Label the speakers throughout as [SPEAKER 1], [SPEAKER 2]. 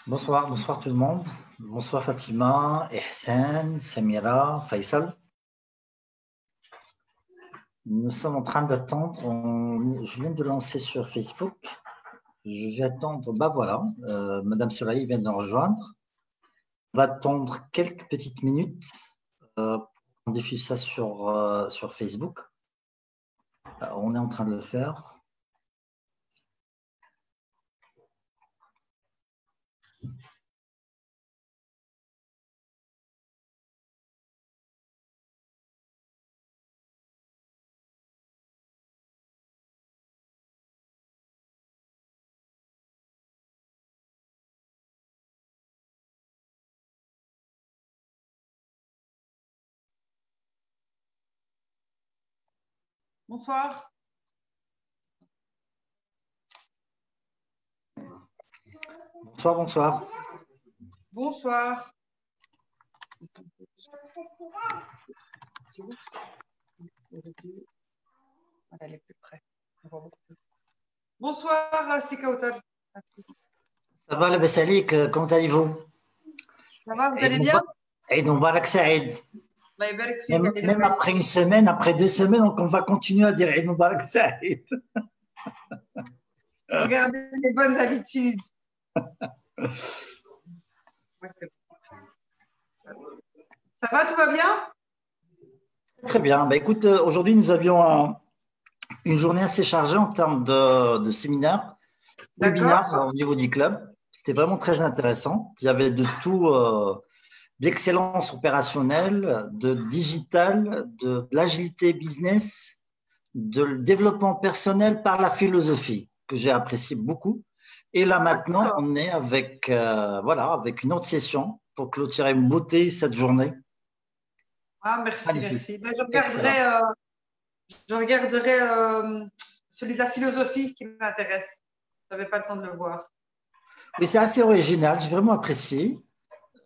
[SPEAKER 1] Bonsoir, bonsoir tout le monde. Bonsoir Fatima, Ihsan, Samira, Faisal. Nous sommes en train d'attendre. Je viens de lancer sur Facebook. Je vais attendre. Bah voilà, Madame Soleil vient de nous rejoindre. On va attendre quelques petites minutes pour qu'on diffuse ça sur Facebook. Alors, on est en train de le faire.
[SPEAKER 2] Bonsoir.
[SPEAKER 1] Bonsoir, bonsoir.
[SPEAKER 2] Bonsoir. Elle est plus près. Bonsoir, Sikaoutan.
[SPEAKER 1] Ça va, la Bessalik, comment allez-vous?
[SPEAKER 2] Ça va, vous allez bien?
[SPEAKER 1] Eid Mubarak Saïd. Même après une semaine, après 2 semaines, donc on va continuer à dire Eid Mubarak Saïd.
[SPEAKER 2] Regardez les bonnes habitudes. Ça va, tout va bien?
[SPEAKER 1] Très bien. Bah, écoute, aujourd'hui, nous avions une journée assez chargée en termes de séminaires, webinaires au niveau du club. C'était vraiment très intéressant. Il y avait de tout, d'excellence opérationnelle, de digital, de l'agilité business, de développement personnel par la philosophie, que j'ai apprécié beaucoup. Et là, maintenant, on est avec, avec une autre session pour clôturer une beauté cette journée.
[SPEAKER 2] Ah, merci, magnifique. Merci. Ben, je regarderai celui de la philosophie qui m'intéresse. Je n'avais pas le temps de le voir.
[SPEAKER 1] Mais c'est assez original, j'ai vraiment apprécié.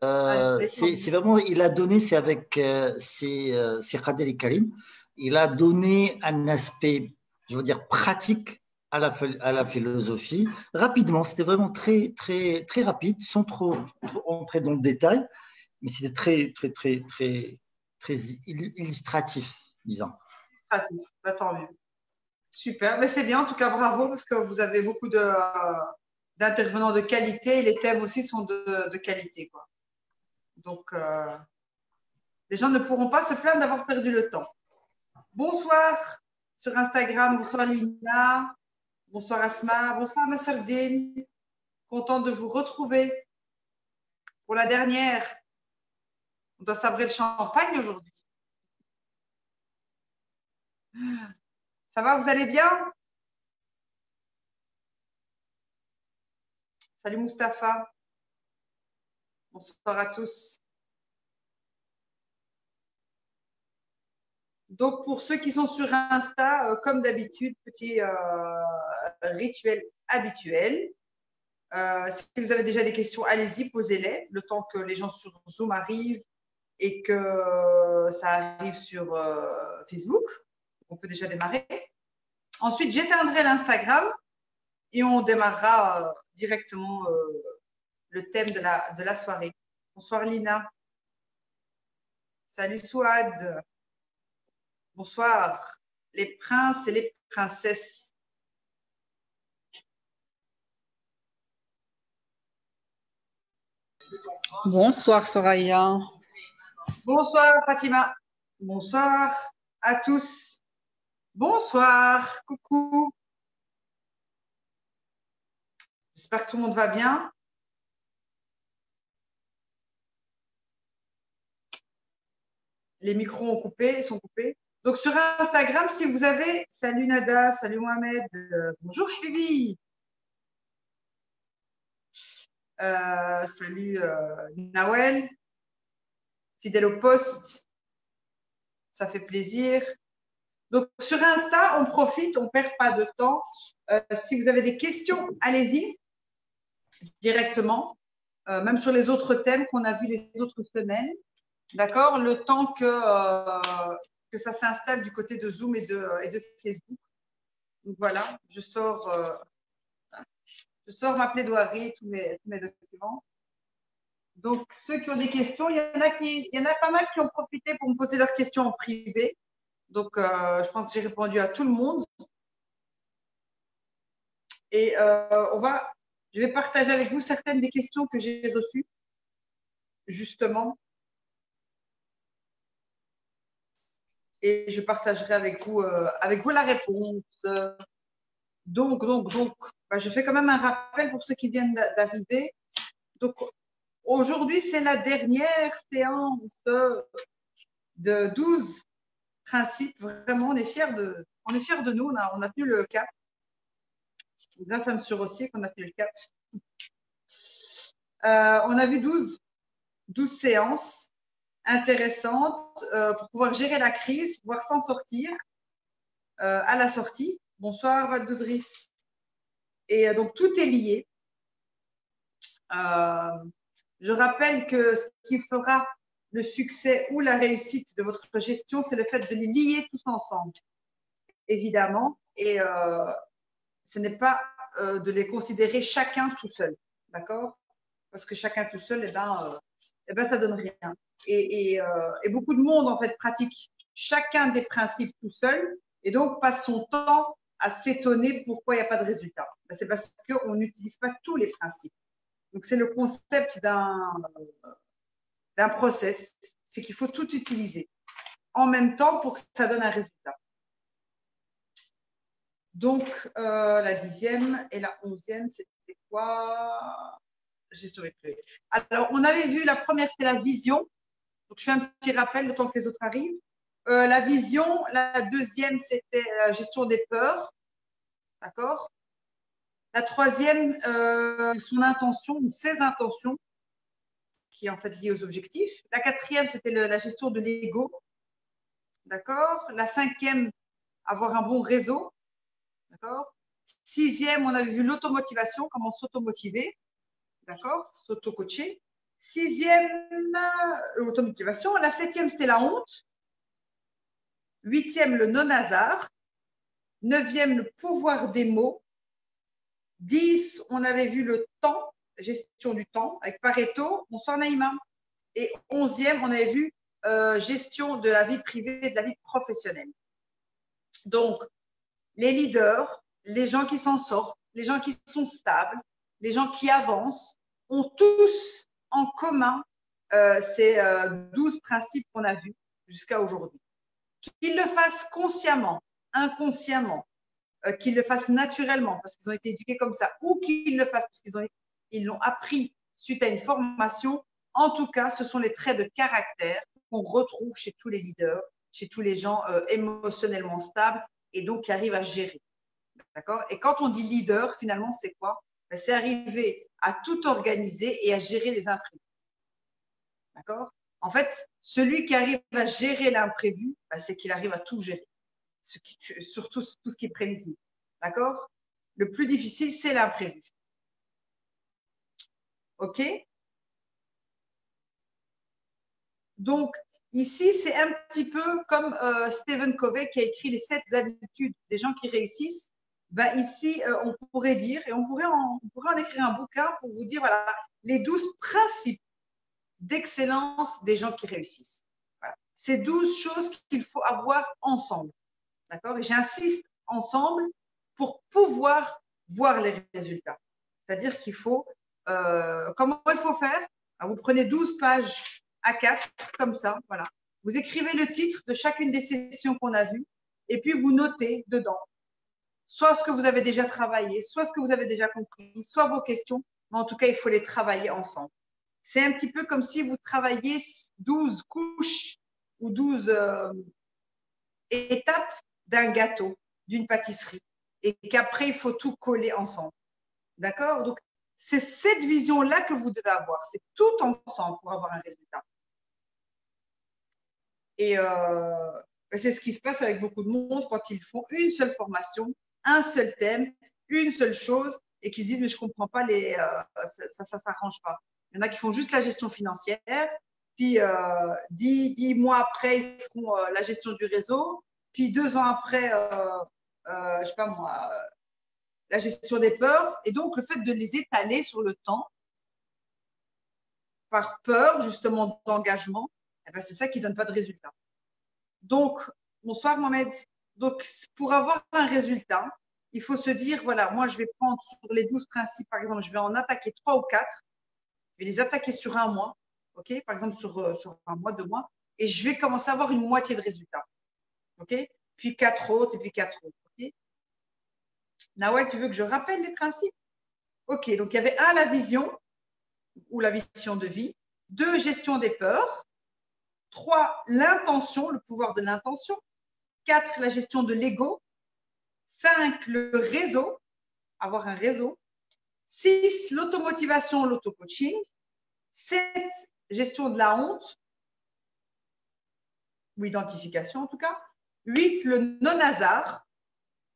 [SPEAKER 1] C'est vraiment, il a donné, c'est avec Khader Karim, il a donné un aspect, je veux dire, pratique à la philosophie, rapidement. C'était vraiment très, très, très rapide, sans trop entrer dans le détail, mais c'était très, très, très, très, très illustratif, disons.
[SPEAKER 2] Illustratif, tant mieux. Super, mais c'est bien, en tout cas, bravo, parce que vous avez beaucoup d'intervenants de qualité et les thèmes aussi sont de qualité, quoi. Donc, les gens ne pourront pas se plaindre d'avoir perdu le temps. Bonsoir sur Instagram, bonsoir Lina, bonsoir Asma, bonsoir Nasserdine. Content de vous retrouver pour la dernière. On doit sabrer le champagne aujourd'hui. Ça va, vous allez bien? Salut Mustapha. Bonsoir à tous. Donc, pour ceux qui sont sur Insta, comme d'habitude, petit rituel habituel. Si vous avez déjà des questions, allez-y, posez-les, le temps que les gens sur Zoom arrivent et que ça arrive sur Facebook. On peut déjà démarrer. Ensuite, j'éteindrai l'Instagram et on démarrera directement le thème de la soirée. Bonsoir Lina. Salut Souad. Bonsoir, les princes et les princesses.
[SPEAKER 3] Bonsoir Soraya.
[SPEAKER 2] Bonsoir Fatima. Bonsoir. à tous. Bonsoir, coucou. J'espère que tout le monde va bien. Les micros sont coupés. Donc sur Instagram, si vous avez, salut Nada, salut Mohamed, bonjour Bibi, salut Nawel, fidèle au poste, ça fait plaisir. Donc sur Insta, on profite, on perd pas de temps. Si vous avez des questions, allez-y directement, même sur les autres thèmes qu'on a vus les autres semaines. D'accord, le temps que ça s'installe du côté de Zoom et de Facebook. Donc voilà, je sors ma plaidoirie, tous mes documents. Donc ceux qui ont des questions, il y en a pas mal qui ont profité pour me poser leurs questions en privé. Donc je pense que j'ai répondu à tout le monde. Et je vais partager avec vous certaines des questions que j'ai reçues, justement. Et je partagerai avec vous la réponse. Donc, je fais quand même un rappel pour ceux qui viennent d'arriver. Donc, aujourd'hui, c'est la dernière séance de 12 principes. Vraiment, on est fiers de nous. On a tenu le cap. Grâce à M. Rossier qu'on a tenu le cap. On a vu 12 séances intéressantes pour pouvoir gérer la crise, pour pouvoir s'en sortir à la sortie. Bonsoir, Valdoudris. Et donc, tout est lié. Je rappelle que ce qui fera le succès ou la réussite de votre gestion, c'est le fait de les lier tous ensemble, évidemment. Et ce n'est pas de les considérer chacun tout seul, d'accord? Parce que chacun tout seul, ça donne rien. Et beaucoup de monde, en fait, pratique chacun des principes tout seul et donc passe son temps à s'étonner pourquoi il n'y a pas de résultat. C'est parce qu'on n'utilise pas tous les principes. Donc, c'est le concept d'un process, c'est qu'il faut tout utiliser en même temps pour que ça donne un résultat. Donc, la 10e et la 11e, c'était quoi? Gestion privée. Alors, on avait vu la première, c'était la vision. Donc, je fais un petit rappel le temps que les autres arrivent. La vision, la deuxième, c'était la gestion des peurs. D'accord? La troisième, son intention, ses intentions, qui est en fait liée aux objectifs. La quatrième, c'était la gestion de l'ego. D'accord? La cinquième, avoir un bon réseau. D'accord? Sixième, on avait vu l'automotivation, comment s'automotiver. D'accord? S'auto-coacher. Sixième, l'automotivation. La septième, c'était la honte. Huitième, le non-hasard. Neuvième, le pouvoir des mots. 10, on avait vu le temps, gestion du temps, avec Pareto, Bonsoir Naïma. Et 11e, on avait vu gestion de la vie privée et de la vie professionnelle. Donc, les leaders, les gens qui s'en sortent, les gens qui sont stables, les gens qui avancent, ont tous en commun ces 12 principes qu'on a vus jusqu'à aujourd'hui. Qu'ils le fassent consciemment, inconsciemment, qu'ils le fassent naturellement parce qu'ils ont été éduqués comme ça, ou qu'ils le fassent parce qu'ils l'ont appris suite à une formation. En tout cas, ce sont les traits de caractère qu'on retrouve chez tous les leaders, chez tous les gens émotionnellement stables et donc qui arrivent à gérer. D'accord? Et quand on dit leader, finalement, c'est quoi? C'est arriver à tout organiser et à gérer les imprévus. D'accord? En fait, celui qui arrive à gérer l'imprévu, c'est qu'il arrive à tout gérer, surtout tout ce qui est prévisible. D'accord? Le plus difficile, c'est l'imprévu. OK? Donc, ici, c'est un petit peu comme Stephen Covey qui a écrit les 7 habitudes des gens qui réussissent. Ici, on pourrait dire, et on pourrait en écrire un bouquin pour vous dire, voilà, les 12 principes d'excellence des gens qui réussissent. Voilà. C'est 12 choses qu'il faut avoir ensemble. D'accord? Et j'insiste, ensemble, pour pouvoir voir les résultats. C'est-à-dire qu'il faut, comment il faut faire? Alors, vous prenez 12 pages A4, comme ça, voilà. Vous écrivez le titre de chacune des sessions qu'on a vues et puis vous notez dedans soit ce que vous avez déjà travaillé, soit ce que vous avez déjà compris, soit vos questions, mais en tout cas, il faut les travailler ensemble. C'est un petit peu comme si vous travailliez 12 couches ou 12 étapes d'un gâteau, d'une pâtisserie, et qu'après, il faut tout coller ensemble. D'accord? Donc, c'est cette vision-là que vous devez avoir. C'est tout ensemble pour avoir un résultat. Et c'est ce qui se passe avec beaucoup de monde quand ils font une seule formation, un seul thème, une seule chose, et qui se disent, mais je ne comprends pas, ça s'arrange pas. Il y en a qui font juste la gestion financière, puis 10 mois après, ils font la gestion du réseau, puis 2 ans après, je sais pas moi, la gestion des peurs. Et donc, le fait de les étaler sur le temps, par peur justement d'engagement, eh ben, c'est ça qui ne donne pas de résultat. Donc, bonsoir Mohamed. Donc, pour avoir un résultat, il faut se dire, voilà, moi, je vais prendre sur les 12 principes, par exemple, je vais en attaquer 3 ou 4. Je vais les attaquer sur un mois, ok, par exemple, sur un mois, 2 mois, et je vais commencer à avoir une moitié de résultat, ok, puis 4 autres, et puis 4 autres, ok. Nawel, tu veux que je rappelle les principes? Ok, donc il y avait la vision, ou la vision de vie, 2, gestion des peurs, 3, l'intention, le pouvoir de l'intention, 4, la gestion de l'ego, 5, le réseau, avoir un réseau, 6, l'automotivation, l'auto-coaching, 7, gestion de la honte, ou identification en tout cas, 8, le non-hasard,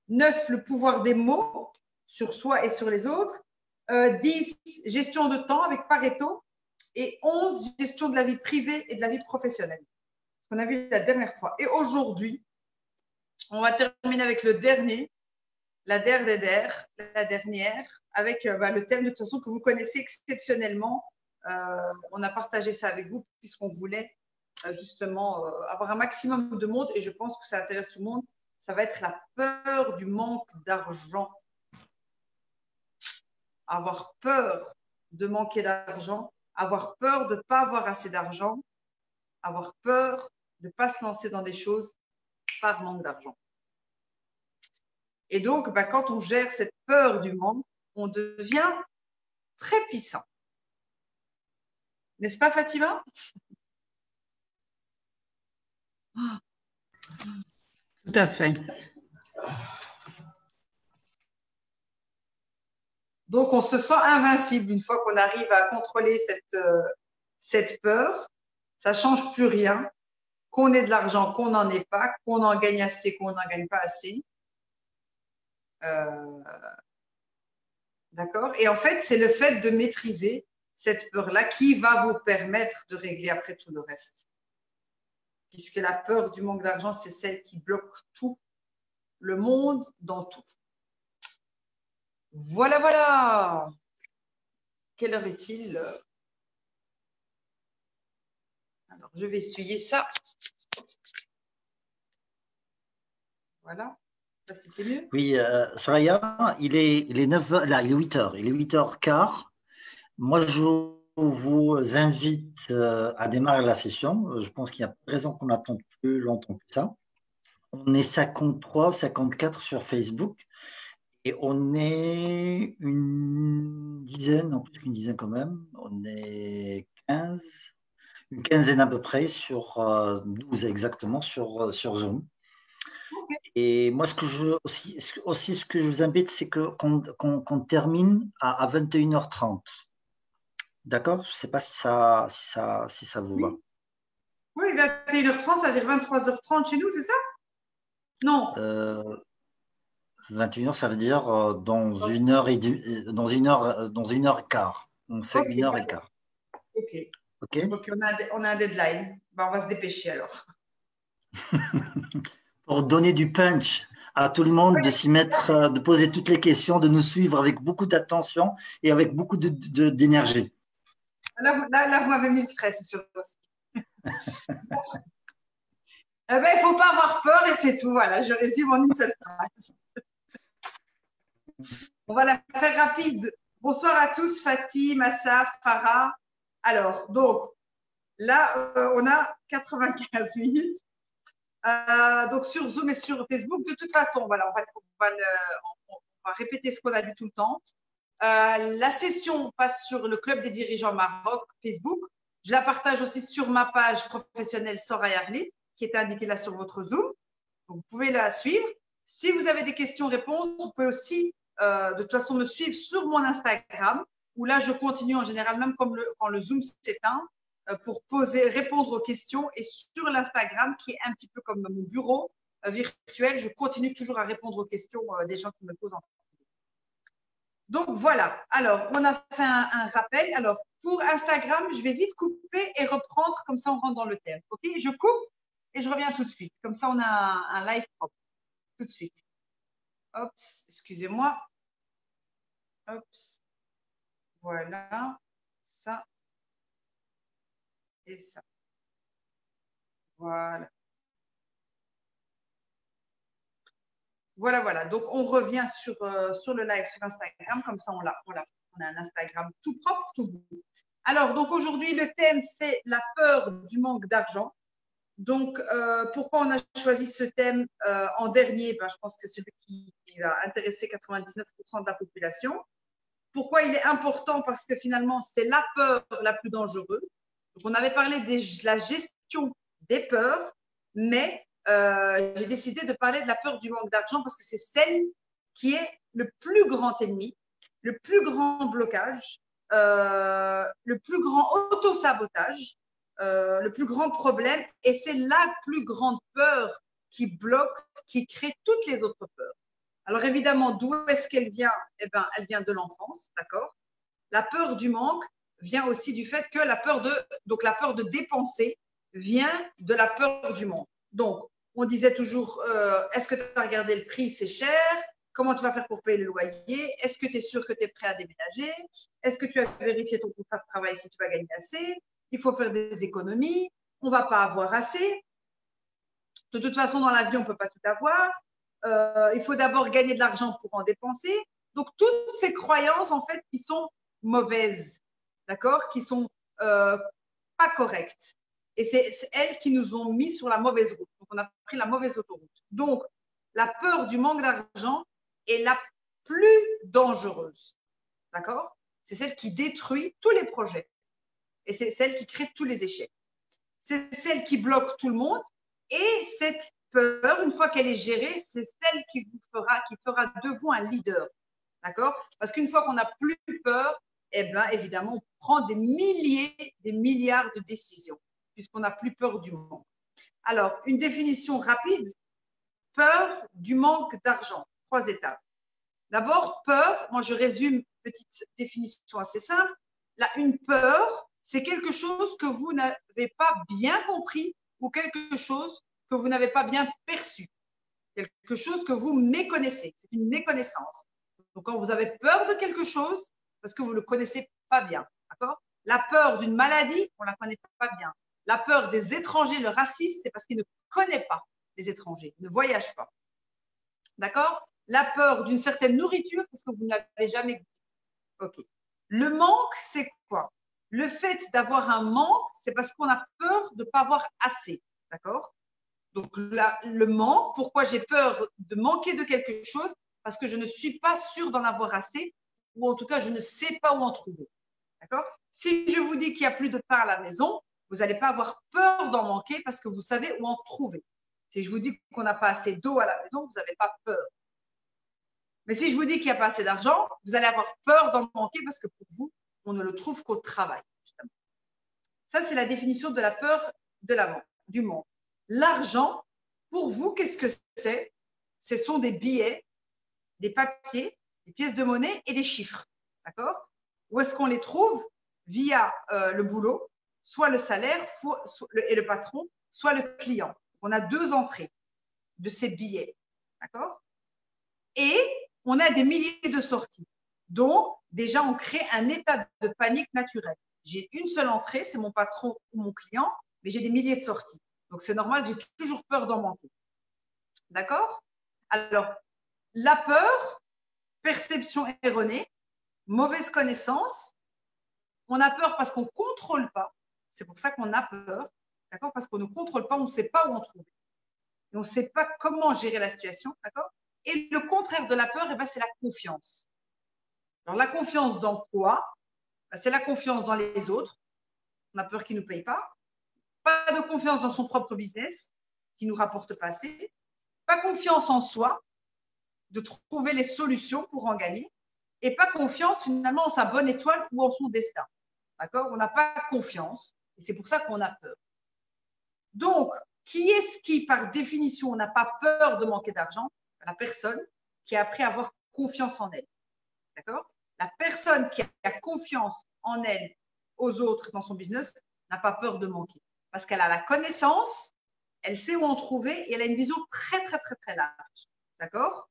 [SPEAKER 2] 9, le pouvoir des mots sur soi et sur les autres, 10, gestion de temps avec Pareto, et 11, gestion de la vie privée et de la vie professionnelle. Ce qu'on a vu la dernière fois. Et aujourd'hui, on va terminer avec le dernier, la dernière, avec le thème de toute façon que vous connaissez exceptionnellement. On a partagé ça avec vous puisqu'on voulait justement avoir un maximum de monde et je pense que ça intéresse tout le monde. Ça va être la peur du manque d'argent. Avoir peur de manquer d'argent, avoir peur de ne pas avoir assez d'argent, avoir peur de ne pas se lancer dans des choses par manque d'argent. Et donc, quand on gère cette peur du manque, on devient très puissant. N'est-ce pas, Fatima?
[SPEAKER 3] Tout à fait.
[SPEAKER 2] Donc, on se sent invincible une fois qu'on arrive à contrôler cette peur. Ça ne change plus rien. Qu'on ait de l'argent, qu'on n'en ait pas, qu'on en gagne assez, qu'on n'en gagne pas assez. D'accord? Et en fait, c'est le fait de maîtriser cette peur-là qui va vous permettre de régler après tout le reste. Puisque la peur du manque d'argent, c'est celle qui bloque tout, le monde dans tout. Voilà, voilà. Quelle heure est-il? Alors, je vais essuyer ça. Voilà. Si c'est mieux.
[SPEAKER 1] Oui, Soraya, il est 9 heures, là, il est 8 heures. Il est 8h15. Moi, je vous invite à démarrer la session. Je pense qu'il n'y a pas de raison qu'on attende plus longtemps que ça. On est 53 ou 54 sur Facebook et on est une dizaine, non plus qu'une dizaine quand même. On est 15, une quinzaine à peu près sur 12 exactement sur Zoom. Et moi, ce que je vous invite, c'est qu'on termine à 21h30. D'accord? Je ne sais pas si ça vous va.
[SPEAKER 2] Oui, 21h30, ça veut dire 23h30 chez nous, c'est ça? Non.
[SPEAKER 1] 21h, ça veut dire dans une heure et dans une heure et quart. On fait une heure et quart.
[SPEAKER 2] Ok.
[SPEAKER 1] Ok.
[SPEAKER 2] Donc, on a un deadline. On va se dépêcher alors.
[SPEAKER 1] Pour donner du punch à tout le monde, de s'y mettre, de poser toutes les questions, de nous suivre avec beaucoup d'attention et avec beaucoup d'énergie.
[SPEAKER 2] Là, vous m'avez mis le stress, monsieur Rossi. Il ne faut pas avoir peur et c'est tout. Voilà, je résume en une seule phrase. On va la faire rapide. Bonsoir à tous, Fatih, Massa, Farah. Alors, donc, Là, on a 95 minutes. Donc, sur Zoom et sur Facebook, de toute façon, voilà, on va répéter ce qu'on a dit tout le temps. La session passe sur le Club des dirigeants Maroc Facebook. Je la partage aussi sur ma page professionnelle Soraya Arlit, qui est indiquée là sur votre Zoom. Donc, vous pouvez la suivre. Si vous avez des questions-réponses, vous pouvez aussi, de toute façon, me suivre sur mon Instagram, où là, je continue en général, même quand le Zoom s'éteint, pour répondre aux questions. Et sur l'Instagram, qui est un petit peu comme mon bureau virtuel, je continue toujours à répondre aux questions des gens qui me posent en privé. Donc, voilà. Alors, on a fait un rappel. Alors, pour Instagram, je vais vite couper et reprendre, comme ça, on rentre dans le thème. OK? Je coupe et je reviens tout de suite. Comme ça, on a un live propre. Tout de suite. Hop, excusez-moi. Hop. Voilà. Ça. Et ça. Voilà. Voilà. Donc, on revient sur le live sur Instagram. Comme ça, on a un Instagram tout propre, tout beau. Alors, donc aujourd'hui, le thème, c'est la peur du manque d'argent. Donc, pourquoi on a choisi ce thème en dernier? Je pense que c'est celui qui va intéresser 99% de la population. Pourquoi il est important? Parce que finalement, c'est la peur la plus dangereuse. Donc, on avait parlé de la gestion des peurs, mais j'ai décidé de parler de la peur du manque d'argent parce que c'est celle qui est le plus grand ennemi, le plus grand blocage, le plus grand auto-sabotage, le plus grand problème, et c'est la plus grande peur qui bloque, qui crée toutes les autres peurs. Alors évidemment, d'où est-ce qu'elle vient? Eh bien, elle vient de l'enfance, d'accord? La peur du manque vient aussi du fait que la peur de dépenser vient de la peur du manque. Donc, on disait toujours, est-ce que tu as regardé le prix, c'est cher? Comment tu vas faire pour payer le loyer? Est-ce que tu es sûr que tu es prêt à déménager? Est-ce que tu as vérifié ton contrat de travail si tu vas gagner assez? Il faut faire des économies. On ne va pas avoir assez. De toute façon, dans la vie, on ne peut pas tout avoir. Il faut d'abord gagner de l'argent pour en dépenser. Donc, toutes ces croyances, en fait, qui sont mauvaises, d'accord? Qui sont pas correctes. Et c'est elles qui nous ont mis sur la mauvaise route. Donc, on a pris la mauvaise autoroute. Donc, la peur du manque d'argent est la plus dangereuse, d'accord? C'est celle qui détruit tous les projets. Et c'est celle qui crée tous les échecs. C'est celle qui bloque tout le monde. Et cette peur, une fois qu'elle est gérée, c'est celle qui fera de vous un leader. D'accord? Parce qu'une fois qu'on n'a plus peur, eh bien, évidemment, on prend des milliards de décisions, puisqu'on n'a plus peur du manque. Alors, une définition rapide, peur du manque d'argent. 3 étapes. D'abord, peur, moi je résume, petite définition assez simple. Là, une peur, c'est quelque chose que vous n'avez pas bien compris ou quelque chose que vous n'avez pas bien perçu. Quelque chose que vous méconnaissez. C'est une méconnaissance. Donc, quand vous avez peur de quelque chose, parce que vous ne le connaissez pas bien, d'accord? La peur d'une maladie, on ne la connaît pas bien. La peur des étrangers, le racisme, c'est parce qu'il ne connaît pas les étrangers, ne voyage pas. D'accord? La peur d'une certaine nourriture, parce que vous ne l'avez jamais goûté. OK. Le manque, c'est quoi? Le fait d'avoir un manque, c'est parce qu'on a peur de ne pas avoir assez. D'accord? Donc, le manque, pourquoi j'ai peur de manquer de quelque chose? Parce que je ne suis pas sûre d'en avoir assez, ou en tout cas, je ne sais pas où en trouver. D'accord? Si je vous dis qu'il n'y a plus de pain à la maison, vous n'allez pas avoir peur d'en manquer parce que vous savez où en trouver. Si je vous dis qu'on n'a pas assez d'eau à la maison, vous n'avez pas peur. Mais si je vous dis qu'il n'y a pas assez d'argent, vous allez avoir peur d'en manquer parce que pour vous, on ne le trouve qu'au travail. Justement. Ça, c'est la définition de la peur du manque. L'argent, pour vous, qu'est-ce que c'est? Ce sont des billets, des papiers, des pièces de monnaie et des chiffres. D'accord? Où est-ce qu'on les trouve? Via le boulot, soit le salaire et le patron, soit le client. On a 2 entrées de ces billets. D'accord? Et on a des milliers de sorties. Donc, déjà, on crée un état de panique naturelle. J'ai une seule entrée, c'est mon patron ou mon client, mais j'ai des milliers de sorties. Donc, c'est normal, j'ai toujours peur d'en manquer. D'accord? Alors, la peur, perception erronée, mauvaise connaissance. On a peur parce qu'on ne contrôle pas. C'est pour ça qu'on a peur, d'accord? Parce qu'on ne contrôle pas, on ne sait pas où on trouve. Et on ne sait pas comment gérer la situation, d'accord? Et le contraire de la peur, eh ben, c'est la confiance. Alors, la confiance dans quoi? Ben, c'est la confiance dans les autres. On a peur qu'ils ne nous payent pas. Pas de confiance dans son propre business, qui ne nous rapporte pas assez. Pas confiance en soi, de trouver les solutions pour en gagner. Et pas confiance finalement en sa bonne étoile ou en son destin. D'accord? On n'a pas confiance. Et c'est pour ça qu'on a peur. Donc, qui est-ce qui, par définition, n'a pas peur de manquer d'argent? La personne qui a appris à avoir confiance en elle. D'accord? La personne qui a confiance en elle, aux autres, dans son business, n'a pas peur de manquer. Parce qu'elle a la connaissance, elle sait où en trouver et elle a une vision très, très, très, très large. D'accord?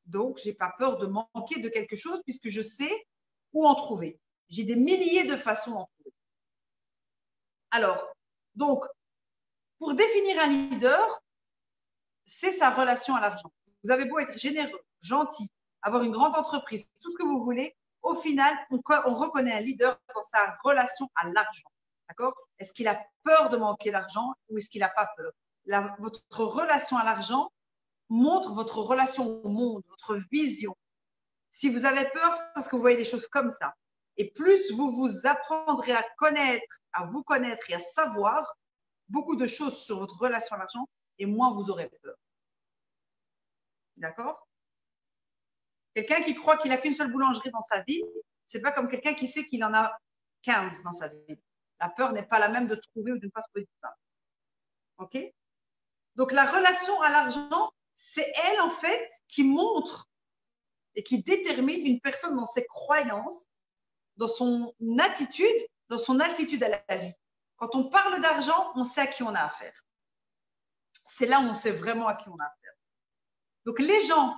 [SPEAKER 2] Donc, je n'ai pas peur de manquer de quelque chose puisque je sais où en trouver. J'ai des milliers de façons d'en trouver. Alors, donc, pour définir un leader, c'est sa relation à l'argent. Vous avez beau être généreux, gentil, avoir une grande entreprise, tout ce que vous voulez, au final, on reconnaît un leader dans sa relation à l'argent. D'accord? Est-ce qu'il a peur de manquer d'argent ou est-ce qu'il n'a pas peur? Votre relation à l'argent montre votre relation au monde, votre vision. Si vous avez peur, c'est parce que vous voyez les choses comme ça. Et plus vous vous apprendrez à connaître, à vous connaître et à savoir beaucoup de choses sur votre relation à l'argent, et moins vous aurez peur. D'accord? Quelqu'un qui croit qu'il n'a qu'une seule boulangerie dans sa vie, c'est pas comme quelqu'un qui sait qu'il en a 15 dans sa vie. La peur n'est pas la même de trouver ou de ne pas trouver du pain. OK? Donc, la relation à l'argent, c'est elle, en fait, qui montre et qui détermine une personne dans ses croyances, dans son altitude à la vie. Quand on parle d'argent, on sait à qui on a affaire. C'est là où on sait vraiment à qui on a affaire. Donc, les gens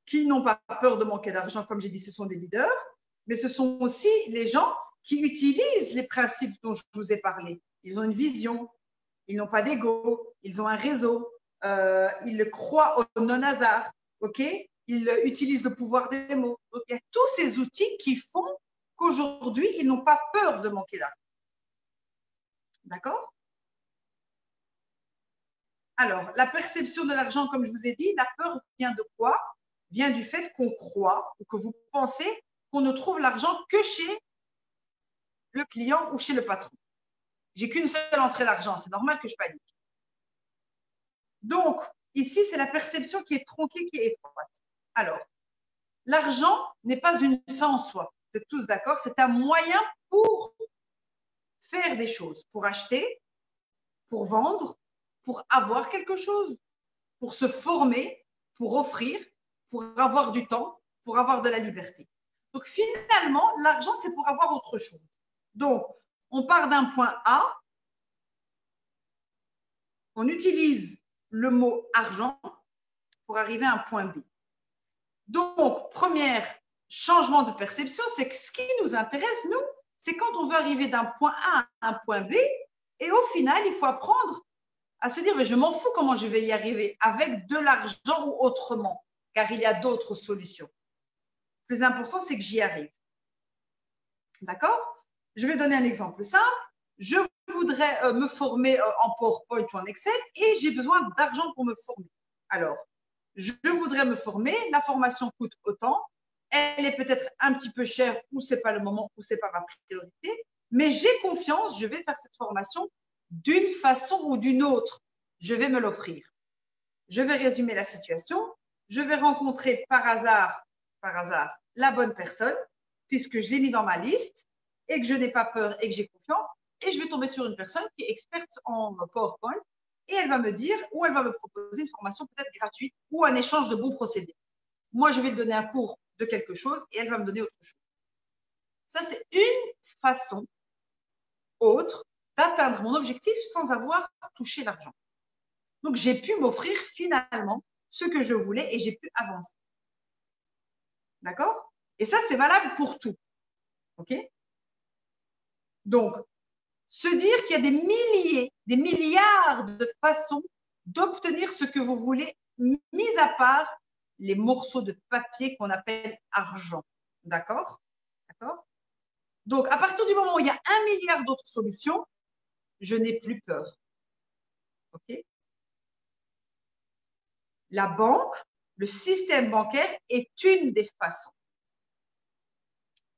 [SPEAKER 2] qui n'ont pas peur de manquer d'argent, comme j'ai dit, ce sont des leaders, mais ce sont aussi les gens qui utilisent les principes dont je vous ai parlé. Ils ont une vision, ils n'ont pas d'ego, ils ont un réseau, ils croient au non-hasard, ok? Ils utilisent le pouvoir des mots. Donc, il y a tous ces outils qui font qu'aujourd'hui, ils n'ont pas peur de manquer d'argent. D'accord? Alors, la perception de l'argent, comme je vous ai dit, la peur vient de quoi? Vient du fait qu'on croit ou que vous pensez qu'on ne trouve l'argent que chez le client ou chez le patron. J'ai qu'une seule entrée d'argent, c'est normal que je panique. Donc, ici, c'est la perception qui est tronquée, qui est étroite. Alors, l'argent n'est pas une fin en soi. Vous êtes tous d'accord? C'est un moyen pour faire des choses, pour acheter, pour vendre, pour avoir quelque chose, pour se former, pour offrir, pour avoir du temps, pour avoir de la liberté. Donc, finalement, l'argent, c'est pour avoir autre chose. Donc, on part d'un point A, on utilise le mot argent pour arriver à un point B. Donc, premier changement de perception, c'est que ce qui nous intéresse, nous, c'est quand on veut arriver d'un point A à un point B, et au final, il faut apprendre à se dire, mais je m'en fous comment je vais y arriver, avec de l'argent ou autrement, car il y a d'autres solutions. Le plus important, c'est que j'y arrive. D'accord? Je vais donner un exemple simple. Je voudrais me former en PowerPoint ou en Excel et j'ai besoin d'argent pour me former. Alors, je voudrais me former, la formation coûte autant, elle est peut-être un petit peu chère ou ce n'est pas le moment ou ce n'est pas ma priorité, mais j'ai confiance, je vais faire cette formation d'une façon ou d'une autre. Je vais me l'offrir. Je vais résumer la situation. Je vais rencontrer par hasard, la bonne personne, puisque je l'ai mis dans ma liste et que je n'ai pas peur et que j'ai confiance. Et je vais tomber sur une personne qui est experte en PowerPoint et elle va me dire ou elle va me proposer une formation peut-être gratuite ou un échange de bons procédés. Moi, je vais lui donner un cours de quelque chose et elle va me donner autre chose. Ça, c'est une façon autre d'atteindre mon objectif sans avoir touché l'argent. Donc, j'ai pu m'offrir finalement ce que je voulais et j'ai pu avancer. D'accord? Et ça, c'est valable pour tout. OK? Donc, se dire qu'il y a des milliers, des milliards de façons d'obtenir ce que vous voulez, mis à part les morceaux de papier qu'on appelle argent. D'accord? D'accord? Donc, à partir du moment où il y a 1 milliard d'autres solutions, je n'ai plus peur. OK? La banque, le système bancaire est une des façons.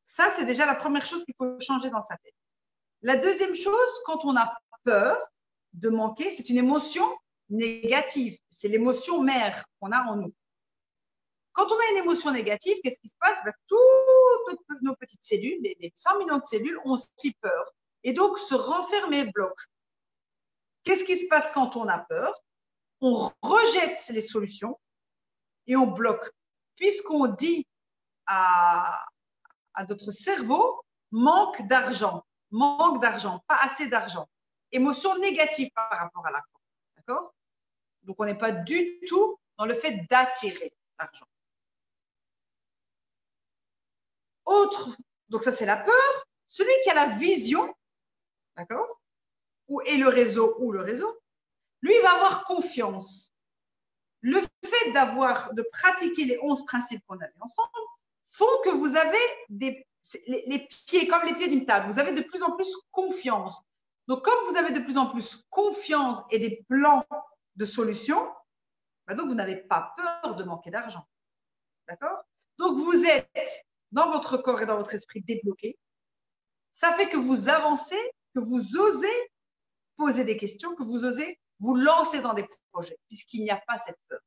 [SPEAKER 2] Ça, c'est déjà la première chose qu'il faut changer dans sa tête. La deuxième chose, quand on a peur de manquer, c'est une émotion négative. C'est l'émotion mère qu'on a en nous. Quand on a une émotion négative, qu'est-ce qui se passe? Toutes nos petites cellules, les 100 millions de cellules, ont si peur. Et donc, se renfermer bloque. Qu'est-ce qui se passe quand on a peur? On rejette les solutions et on bloque. Puisqu'on dit à notre cerveau, manque d'argent, pas assez d'argent. Émotion négative par rapport à l'argent. D'accord? Donc, on n'est pas du tout dans le fait d'attirer l'argent. Donc ça c'est la peur. Celui qui a la vision, d'accord, et le réseau, lui va avoir confiance. Le fait de pratiquer les 11 principes qu'on avait ensemble font que vous avez les pieds, comme les pieds d'une table, vous avez de plus en plus confiance. Donc comme vous avez de plus en plus confiance et des plans de solutions, donc vous n'avez pas peur de manquer d'argent. D'accord? Donc vous êtes dans votre corps et dans votre esprit débloqué. Ça fait que vous avancez, que vous osez poser des questions, que vous osez vous lancer dans des projets, puisqu'il n'y a pas cette peur.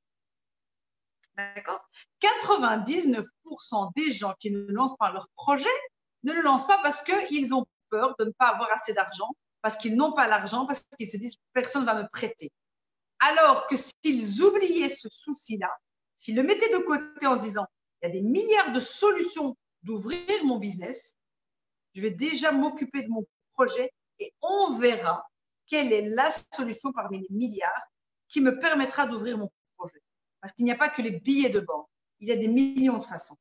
[SPEAKER 2] D'accord? 99% des gens qui ne lancent pas leur projet ne le lancent pas parce qu'ils ont peur de ne pas avoir assez d'argent, parce qu'ils n'ont pas l'argent, parce qu'ils se disent « personne ne va me prêter ». Alors que s'ils oubliaient ce souci-là, s'ils le mettaient de côté en se disant « il y a des milliards de solutions d'ouvrir mon business, je vais déjà m'occuper de mon projet et on verra quelle est la solution parmi les milliards qui me permettra d'ouvrir mon projet. » Parce qu'il n'y a pas que les billets de banque, il y a des millions de façons.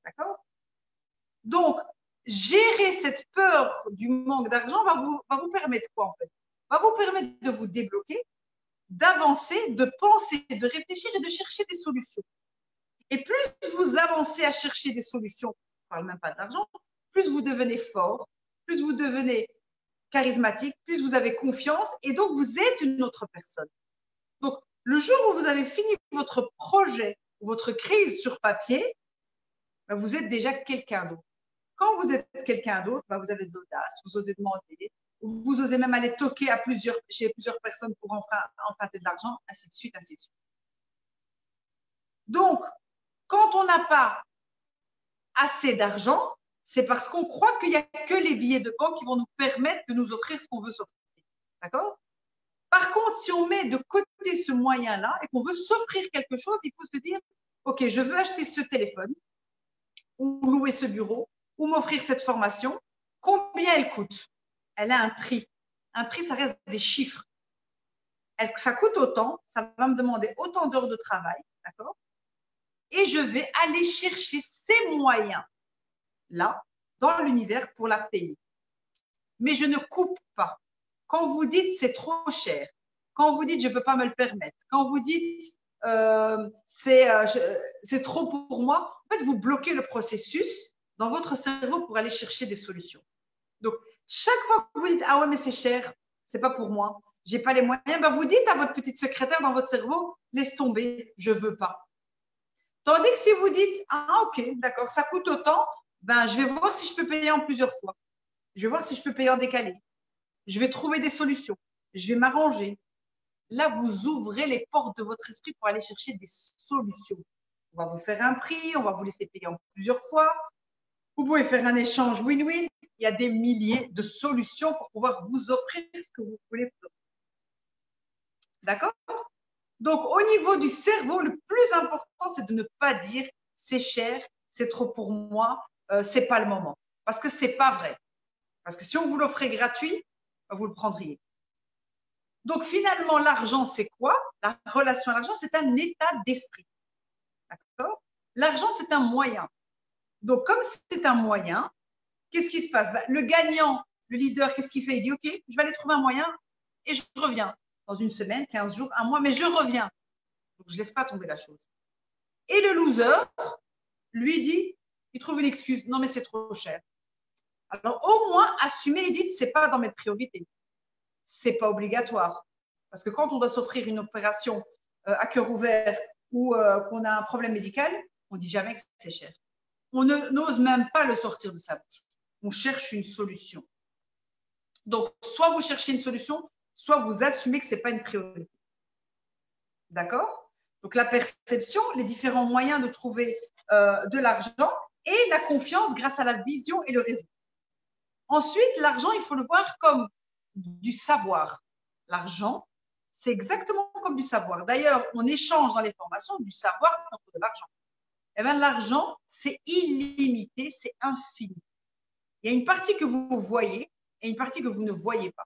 [SPEAKER 2] D'accord? Donc, gérer cette peur du manque d'argent va vous permettre quoi en fait? Va vous permettre de vous débloquer, d'avancer, de penser, de réfléchir et de chercher des solutions. Et plus vous avancez à chercher des solutions, on ne parle même pas d'argent, plus vous devenez fort, plus vous devenez charismatique, plus vous avez confiance et donc vous êtes une autre personne. Donc, le jour où vous avez fini votre projet, votre crise sur papier, vous êtes déjà quelqu'un d'autre. Quand vous êtes quelqu'un d'autre, vous avez de l'audace, vous osez demander, vous osez même aller toquer chez plusieurs personnes pour emprunter de l'argent, ainsi de suite, ainsi de suite. Donc, quand on n'a pas assez d'argent, c'est parce qu'on croit qu'il n'y a que les billets de banque qui vont nous permettre de nous offrir ce qu'on veut s'offrir. D'accord? Par contre, si on met de côté ce moyen-là et qu'on veut s'offrir quelque chose, il faut se dire, OK, je veux acheter ce téléphone ou louer ce bureau ou m'offrir cette formation. Combien elle coûte? Elle a un prix. Un prix, ça reste des chiffres. Ça coûte autant, ça va me demander autant d'heures de travail, d'accord? Et je vais aller chercher ces moyens-là dans l'univers pour la payer. Mais je ne coupe pas. Quand vous dites c'est trop cher, quand vous dites je ne peux pas me le permettre, quand vous dites c'est trop pour moi, en fait, vous bloquez le processus dans votre cerveau pour aller chercher des solutions. Donc, chaque fois que vous dites ah ouais, mais c'est cher, c'est pas pour moi, j'ai pas les moyens, vous dites à votre petite secrétaire dans votre cerveau, laisse tomber, je veux pas. Tandis que si vous dites ah ok, d'accord, ça coûte autant, je vais voir si je peux payer en plusieurs fois. Je vais voir si je peux payer en décalé. Je vais trouver des solutions. Je vais m'arranger. Là, vous ouvrez les portes de votre esprit pour aller chercher des solutions. On va vous faire un prix, on va vous laisser payer en plusieurs fois. Vous pouvez faire un échange win-win. Il y a des milliers de solutions pour pouvoir vous offrir ce que vous voulez. D'accord? Donc, au niveau du cerveau, le plus important, c'est de ne pas dire c'est cher, c'est trop pour moi, c'est pas le moment. Parce que c'est pas vrai. Parce que si on vous l'offrait gratuit, vous le prendriez. Donc, finalement, l'argent, c'est quoi? La relation à l'argent, c'est un état d'esprit. D'accord? L'argent, c'est un moyen. Donc, comme c'est un moyen, qu'est-ce qui se passe? Le gagnant, le leader, qu'est-ce qu'il fait? Il dit, OK, je vais aller trouver un moyen et je reviens. Dans une semaine, 15 jours, un mois, mais je reviens. Donc, je ne laisse pas tomber la chose. Et le loser, lui dit, il trouve une excuse. Non, mais c'est trop cher. Alors, au moins, assumez et dites, c'est pas dans mes priorités. C'est pas obligatoire. Parce que quand on doit s'offrir une opération à cœur ouvert ou qu'on a un problème médical, on dit jamais que c'est cher. On n'ose même pas le sortir de sa bouche. On cherche une solution. Donc, soit vous cherchez une solution, soit vous assumez que ce n'est pas une priorité. D'accord? Donc, la perception, les différents moyens de trouver de l'argent et la confiance grâce à la vision et le réseau. Ensuite, l'argent, il faut le voir comme du savoir. L'argent, c'est exactement comme du savoir. D'ailleurs, on échange dans les formations du savoir contre de l'argent. Eh bien, l'argent, c'est illimité, c'est infini. Il y a une partie que vous voyez et une partie que vous ne voyez pas.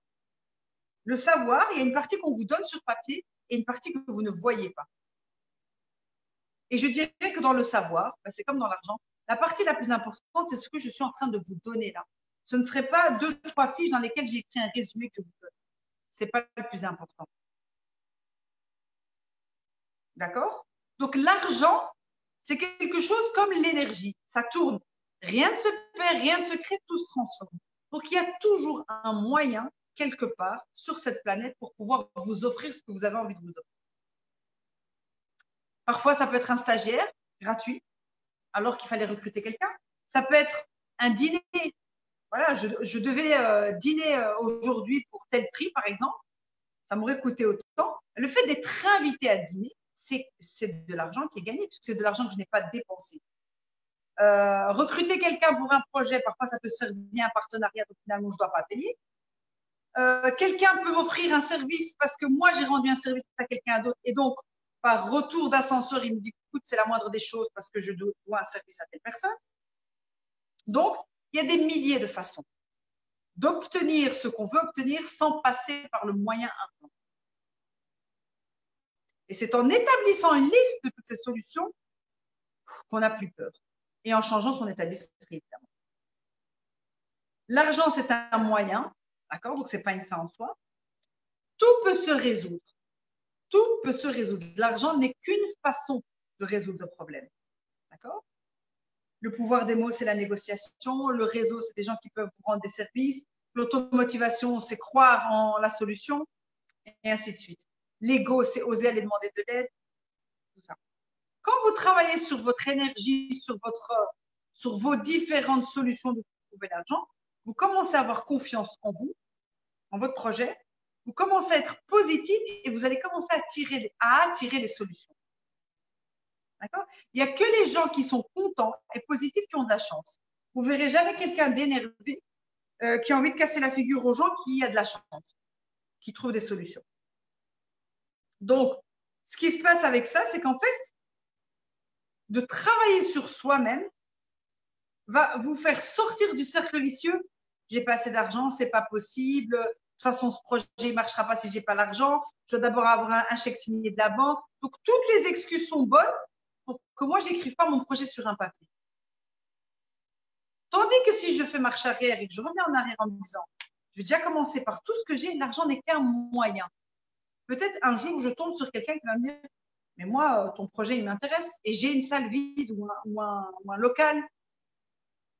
[SPEAKER 2] Le savoir, il y a une partie qu'on vous donne sur papier et une partie que vous ne voyez pas. Et je dirais que dans le savoir, c'est comme dans l'argent, la partie la plus importante, c'est ce que je suis en train de vous donner là. Ce ne serait pas 2 ou 3 fiches dans lesquelles j'ai écrit un résumé que je vous donne. Ce n'est pas le plus important. D'accord? Donc, l'argent, c'est quelque chose comme l'énergie. Ça tourne. Rien ne se perd, rien ne se crée, tout se transforme. Donc, il y a toujours un moyen, quelque part, sur cette planète pour pouvoir vous offrir ce que vous avez envie de vous offrir. Parfois, ça peut être un stagiaire gratuit, alors qu'il fallait recruter quelqu'un. Ça peut être un dîner. Voilà, je devais dîner aujourd'hui pour tel prix, par exemple. Ça m'aurait coûté autant. Le fait d'être invité à dîner, c'est de l'argent qui est gagné, puisque c'est de l'argent que je n'ai pas dépensé. Recruter quelqu'un pour un projet, parfois ça peut se faire via un partenariat, donc finalement je ne dois pas payer. Quelqu'un peut m'offrir un service parce que moi j'ai rendu un service à quelqu'un d'autre et donc par retour d'ascenseur il me dit écoute c'est la moindre des choses parce que je dois un service à telle personne. Donc il y a des milliers de façons d'obtenir ce qu'on veut obtenir sans passer par le moyen implanté. Et c'est en établissant une liste de toutes ces solutions qu'on n'a plus peur et en changeant son état d'esprit, évidemment. L'argent, c'est un moyen, d'accord? Donc, ce n'est pas une fin en soi. Tout peut se résoudre. Tout peut se résoudre. L'argent n'est qu'une façon de résoudre le problème, d'accord? Le pouvoir des mots, c'est la négociation. Le réseau, c'est des gens qui peuvent vous rendre des services. L'automotivation, c'est croire en la solution et ainsi de suite. L'ego, c'est oser aller demander de l'aide. Tout ça. Quand vous travaillez sur votre énergie, sur vos différentes solutions de trouver l'argent, vous commencez à avoir confiance en vous, en votre projet, vous commencez à être positif et vous allez commencer à attirer les solutions. D'accord? Il n'y a que les gens qui sont contents et positifs qui ont de la chance. Vous ne verrez jamais quelqu'un d'énervé qui a envie de casser la figure aux gens qui a de la chance, qui trouve des solutions. Donc, ce qui se passe avec ça, c'est qu'en fait, de travailler sur soi-même va vous faire sortir du cercle vicieux. J'ai pas assez d'argent, c'est pas possible. De toute façon, ce projet ne marchera pas si j'ai pas l'argent. Je dois d'abord avoir un chèque signé de la banque. Donc, toutes les excuses sont bonnes pour que moi, j'écrive pas mon projet sur un papier. Tandis que si je fais marche arrière et que je reviens en arrière en me disant, je vais déjà commencer par tout ce que j'ai, l'argent n'est qu'un moyen. Peut-être un jour, je tombe sur quelqu'un qui va me dire, mais moi, ton projet, il m'intéresse et j'ai une salle vide ou un local.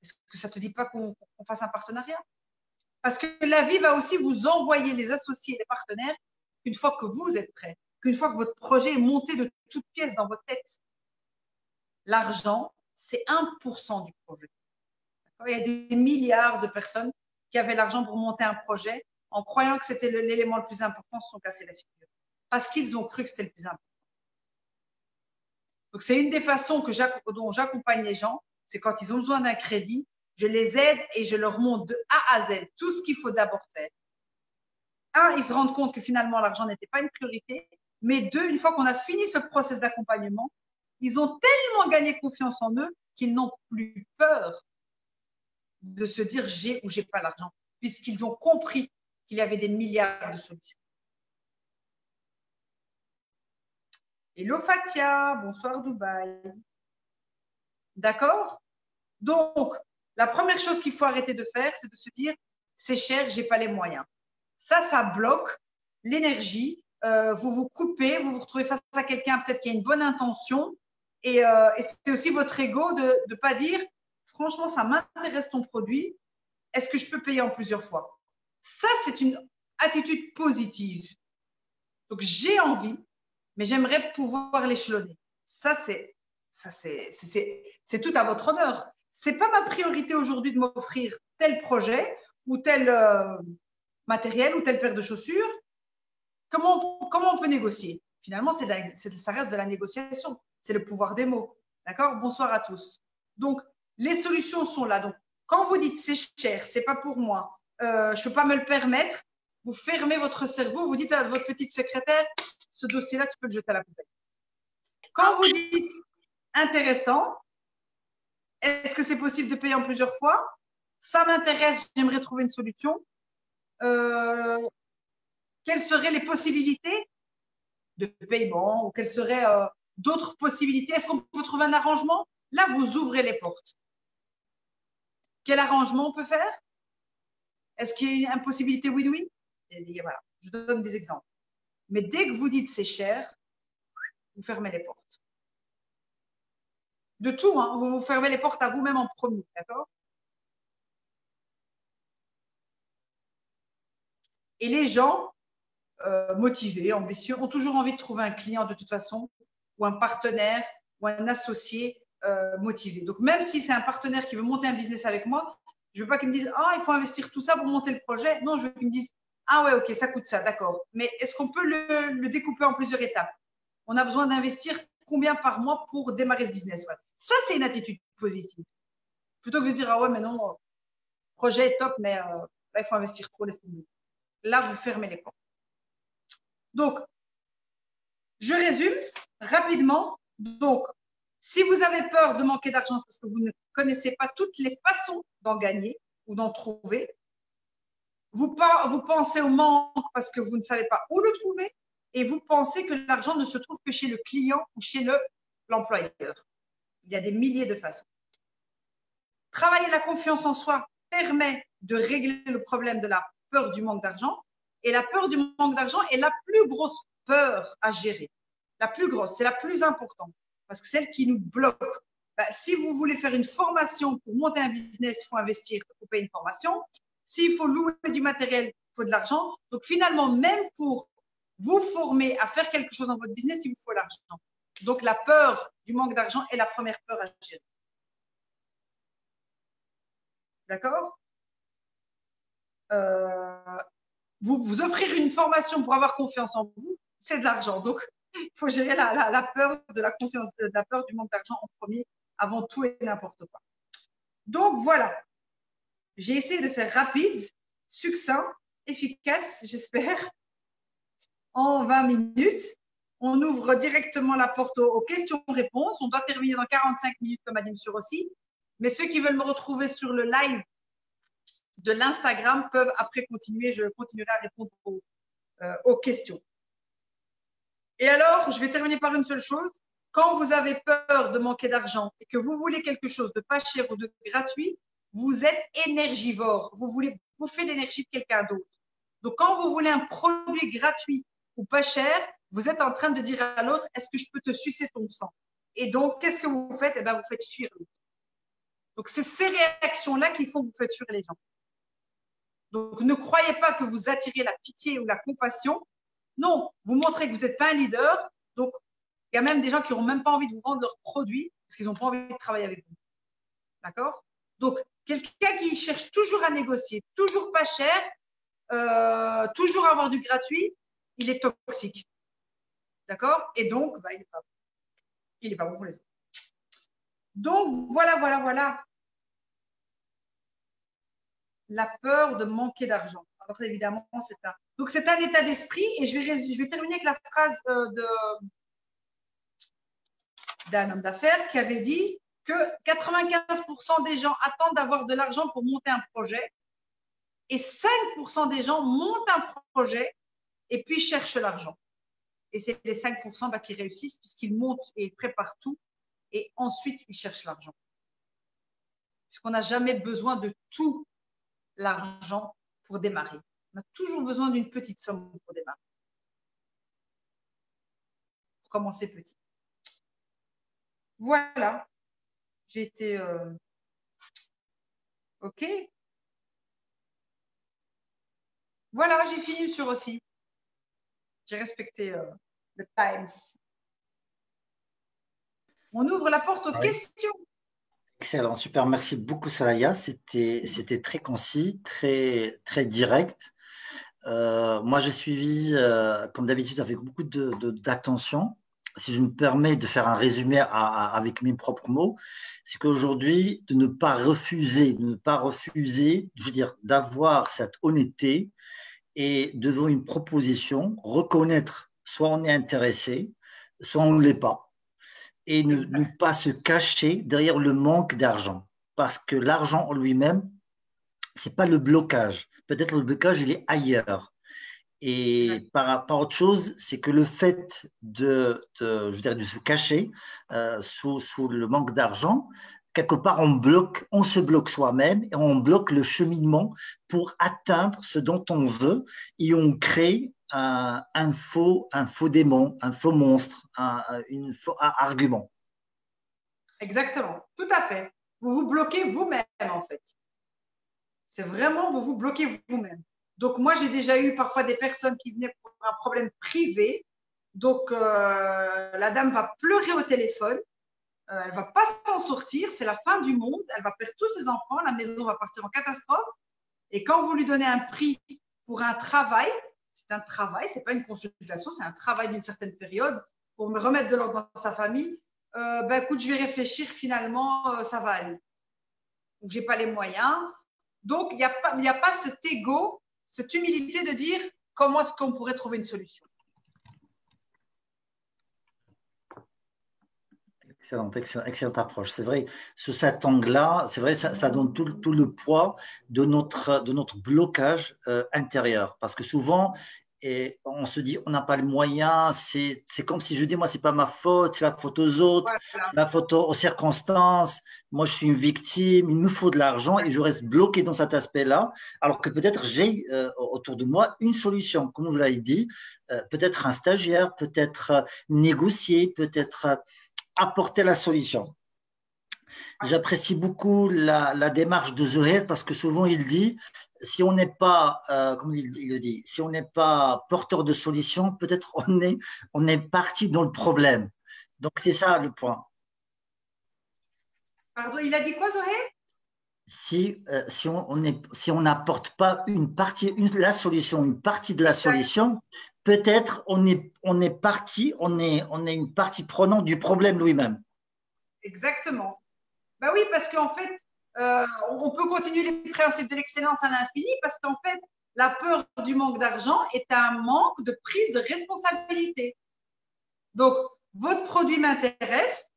[SPEAKER 2] Est-ce que ça ne te dit pas qu'on fasse un partenariat? Parce que la vie va aussi vous envoyer les associés, les partenaires, une fois que vous êtes prêts, qu'une fois que votre projet est monté de toutes pièces dans votre tête. L'argent, c'est 1% du projet. Il y a des milliards de personnes qui avaient l'argent pour monter un projet en croyant que c'était l'élément le plus important, se sont cassés la figure. Parce qu'ils ont cru que c'était le plus important. Donc, c'est une des façons dont j'accompagne les gens, c'est quand ils ont besoin d'un crédit, je les aide et je leur montre de A à Z tout ce qu'il faut d'abord faire. 1, ils se rendent compte que finalement, l'argent n'était pas une priorité. Mais 2, une fois qu'on a fini ce process d'accompagnement, ils ont tellement gagné confiance en eux qu'ils n'ont plus peur de se dire j'ai ou j'ai pas l'argent, puisqu'ils ont compris qu'il y avait des milliards de solutions. Hello Fatia, bonsoir Dubaï. D'accord? Donc, la première chose qu'il faut arrêter de faire, c'est de se dire c'est cher, j'ai pas les moyens. Ça bloque l'énergie. Vous vous coupez, vous vous retrouvez face à quelqu'un peut-être qui a une bonne intention. Et c'est aussi votre ego de ne pas dire franchement, ça m'intéresse ton produit. est-ce que je peux payer en plusieurs fois? Ça, c'est une attitude positive. Donc, j'ai envie, mais j'aimerais pouvoir l'échelonner. Ça, c'est tout à votre honneur. C'est pas ma priorité aujourd'hui de m'offrir tel projet ou tel matériel ou telle paire de chaussures. Comment on peut négocier? Finalement, ça reste de la négociation. C'est le pouvoir des mots. D'accord? Bonsoir à tous. Donc, les solutions sont là. Donc, quand vous dites c'est cher, c'est pas pour moi, je peux pas me le permettre, vous fermez votre cerveau, vous dites à votre petite secrétaire, ce dossier-là, tu peux le jeter à la poubelle. Quand vous dites intéressant, est-ce que c'est possible de payer en plusieurs fois? Ça m'intéresse, j'aimerais trouver une solution. Quelles seraient les possibilités de paiement ou quelles seraient d'autres possibilités? Est-ce qu'on peut trouver un arrangement? Là, vous ouvrez les portes. Quel arrangement on peut faire? Est-ce qu'il y a une possibilité win-win? Voilà, je donne des exemples. Mais dès que vous dites c'est cher, vous fermez les portes. De tout, hein, vous fermez les portes à vous-même en premier, d'accord? Et les gens motivés, ambitieux, ont toujours envie de trouver un client de toute façon, ou un partenaire, ou un associé motivé. Donc, même si c'est un partenaire qui veut monter un business avec moi, je veux pas qu'il me dise, ah, il faut investir tout ça pour monter le projet. Non, je veux qu'il me dise, ah ouais, ok, ça coûte ça, d'accord. Mais est-ce qu'on peut le découper en plusieurs étapes? On a besoin d'investir combien par mois pour démarrer ce business? Ouais. Ça, c'est une attitude positive. Plutôt que de dire, ah ouais, mais non, le projet est top, mais là, il faut investir trop, laisse tomber. Là, vous fermez les portes. Donc, je résume rapidement. Donc, si vous avez peur de manquer d'argent, c'est parce que vous ne connaissez pas toutes les façons d'en gagner ou d'en trouver. Vous pensez au manque parce que vous ne savez pas où le trouver et vous pensez que l'argent ne se trouve que chez le client ou chez l'employeur. Il y a des milliers de façons. Travailler la confiance en soi permet de régler le problème de la peur du manque d'argent. Et la peur du manque d'argent est la plus grosse peur à gérer. La plus grosse, c'est la plus importante parce que celle qui nous bloque. Si vous voulez faire une formation pour monter un business, il faut investir, il faut payer une formation. S'il faut louer du matériel, il faut de l'argent. Donc finalement, même pour vous former à faire quelque chose dans votre business, il vous faut l'argent. Donc la peur du manque d'argent est la première peur à gérer. D'accord? Vous offrir une formation pour avoir confiance en vous, c'est de l'argent. Donc, il faut gérer la peur de la confiance, de la peur du manque d'argent en premier, avant tout et n'importe quoi. Donc, voilà. J'ai essayé de faire rapide, succinct, efficace, j'espère, en 20 minutes. On ouvre directement la porte aux questions-réponses. On doit terminer dans 45 minutes, comme a dit M. Rossi. Mais ceux qui veulent me retrouver sur le live de l'Instagram peuvent après continuer. Je continuerai à répondre aux questions. Et alors, je vais terminer par une seule chose. Quand vous avez peur de manquer d'argent et que vous voulez quelque chose de pas cher ou de gratuit, vous êtes énergivore. Vous voulez bouffer l'énergie de quelqu'un d'autre. Donc, quand vous voulez un produit gratuit ou pas cher, vous êtes en train de dire à l'autre, est-ce que je peux te sucer ton sang? Et donc, qu'est-ce que vous faites? Eh bien, vous faites fuir l'autre. Donc, c'est ces réactions-là qui font que vous faites fuir les gens. Donc, ne croyez pas que vous attirez la pitié ou la compassion. Non, vous montrez que vous n'êtes pas un leader. Donc, il y a même des gens qui n'auront même pas envie de vous vendre leurs produits parce qu'ils n'ont pas envie de travailler avec vous. D'accord? Donc, quelqu'un qui cherche toujours à négocier, toujours pas cher, toujours avoir du gratuit, il est toxique. D'accord? Et donc, il n'est pas bon pour les autres. Donc, voilà. La peur de manquer d'argent. Alors, évidemment, c'est un état d'esprit. Et je vais terminer avec la phrase d'un homme d'affaires qui avait dit que 95% des gens attendent d'avoir de l'argent pour monter un projet et 5% des gens montent un projet et puis cherchent l'argent. Et c'est les 5% qui réussissent puisqu'ils montent et ils préparent tout et ensuite ils cherchent l'argent. Puisqu'on n'a jamais besoin de tout l'argent pour démarrer. On a toujours besoin d'une petite somme pour démarrer. Pour commencer petit. Voilà. J'ai été OK. Voilà, j'ai fini sur aussi. J'ai respecté le Times. On ouvre la porte aux questions.
[SPEAKER 1] Excellent, super. Merci beaucoup, Soraya. C'était très concis, très direct. Moi, j'ai suivi, comme d'habitude, avec beaucoup d'attention. Si je me permets de faire un résumé avec mes propres mots, c'est qu'aujourd'hui, de ne pas refuser, je veux dire, d'avoir cette honnêteté et devant une proposition, reconnaître soit on est intéressé, soit on ne l'est pas, et ne pas se cacher derrière le manque d'argent, parce que l'argent en lui-même, c'est pas le blocage. Peut-être le blocage, il est ailleurs. Et par rapport à autre chose, c'est que le fait je veux dire, de se cacher sous le manque d'argent, quelque part, on se bloque soi-même et on bloque le cheminement pour atteindre ce dont on veut et on crée un faux démon, un faux monstre, un faux argument.
[SPEAKER 2] Exactement, tout à fait. Vous vous bloquez vous-même, en fait. C'est vraiment, vous vous bloquez vous-même. Donc, moi, j'ai déjà eu parfois des personnes qui venaient pour un problème privé. Donc, la dame va pleurer au téléphone. Elle va pas s'en sortir. C'est la fin du monde. Elle va perdre tous ses enfants. La maison va partir en catastrophe. Et quand vous lui donnez un prix pour un travail, c'est un travail, c'est pas une consultation, c'est un travail d'une certaine période pour me remettre de l'ordre dans sa famille. Écoute, je vais réfléchir, finalement, ça va aller. Ou j'ai pas les moyens. Donc, il n'y a pas cet ego, cette humilité de dire comment est-ce qu'on pourrait trouver une solution.
[SPEAKER 1] Excellente approche. C'est vrai, sous cet angle-là, c'est vrai, ça donne tout le poids de notre blocage intérieur. Parce que souvent, on se dit, on n'a pas les moyens, c'est comme si je dis, moi, c'est pas ma faute, c'est la faute aux autres,
[SPEAKER 2] Voilà.
[SPEAKER 1] c'est la faute aux circonstances, moi, je suis une victime, il me faut de l'argent et je reste bloqué dans cet aspect-là, alors que peut-être j'ai autour de moi une solution, comme vous l'avez dit, peut-être un stagiaire, peut-être négocier, peut-être apporter la solution. J'apprécie beaucoup la démarche de Zohair parce que souvent il dit, si on n'est pas, comme il le dit, si on n'est pas porteur de solution, peut-être on est parti dans le problème. Donc c'est ça le point.
[SPEAKER 2] Pardon, il a dit quoi, Zohair?
[SPEAKER 1] Si on n'apporte pas la solution, une partie de la solution, peut-être on est parti, on est une partie prenante du problème lui-même.
[SPEAKER 2] Exactement. Ben oui, parce qu'en fait, on peut continuer les principes de l'excellence à l'infini parce qu'en fait, la peur du manque d'argent est un manque de prise de responsabilité. Donc, votre produit m'intéresse,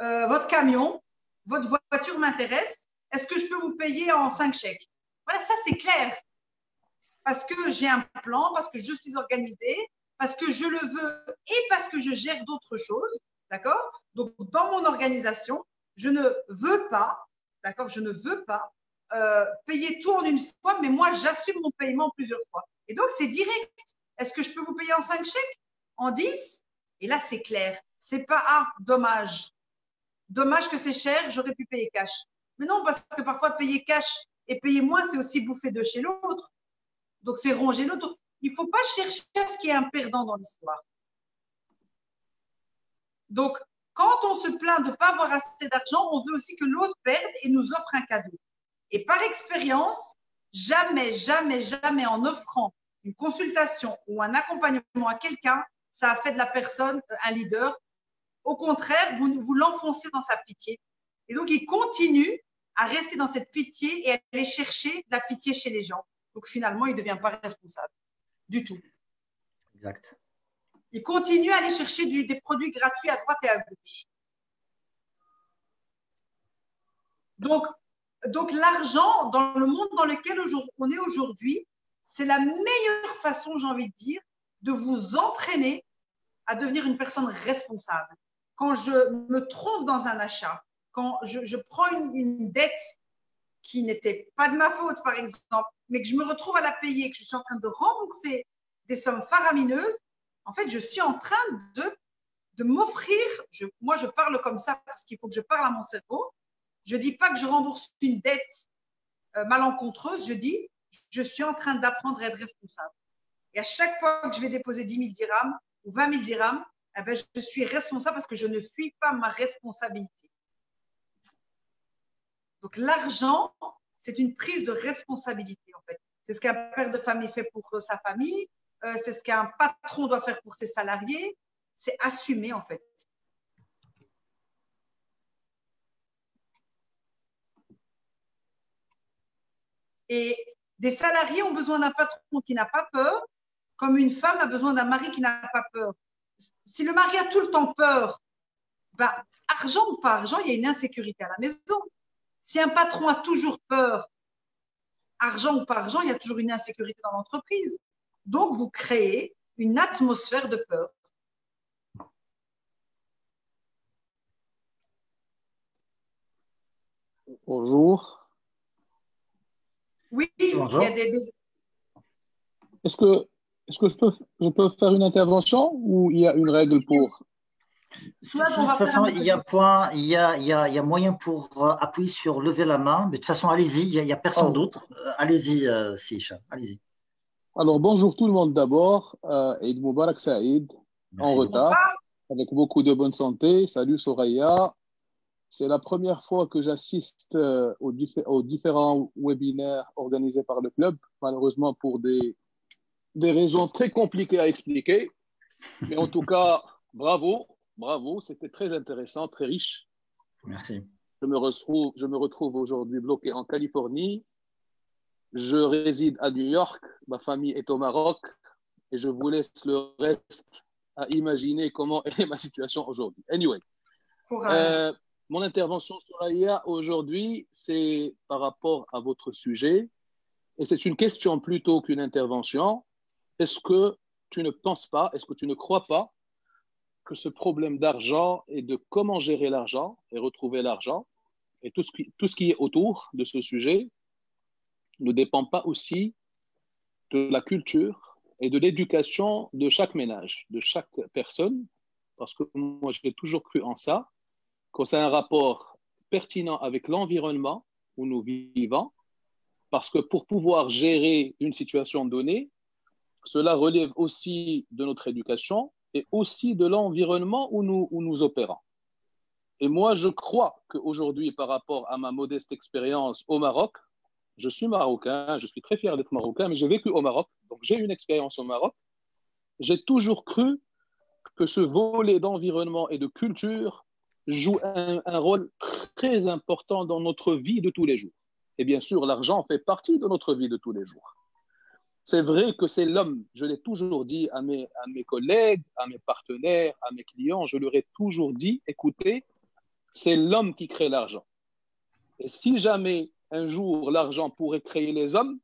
[SPEAKER 2] votre camion, votre voiture m'intéresse. Est-ce que je peux vous payer en 5 chèques? Voilà, ça c'est clair. Parce que j'ai un plan, parce que je suis organisée, parce que je le veux et parce que je gère d'autres choses. D'accord? Donc, dans mon organisation, je ne veux pas, d'accord, je ne veux pas payer tout en une fois, mais moi, j'assume mon paiement plusieurs fois. Et donc, c'est direct. Est-ce que je peux vous payer en 5 chèques? En 10? Et là, c'est clair. C'est pas, ah, dommage. Dommage que c'est cher, j'aurais pu payer cash. Mais non, parce que parfois, payer cash et payer moins, c'est aussi bouffer de chez l'autre. Donc, c'est ronger l'autre. Il ne faut pas chercher à ce qu'il y ait un perdant dans l'histoire. Donc, quand on se plaint de ne pas avoir assez d'argent, on veut aussi que l'autre perde et nous offre un cadeau. Et par expérience, jamais, jamais, jamais en offrant une consultation ou un accompagnement à quelqu'un, ça a fait de la personne un leader. Au contraire, vous l'enfoncez dans sa pitié. Et donc, il continue à rester dans cette pitié et à aller chercher de la pitié chez les gens. Donc, finalement, il ne devient pas responsable du tout.
[SPEAKER 1] Exact.
[SPEAKER 2] Il continue à aller chercher des produits gratuits à droite et à gauche. Donc l'argent, dans le monde dans lequel on est aujourd'hui, c'est la meilleure façon, j'ai envie de dire, de vous entraîner à devenir une personne responsable. Quand je me trompe dans un achat, quand je prends une dette qui n'était pas de ma faute, par exemple, mais que je me retrouve à la payer, que je suis en train de rembourser des sommes faramineuses, en fait, je suis en train de m'offrir, moi je parle comme ça parce qu'il faut que je parle à mon cerveau, je ne dis pas que je rembourse une dette malencontreuse, je dis je suis en train d'apprendre à être responsable. Et à chaque fois que je vais déposer 10 000 dirhams ou 20 000 dirhams, eh ben, je suis responsable parce que je ne fuis pas ma responsabilité. Donc, l'argent, c'est une prise de responsabilité, en fait. C'est ce qu'un père de famille fait pour sa famille, c'est ce qu'un patron doit faire pour ses salariés. C'est assumer, en fait. Et des salariés ont besoin d'un patron qui n'a pas peur, comme une femme a besoin d'un mari qui n'a pas peur. Si le mari a tout le temps peur, ben, argent ou pas argent, il y a une insécurité à la maison. Si un patron a toujours peur, argent ou pas argent, il y a toujours une insécurité dans l'entreprise. Donc, vous créez une atmosphère de peur.
[SPEAKER 4] Bonjour.
[SPEAKER 2] Oui,
[SPEAKER 1] Bonjour.
[SPEAKER 2] il y a des...
[SPEAKER 4] Est-ce que je peux faire une intervention ou il y a une règle pour?
[SPEAKER 1] De toute façon, il y a moyen pour appuyer sur lever la main, mais de toute façon, allez-y, il n'y a personne d'autre. Allez-y, Sicha, allez-y.
[SPEAKER 4] Alors, bonjour tout le monde d'abord. Eid Mubarak Saïd, en retard, avec beaucoup de bonne santé. Salut Soraya. C'est la première fois que j'assiste aux différents webinaires organisés par le club, malheureusement pour des raisons très compliquées à expliquer. Mais en tout cas, bravo, c'était très intéressant, très riche.
[SPEAKER 1] Merci.
[SPEAKER 4] Je me retrouve aujourd'hui bloqué en Californie. Je réside à New York, ma famille est au Maroc et je vous laisse le reste à imaginer comment est ma situation aujourd'hui. Anyway, mon intervention sur l'AIA aujourd'hui, c'est par rapport à votre sujet et c'est une question plutôt qu'une intervention. Est-ce que tu ne penses pas, est-ce que tu ne crois pas que ce problème d'argent et de comment gérer l'argent et retrouver l'argent et tout ce qui est autour de ce sujet ne dépend pas aussi de la culture et de l'éducation de chaque ménage, de chaque personne, parce que moi, j'ai toujours cru en ça, que c'est un rapport pertinent avec l'environnement où nous vivons, parce que pour pouvoir gérer une situation donnée, cela relève aussi de notre éducation et aussi de l'environnement où nous opérons. Et moi, je crois qu'aujourd'hui, par rapport à ma modeste expérience au Maroc, je suis marocain, je suis très fier d'être marocain, mais j'ai vécu au Maroc, donc j'ai une expérience au Maroc. J'ai toujours cru que ce volet d'environnement et de culture joue un rôle très important dans notre vie de tous les jours. Et bien sûr, l'argent fait partie de notre vie de tous les jours. C'est vrai que c'est l'homme, je l'ai toujours dit à mes collègues, à mes partenaires, à mes clients, je leur ai toujours dit, écoutez, c'est l'homme qui crée l'argent. Et si jamais un jour l'argent pourrait créer les hommes,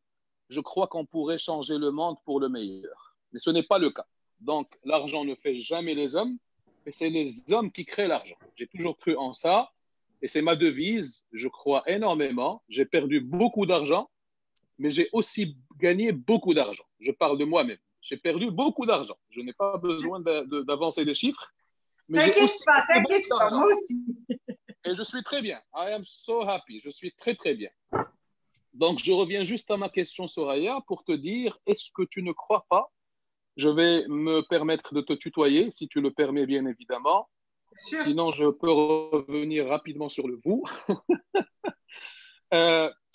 [SPEAKER 4] je crois qu'on pourrait changer le monde pour le meilleur. Mais ce n'est pas le cas. Donc, l'argent ne fait jamais les hommes, mais c'est les hommes qui créent l'argent. J'ai toujours cru en ça, et c'est ma devise. Je crois énormément. J'ai perdu beaucoup d'argent, mais j'ai aussi gagné beaucoup d'argent. Je parle de moi-même. J'ai perdu beaucoup d'argent. Je n'ai pas besoin d'avancer des chiffres.
[SPEAKER 2] T'inquiète pas, moi aussi.
[SPEAKER 4] Et je suis très bien. I am so happy. Je suis très, très bien. Donc, je reviens juste à ma question, Soraya, pour te dire, est-ce que tu ne crois pas? Je vais me permettre de te tutoyer, si tu le permets, bien évidemment. Sinon, je peux revenir rapidement sur le vous.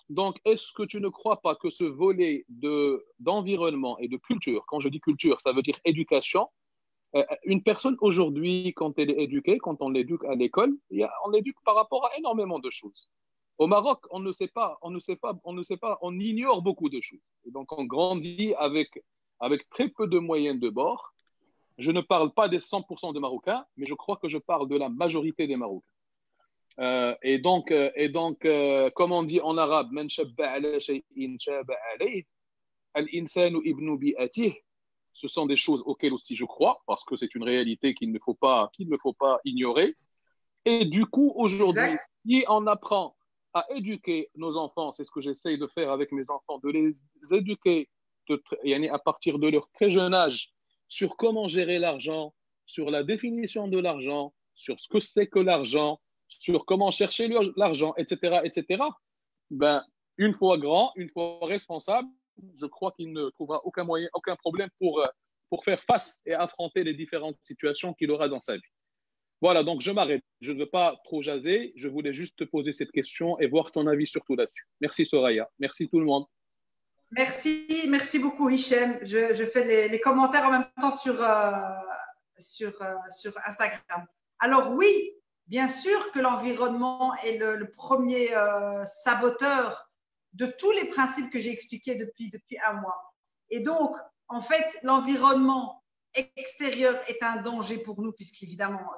[SPEAKER 4] Donc, est-ce que tu ne crois pas que ce volet d'environnement et de culture, quand je dis culture, ça veut dire éducation, une personne aujourd'hui, quand elle est éduquée, quand on l'éduque à l'école, on l'éduque par rapport à énormément de choses. Au Maroc, on ne sait pas, on ignore beaucoup de choses. Et donc, on grandit avec très peu de moyens de bord. Je ne parle pas des 100% des Marocains, mais je crois que je parle de la majorité des Marocains. Et donc, comme on dit en arabe, man shabba ala shay'in shaba alayh, al-insanu ibnu bi'atih. Ce sont des choses auxquelles aussi je crois, parce que c'est une réalité qu'il ne faut pas ignorer. Et du coup, aujourd'hui, si on apprend à éduquer nos enfants, c'est ce que j'essaye de faire avec mes enfants, de les éduquer à partir de leur très jeune âge sur comment gérer l'argent, sur la définition de l'argent, sur ce que c'est que l'argent, sur comment chercher l'argent, etc., etc. Ben, une fois grand, une fois responsable, je crois qu'il ne trouvera aucun moyen, aucun problème pour faire face et affronter les différentes situations qu'il aura dans sa vie. Voilà, donc je m'arrête. Je ne veux pas trop jaser. Je voulais juste te poser cette question et voir ton avis surtout là-dessus. Merci Soraya. Merci tout le monde.
[SPEAKER 2] Merci beaucoup Hichem. Je fais les commentaires en même temps sur Instagram. Alors oui, bien sûr que l'environnement est le premier saboteur de tous les principes que j'ai expliqués depuis un mois. Et donc, en fait, l'environnement extérieur est un danger pour nous, puisqu'évidemment,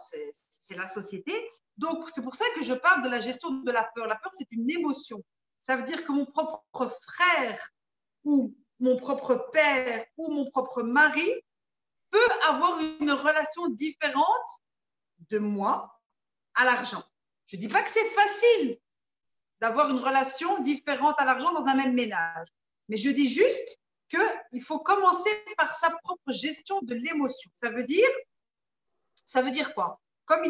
[SPEAKER 2] c'est la société. Donc, c'est pour ça que je parle de la gestion de la peur. La peur, c'est une émotion. Ça veut dire que mon propre frère ou mon propre père ou mon propre mari peut avoir une relation différente de moi à l'argent. Je ne dis pas que c'est facile d'avoir une relation différente à l'argent dans un même ménage, mais je dis juste qu'il faut commencer par sa propre gestion de l'émotion. Ça veut dire quoi? Comme a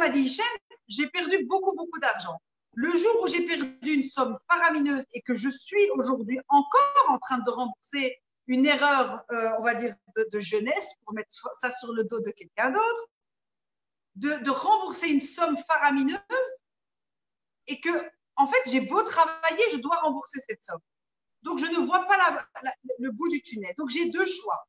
[SPEAKER 2] dit Hichem, j'ai perdu beaucoup d'argent. Le jour où j'ai perdu une somme faramineuse et que je suis aujourd'hui encore en train de rembourser une erreur, on va dire, de jeunesse, pour mettre ça sur le dos de quelqu'un d'autre, de rembourser une somme faramineuse et que, en fait, j'ai beau travailler, je dois rembourser cette somme. Donc, je ne vois pas le bout du tunnel. Donc, j'ai deux choix.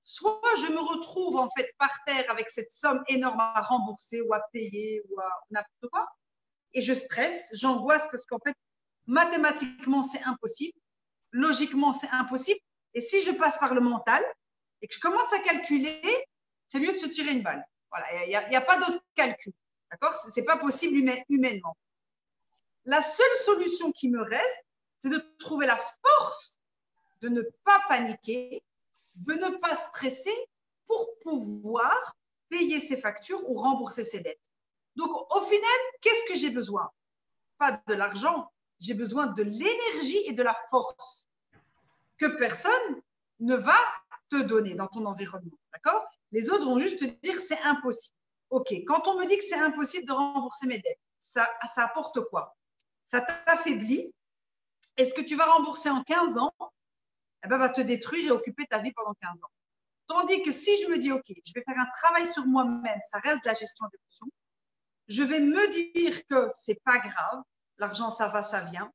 [SPEAKER 2] Soit je me retrouve, en fait, par terre avec cette somme énorme à rembourser ou à payer ou à n'importe quoi, et je stresse, j'angoisse parce qu'en fait, mathématiquement, c'est impossible. Logiquement, c'est impossible. Et si je passe par le mental et que je commence à calculer, c'est mieux de se tirer une balle. Voilà, il n'y a pas d'autre calcul. D'accord? Ce n'est pas possible humainement. La seule solution qui me reste, c'est de trouver la force de ne pas paniquer, de ne pas stresser pour pouvoir payer ses factures ou rembourser ses dettes. Donc, au final, qu'est-ce que j'ai besoin? Pas de l'argent, j'ai besoin de l'énergie et de la force que personne ne va te donner dans ton environnement. D'accord? Les autres vont juste te dire c'est impossible. OK, quand on me dit que c'est impossible de rembourser mes dettes, ça apporte quoi? Ça t'affaiblit. Et ce que tu vas rembourser en 15 ans, eh ben, va te détruire et occuper ta vie pendant 15 ans. Tandis que si je me dis, OK, je vais faire un travail sur moi-même, ça reste de la gestion d'émotions, je vais me dire que c'est pas grave, l'argent, ça va, ça vient.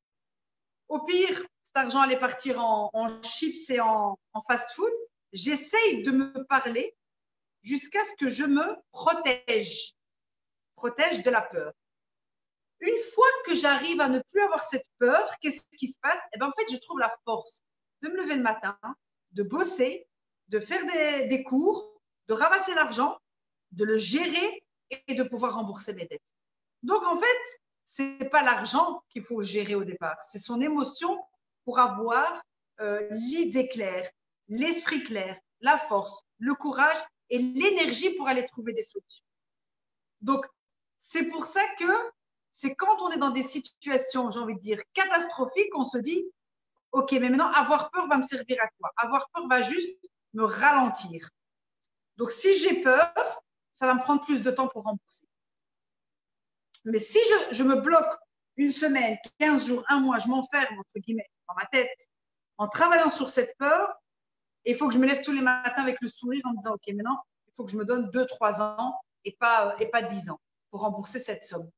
[SPEAKER 2] Au pire, cet argent allait partir en chips et en fast-food. J'essaye de me parler jusqu'à ce que je me protège de la peur. Une fois que j'arrive à ne plus avoir cette peur, qu'est-ce qui se passe? Eh ben, en fait, je trouve la force de me lever le matin, de bosser, de faire des cours, de ramasser l'argent, de le gérer et de pouvoir rembourser mes dettes. Donc, en fait, c'est pas l'argent qu'il faut gérer au départ, c'est son émotion pour avoir l'idée claire, l'esprit clair, la force, le courage et l'énergie pour aller trouver des solutions. Donc, c'est pour ça que c'est quand on est dans des situations, j'ai envie de dire, catastrophiques, on se dit, OK, mais maintenant, avoir peur va me servir à quoi? Avoir peur va juste me ralentir. Donc, si j'ai peur, ça va me prendre plus de temps pour rembourser. Mais si je me bloque une semaine, 15 jours, un mois, je m'enferme, entre guillemets, dans ma tête, en travaillant sur cette peur, il faut que je me lève tous les matins avec le sourire en me disant, OK, maintenant, il faut que je me donne 2-3 ans et pas 10 ans pour rembourser cette somme.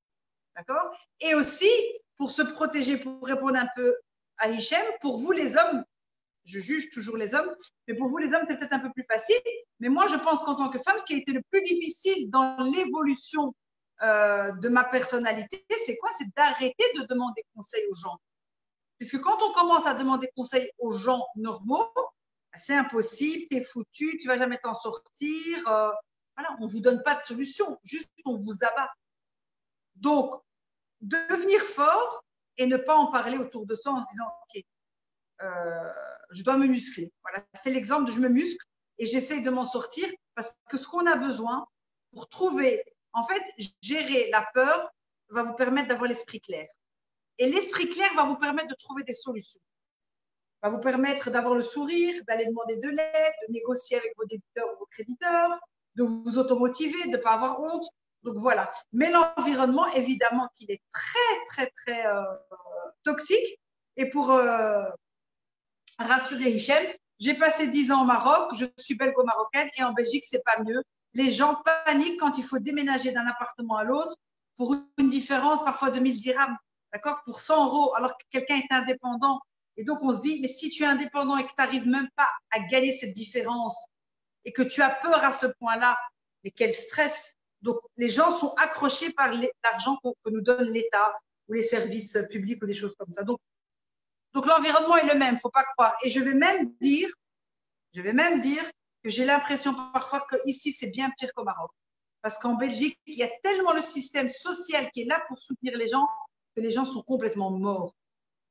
[SPEAKER 2] D'accord? Et aussi, pour se protéger, pour répondre un peu à Hichem, pour vous les hommes, je juge toujours les hommes, mais pour vous les hommes, c'est peut-être un peu plus facile. Mais moi, je pense qu'en tant que femme, ce qui a été le plus difficile dans l'évolution de ma personnalité, c'est quoi? C'est d'arrêter de demander conseil aux gens. Puisque quand on commence à demander conseil aux gens normaux, c'est impossible, t'es foutu, tu vas jamais t'en sortir. Voilà, on vous donne pas de solution, juste on vous abat. Donc, devenir fort et ne pas en parler autour de soi en se disant, OK, je dois me muscler. Voilà, c'est l'exemple de je me muscle et j'essaye de m'en sortir parce que ce qu'on a besoin pour trouver, en fait, gérer la peur va vous permettre d'avoir l'esprit clair. Et l'esprit clair va vous permettre de trouver des solutions. Va vous permettre d'avoir le sourire, d'aller demander de l'aide, de négocier avec vos débiteurs ou vos créditeurs, de vous automotiver, de ne pas avoir honte. Donc voilà. Mais l'environnement, évidemment, qu'il est très toxique. Et pour rassurer Hichem. J'ai passé 10 ans au Maroc, je suis belgo-marocaine et en Belgique, c'est pas mieux. Les gens paniquent quand il faut déménager d'un appartement à l'autre pour une différence parfois de 1000 dirhams, d'accord, pour 100 euros, alors que quelqu'un est indépendant. Et donc, on se dit, mais si tu es indépendant et que tu n'arrives même pas à gagner cette différence et que tu as peur à ce point-là, mais quel stress! Donc, les gens sont accrochés par l'argent que nous donne l'État ou les services publics ou des choses comme ça. Donc l'environnement est le même, faut pas croire. Et je vais même dire que j'ai l'impression parfois que ici c'est bien pire qu'au Maroc. Parce qu'en Belgique, il y a tellement le système social qui est là pour soutenir les gens que les gens sont complètement morts.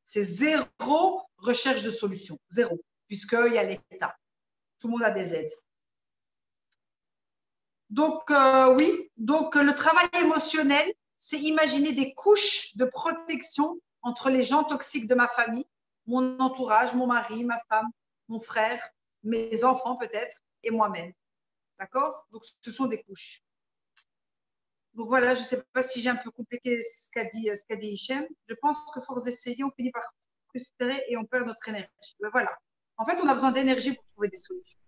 [SPEAKER 2] C'est zéro recherche de solution, zéro, puisqu'il y a l'État. Tout le monde a des aides. Donc, oui, donc le travail émotionnel, c'est imaginer des couches de protection entre les gens toxiques de ma famille, mon entourage, mon mari, ma femme, mon frère, mes enfants peut-être, et moi-même. D'accord? Donc, ce sont des couches. Donc voilà, je ne sais pas si j'ai un peu compliqué ce qu'a dit Hichem. Je pense que force d'essayer, on finit par frustrer et on perd notre énergie. Mais voilà. En fait, on a besoin d'énergie pour trouver des solutions.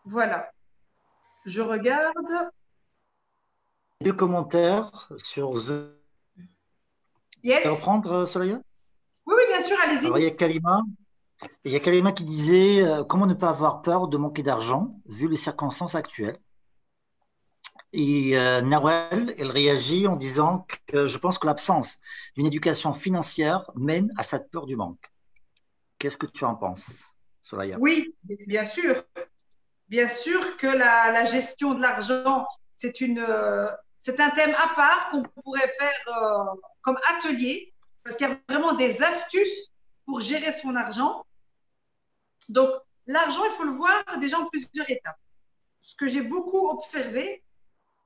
[SPEAKER 2] Voilà. Je regarde.
[SPEAKER 1] 2 commentaires sur The.
[SPEAKER 2] Yes.
[SPEAKER 1] Tu peux reprendre, Soraya?
[SPEAKER 2] Oui, bien sûr, allez-y.
[SPEAKER 1] Alors, il y a Kalima qui disait comment ne pas avoir peur de manquer d'argent vu les circonstances actuelles. Et Nawel, elle réagit en disant que je pense que l'absence d'une éducation financière mène à cette peur du manque. Qu'est-ce que tu en penses, Soraya?
[SPEAKER 2] Oui, bien sûr. Bien sûr que la gestion de l'argent, c'est un thème à part qu'on pourrait faire comme atelier, parce qu'il y a vraiment des astuces pour gérer son argent. Donc, l'argent, il faut le voir déjà en plusieurs étapes. Ce que j'ai beaucoup observé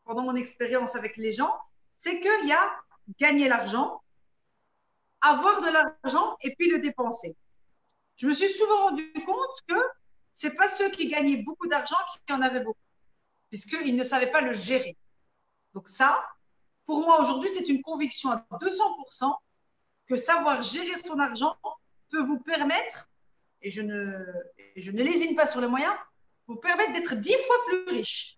[SPEAKER 2] pendant mon expérience avec les gens, c'est qu'il y a gagner l'argent, avoir de l'argent et puis le dépenser. Je me suis souvent rendu compte que ce n'est pas ceux qui gagnaient beaucoup d'argent qui en avaient beaucoup, puisqu'ils ne savaient pas le gérer. Donc ça, pour moi aujourd'hui, c'est une conviction à 200% que savoir gérer son argent peut vous permettre, et je ne lésine pas sur les moyens, vous permettre d'être 10 fois plus riche.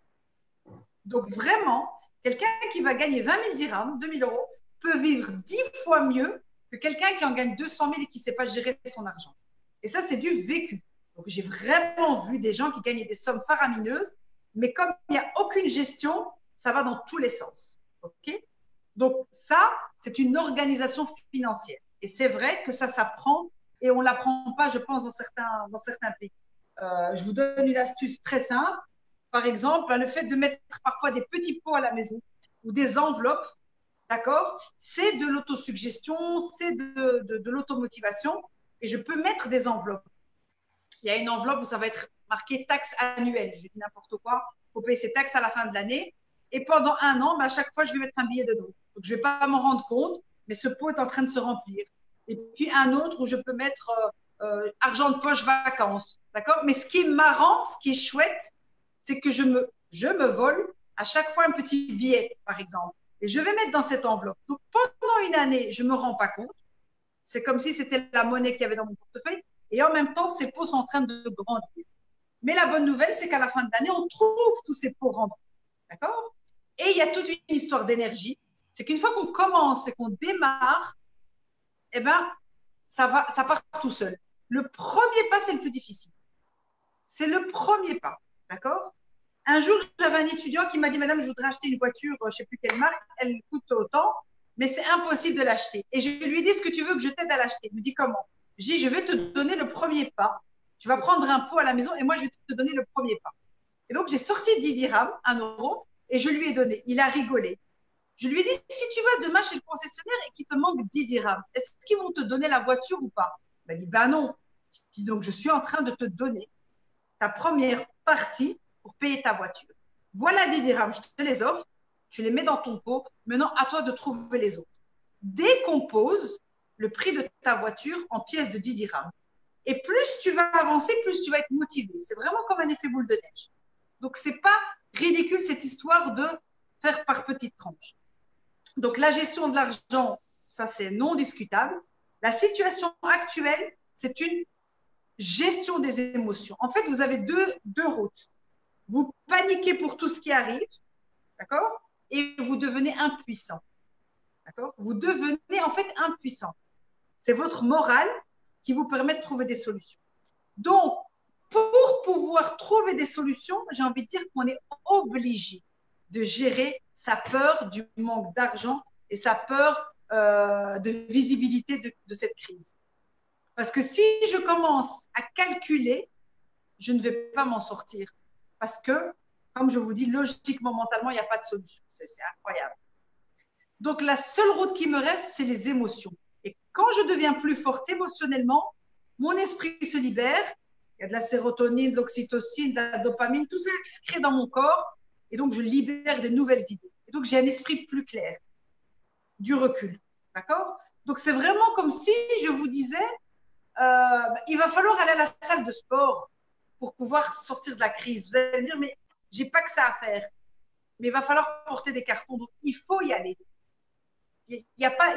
[SPEAKER 2] Donc vraiment, quelqu'un qui va gagner 20 000 dirhams, 2 000 euros, peut vivre 10 fois mieux que quelqu'un qui en gagne 200 000 et qui ne sait pas gérer son argent. Et ça, c'est du vécu. Donc, j'ai vraiment vu des gens qui gagnaient des sommes faramineuses, mais comme il n'y a aucune gestion, ça va dans tous les sens. Okay? Donc, ça, c'est une organisation financière. Et c'est vrai que ça s'apprend et on ne l'apprend pas, je pense, dans certains pays. Je vous donne une astuce très simple. Par exemple, le fait de mettre parfois des petits pots à la maison ou des enveloppes, d'accord, c'est de l'autosuggestion, c'est de l'automotivation. Et je peux mettre des enveloppes. Il y a une enveloppe où ça va être marqué taxe annuelle. Je dis n'importe quoi. Il faut payer ses taxes à la fin de l'année. Et pendant 1 an, à chaque fois, je vais mettre un billet dedans. Donc, je ne vais pas m'en rendre compte, mais ce pot est en train de se remplir. Et puis, un autre où je peux mettre argent de poche vacances. D'accord? Mais ce qui est marrant, ce qui est chouette, c'est que je me vole à chaque fois un petit billet, par exemple. Et je vais mettre dans cette enveloppe. Donc, pendant une année, je ne me rends pas compte. C'est comme si c'était la monnaie qu'il y avait dans mon portefeuille. Et en même temps, ces pots sont en train de grandir. Mais la bonne nouvelle, c'est qu'à la fin de l'année, on trouve tous ces pots remplis. D'accord? Et il y a toute une histoire d'énergie. C'est qu'une fois qu'on commence et qu'on démarre, eh ben, ça part tout seul. Le premier pas, c'est le plus difficile. C'est le premier pas. D'accord? Un jour, j'avais un étudiant qui m'a dit, Madame, je voudrais acheter une voiture, je ne sais plus quelle marque, elle coûte autant, mais c'est impossible de l'acheter. Et je lui ai dit, est-ce que tu veux que je t'aide à l'acheter? Il me dit, comment? Je dis, je vais te donner le premier pas. Tu vas prendre un pot à la maison et moi, je vais te donner le premier pas. Et donc, j'ai sorti 10 dirhams, 1 euro, et je lui ai donné. Il a rigolé. Je lui ai dit, si tu vas demain chez le concessionnaire et qu'il te manque 10 dirhams, est-ce qu'ils vont te donner la voiture ou pas? Il m'a dit, ben non. Je dis, donc, je suis en train de te donner ta première partie pour payer ta voiture. Voilà 10 dirhams, je te les offre. Tu les mets dans ton pot. Maintenant, à toi de trouver les autres. Décompose le prix de ta voiture en pièces de 10 dirhams. Et plus tu vas avancer, plus tu vas être motivé. C'est vraiment comme un effet boule de neige. Donc, ce n'est pas ridicule cette histoire de faire par petites tranches. Donc, la gestion de l'argent, ça c'est non discutable. La situation actuelle, c'est une gestion des émotions. En fait, vous avez deux routes. Vous paniquez pour tout ce qui arrive, d'accord? Et vous devenez impuissant, d'accord? Vous devenez en fait impuissant. C'est votre morale qui vous permet de trouver des solutions. Donc, pour pouvoir trouver des solutions, j'ai envie de dire qu'on est obligé de gérer sa peur du manque d'argent et sa peur de visibilité de cette crise. Parce que si je commence à calculer, je ne vais pas m'en sortir. Parce que, comme je vous dis, logiquement, mentalement, il n'y a pas de solution. C'est incroyable. Donc, la seule route qui me reste, c'est les émotions. Et quand je deviens plus forte émotionnellement, mon esprit se libère. Il y a de la sérotonine, de l'oxytocine, de la dopamine, tout ça qui se crée dans mon corps. Et donc, je libère des nouvelles idées. Et donc, j'ai un esprit plus clair, du recul. D'accord? Donc, c'est vraiment comme si je vous disais, il va falloir aller à la salle de sport pour pouvoir sortir de la crise. Vous allez me dire, mais j'ai pas que ça à faire. Mais il va falloir porter des cartons. Donc, il faut y aller. Il n'y a pas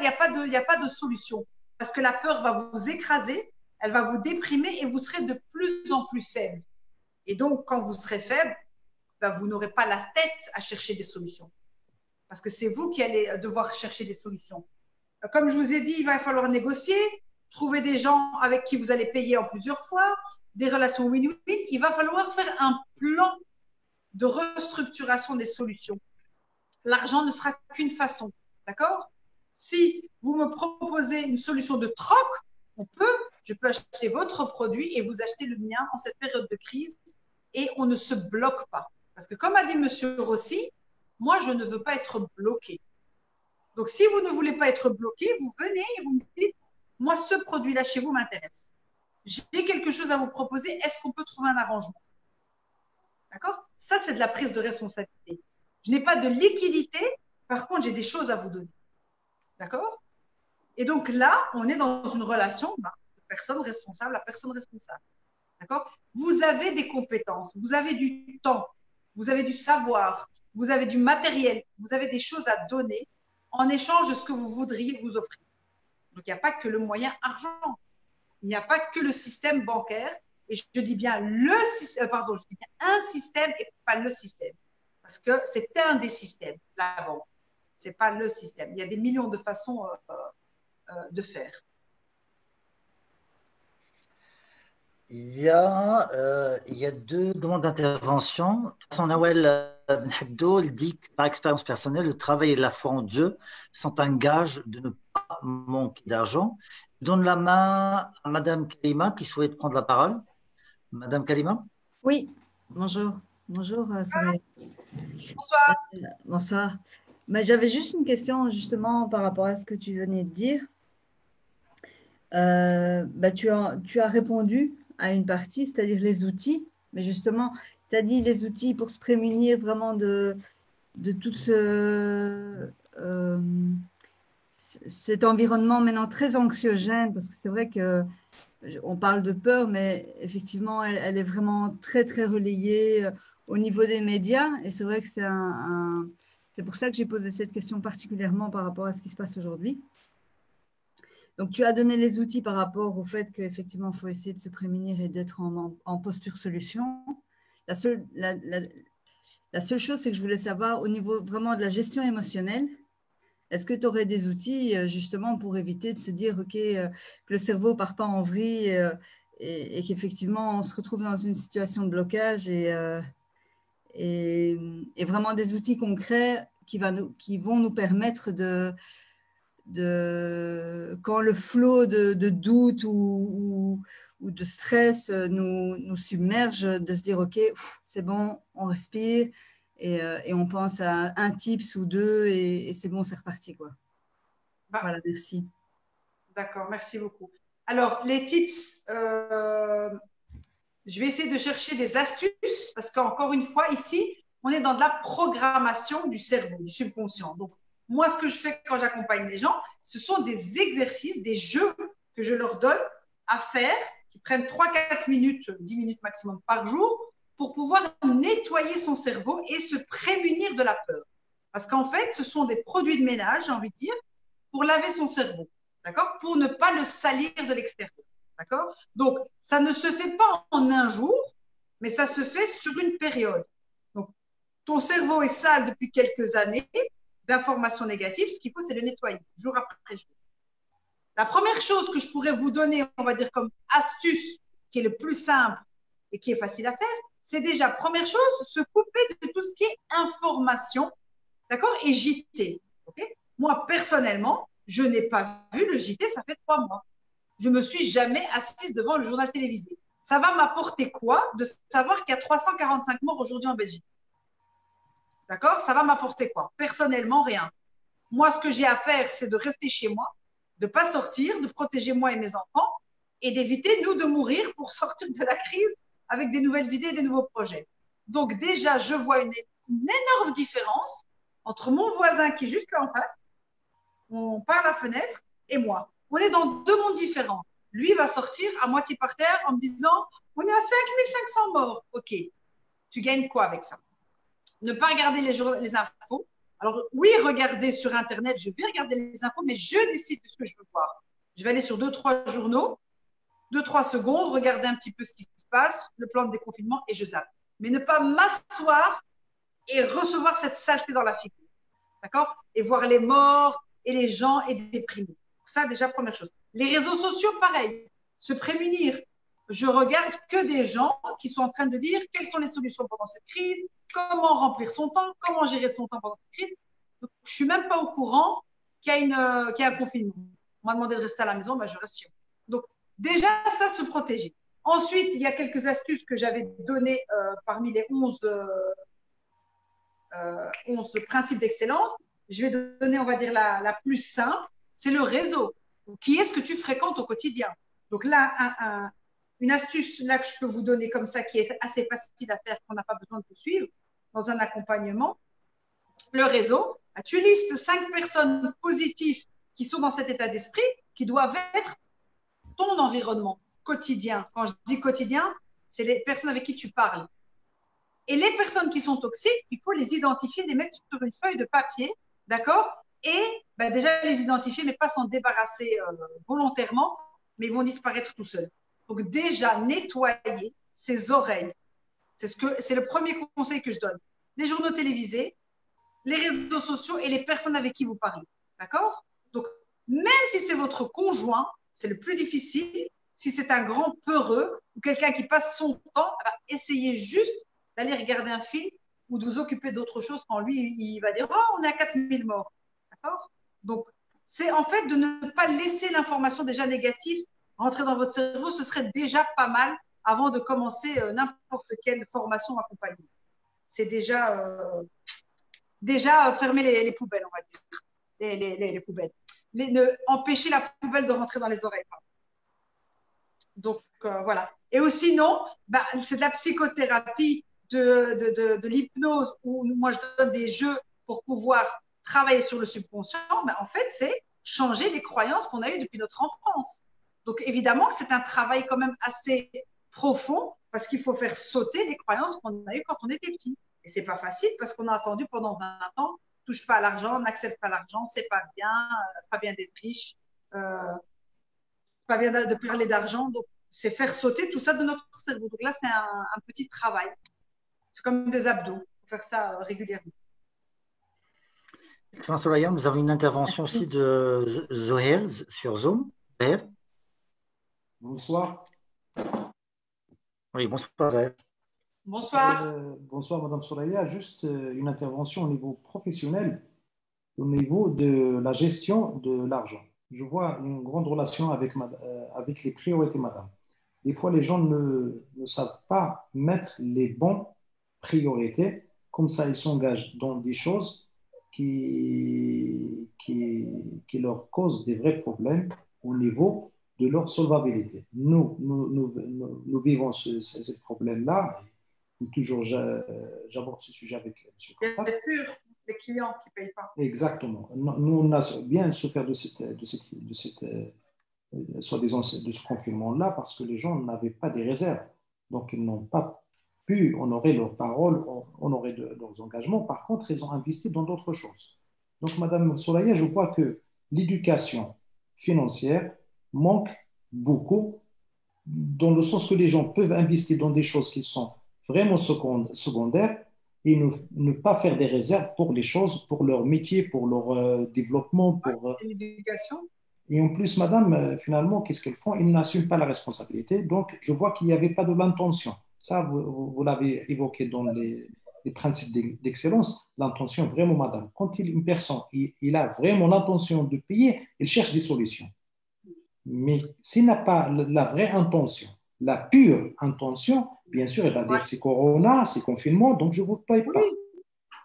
[SPEAKER 2] de solution. Parce que la peur va vous écraser, elle va vous déprimer et vous serez de plus en plus faible. Et donc, quand vous serez faible, ben, vous n'aurez pas la tête à chercher des solutions. Parce que c'est vous qui allez devoir chercher des solutions. Comme je vous ai dit, il va falloir négocier, trouver des gens avec qui vous allez payer en plusieurs fois, des relations win-win. Il va falloir faire un plan de restructuration des solutions. L'argent ne sera qu'une façon, d'accord? Si vous me proposez une solution de troc, je peux acheter votre produit et vous acheter le mien en cette période de crise et on ne se bloque pas. Parce que comme a dit M. Rossi, moi, je ne veux pas être bloqué. Donc, si vous ne voulez pas être bloqué, vous venez et vous me dites, moi, ce produit-là chez vous m'intéresse. J'ai quelque chose à vous proposer. Est-ce qu'on peut trouver un arrangement? D'accord? Ça, c'est de la prise de responsabilité. Je n'ai pas de liquidité. Par contre, j'ai des choses à vous donner. D'accord? Et donc là, on est dans une relation de personne responsable à personne responsable. D'accord? Vous avez des compétences, vous avez du temps, vous avez du savoir, vous avez du matériel, vous avez des choses à donner en échange de ce que vous voudriez vous offrir. Donc, il n'y a pas que le moyen argent. Il n'y a pas que le système bancaire. Et je dis bien je dis bien un système et pas le système. Parce que c'est un des systèmes, la banque. Ce n'est pas le système. Il y a des millions de façons de faire.
[SPEAKER 1] Il y a deux demandes d'intervention. Son Nawel Haddo, il dit que par expérience personnelle, le travail et la foi en Dieu sont un gage de ne pas manquer d'argent. Je donne la main à Madame Kalima qui souhaite prendre la parole. Madame Kalima?
[SPEAKER 3] Oui, bonjour. Bonjour, Soraya.
[SPEAKER 2] Bonsoir.
[SPEAKER 3] Bonsoir. Mais j'avais juste une question justement par rapport à ce que tu venais de dire. Tu as répondu à une partie, c'est-à-dire les outils. Mais justement, tu as dit les outils pour se prémunir vraiment de tout cet environnement maintenant très anxiogène, parce que c'est vrai qu'on parle de peur, mais effectivement, elle est vraiment très, très relayée au niveau des médias. Et c'est vrai que c'est pour ça que j'ai posé cette question particulièrement par rapport à ce qui se passe aujourd'hui. Donc, tu as donné les outils par rapport au fait qu'effectivement, il faut essayer de se prémunir et d'être en posture solution. La seule chose, c'est que je voulais savoir au niveau vraiment de la gestion émotionnelle, est-ce que tu aurais des outils justement pour éviter de se dire que le cerveau ne part pas en vrille et qu'effectivement, on se retrouve dans une situation de blocage et vraiment des outils concrets qui vont nous permettre quand le flot de doute ou de stress nous submerge, de se dire, OK, c'est bon, on respire et on pense à un tips ou deux et c'est bon, c'est reparti, quoi. Voilà, merci.
[SPEAKER 2] D'accord, merci beaucoup. Alors, les tips, je vais essayer de chercher des astuces parce qu'encore une fois, ici, on est dans de la programmation du cerveau, du subconscient. Donc, moi, ce que je fais quand j'accompagne les gens, ce sont des exercices, des jeux que je leur donne à faire, qui prennent 3-4 minutes, 10 minutes maximum par jour, pour pouvoir nettoyer son cerveau et se prémunir de la peur. Parce qu'en fait, ce sont des produits de ménage, j'ai envie de dire, pour laver son cerveau, d'accord? Pour ne pas le salir de l'extérieur, d'accord? Donc, ça ne se fait pas en un jour, mais ça se fait sur une période. Donc, ton cerveau est sale depuis quelques années d'informations négatives. Ce qu'il faut, c'est le nettoyer jour après jour. La première chose que je pourrais vous donner, on va dire comme astuce, qui est le plus simple et qui est facile à faire, c'est déjà, première chose, se couper de tout ce qui est information, d'accord, et JT. Okay. Moi, personnellement, je n'ai pas vu le JT, ça fait 3 mois. Je me suis jamais assise devant le journal télévisé. Ça va m'apporter quoi de savoir qu'il y a 345 morts aujourd'hui en Belgique? D'accord? Ça va m'apporter quoi? Personnellement, rien. Moi, ce que j'ai à faire, c'est de rester chez moi, de ne pas sortir, de protéger moi et mes enfants et d'éviter, nous, de mourir pour sortir de la crise avec des nouvelles idées et des nouveaux projets. Donc, déjà, je vois une énorme différence entre mon voisin qui est juste là en face, on part à la fenêtre, et moi. On est dans 2 mondes différents. Lui va sortir à moitié par terre en me disant on est à 5500 morts. Ok, tu gagnes quoi avec ça? Ne pas regarder les infos. Alors, oui, regarder sur Internet, je vais regarder les infos, mais je décide de ce que je veux voir. Je vais aller sur 2-3 journaux, 2-3 secondes, regarder un petit peu ce qui se passe, le plan de déconfinement, et je zappe. Mais ne pas m'asseoir et recevoir cette saleté dans la figure. D'accord? Et voir les morts et les gens et déprimés. Ça, déjà, première chose. Les réseaux sociaux, pareil. Se prémunir. Je regarde que des gens qui sont en train de dire quelles sont les solutions pendant cette crise, comment remplir son temps, comment gérer son temps pendant cette crise. Donc, je suis même pas au courant qu'il y a un confinement. On m'a demandé de rester à la maison, ben, je reste chez moi. Donc, déjà, ça, se protéger. Ensuite, il y a quelques astuces que j'avais données parmi les 11 principes d'excellence. Je vais donner, on va dire, la plus simple. C'est le réseau. Qui est-ce que tu fréquentes au quotidien? Donc là, une astuce là que je peux vous donner comme ça, qui est assez facile à faire, qu'on n'a pas besoin de vous suivre dans un accompagnement. Le réseau, tu listes 5 personnes positives qui sont dans cet état d'esprit, qui doivent être ton environnement quotidien. Quand je dis quotidien, c'est les personnes avec qui tu parles. Et les personnes qui sont toxiques, il faut les identifier, les mettre sur une feuille de papier, d'accord? Et ben déjà les identifier, mais pas s'en débarrasser volontairement, mais ils vont disparaître tout seuls. Donc déjà, nettoyer ses oreilles. C'est le premier conseil que je donne. Les journaux télévisés, les réseaux sociaux et les personnes avec qui vous parlez. D'accord? Donc, même si c'est votre conjoint, c'est le plus difficile. Si c'est un grand peureux ou quelqu'un qui passe son temps, essayez juste d'aller regarder un film ou de vous occuper d'autre chose quand lui, il va dire « Oh, on est à 4000 morts ». D'accord? Donc, c'est en fait de ne pas laisser l'information déjà négative rentrer dans votre cerveau. Ce serait déjà pas mal avant de commencer n'importe quelle formation accompagnée. C'est déjà fermer les poubelles, on va dire. Les poubelles. Empêcher la poubelle de rentrer dans les oreilles. Donc, voilà. Et aussi, non, c'est de la psychothérapie, de l'hypnose, où moi, je donne des jeux pour pouvoir travailler sur le subconscient. Mais en fait, c'est changer les croyances qu'on a eues depuis notre enfance. Donc, évidemment que c'est un travail quand même assez profond parce qu'il faut faire sauter les croyances qu'on a eues quand on était petit. Et c'est pas facile parce qu'on a attendu pendant 20 ans, touche pas à l'argent, n'accepte pas l'argent, c'est pas bien d'être riche, pas bien de parler d'argent. Donc, c'est faire sauter tout ça de notre cerveau. Donc là, c'est un petit travail. C'est comme des abdos. Il faut faire ça régulièrement.
[SPEAKER 1] Excellent, Soraya. Nous avons une intervention aussi de Zoher sur Zoom. Zoher.
[SPEAKER 5] Bonsoir.
[SPEAKER 1] Oui, bonsoir, Zoher.
[SPEAKER 2] Bonsoir.
[SPEAKER 5] Bonsoir, Madame Soraya. Juste une intervention au niveau professionnel, au niveau de la gestion de l'argent. Je vois une grande relation avec les priorités, Madame. Des fois, les gens ne savent pas mettre les bonnes priorités. Comme ça, ils s'engagent dans des choses qui leur causent des vrais problèmes au niveau de leur solvabilité. Nous vivons ce problème-là. Toujours, j'aborde ce sujet avec M.
[SPEAKER 2] Contact. Bien sûr, les clients qui ne payent pas.
[SPEAKER 5] Exactement. Nous, on a bien souffert de soi-disant de ce confinement-là parce que les gens n'avaient pas des réserves. Donc, ils n'ont pas pu honorer leurs paroles, honorer leurs engagements. Par contre, ils ont investi dans d'autres choses. Donc, Madame Soraya, je vois que l'éducation financière manque beaucoup, dans le sens que les gens peuvent investir dans des choses qui sont vraiment secondaires et ne pas faire des réserves pour les choses, pour leur métier, pour leur développement.
[SPEAKER 2] C'est l'éducation.
[SPEAKER 5] Et en plus, madame, finalement, qu'est-ce qu'ils font? Ils n'assument pas la responsabilité. Donc, je vois qu'il n'y avait pas de l'intention. Ça, vous l'avez évoqué dans les principes d'excellence. L'intention, vraiment, madame. Quand une personne il a vraiment l'intention de payer, il cherche des solutions. Mais s'il n'a pas la vraie intention, la pure intention, bien sûr, il va dire c'est Corona, c'est confinement, donc je ne vous paye pas.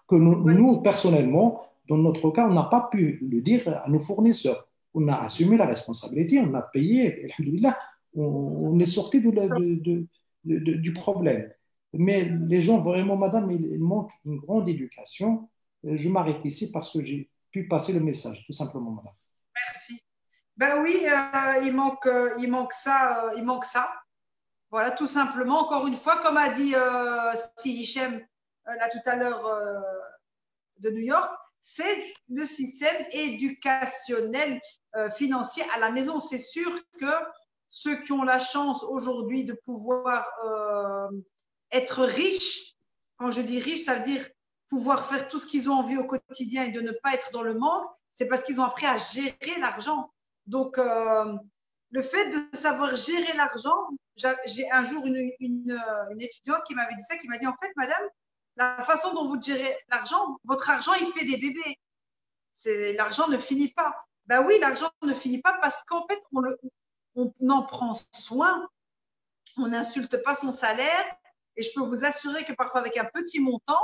[SPEAKER 5] Que nous, personnellement, dans notre cas, on n'a pas pu le dire à nos fournisseurs. On a assumé la responsabilité, on a payé, alhamdoulilah, on est sorti du problème. Mais les gens, vraiment, madame, il manque une grande éducation. Je m'arrête ici parce que j'ai pu passer le message, tout simplement, madame.
[SPEAKER 2] Merci. Ben oui, il manque ça, il manque ça. Voilà, tout simplement. Encore une fois, comme a dit Steve Hichem là tout à l'heure de New York, c'est le système éducationnel financier à la maison. C'est sûr que ceux qui ont la chance aujourd'hui de pouvoir être riches, quand je dis riches, ça veut dire pouvoir faire tout ce qu'ils ont envie au quotidien et de ne pas être dans le manque, c'est parce qu'ils ont appris à gérer l'argent. Donc, le fait de savoir gérer l'argent, j'ai un jour une étudiante qui m'avait dit ça, qui m'a dit en fait, madame, la façon dont vous gérez l'argent, votre argent, il fait des bébés. L'argent ne finit pas. Ben oui, l'argent ne finit pas parce qu'en fait, on en prend soin, on n'insulte pas son salaire et je peux vous assurer que parfois avec un petit montant,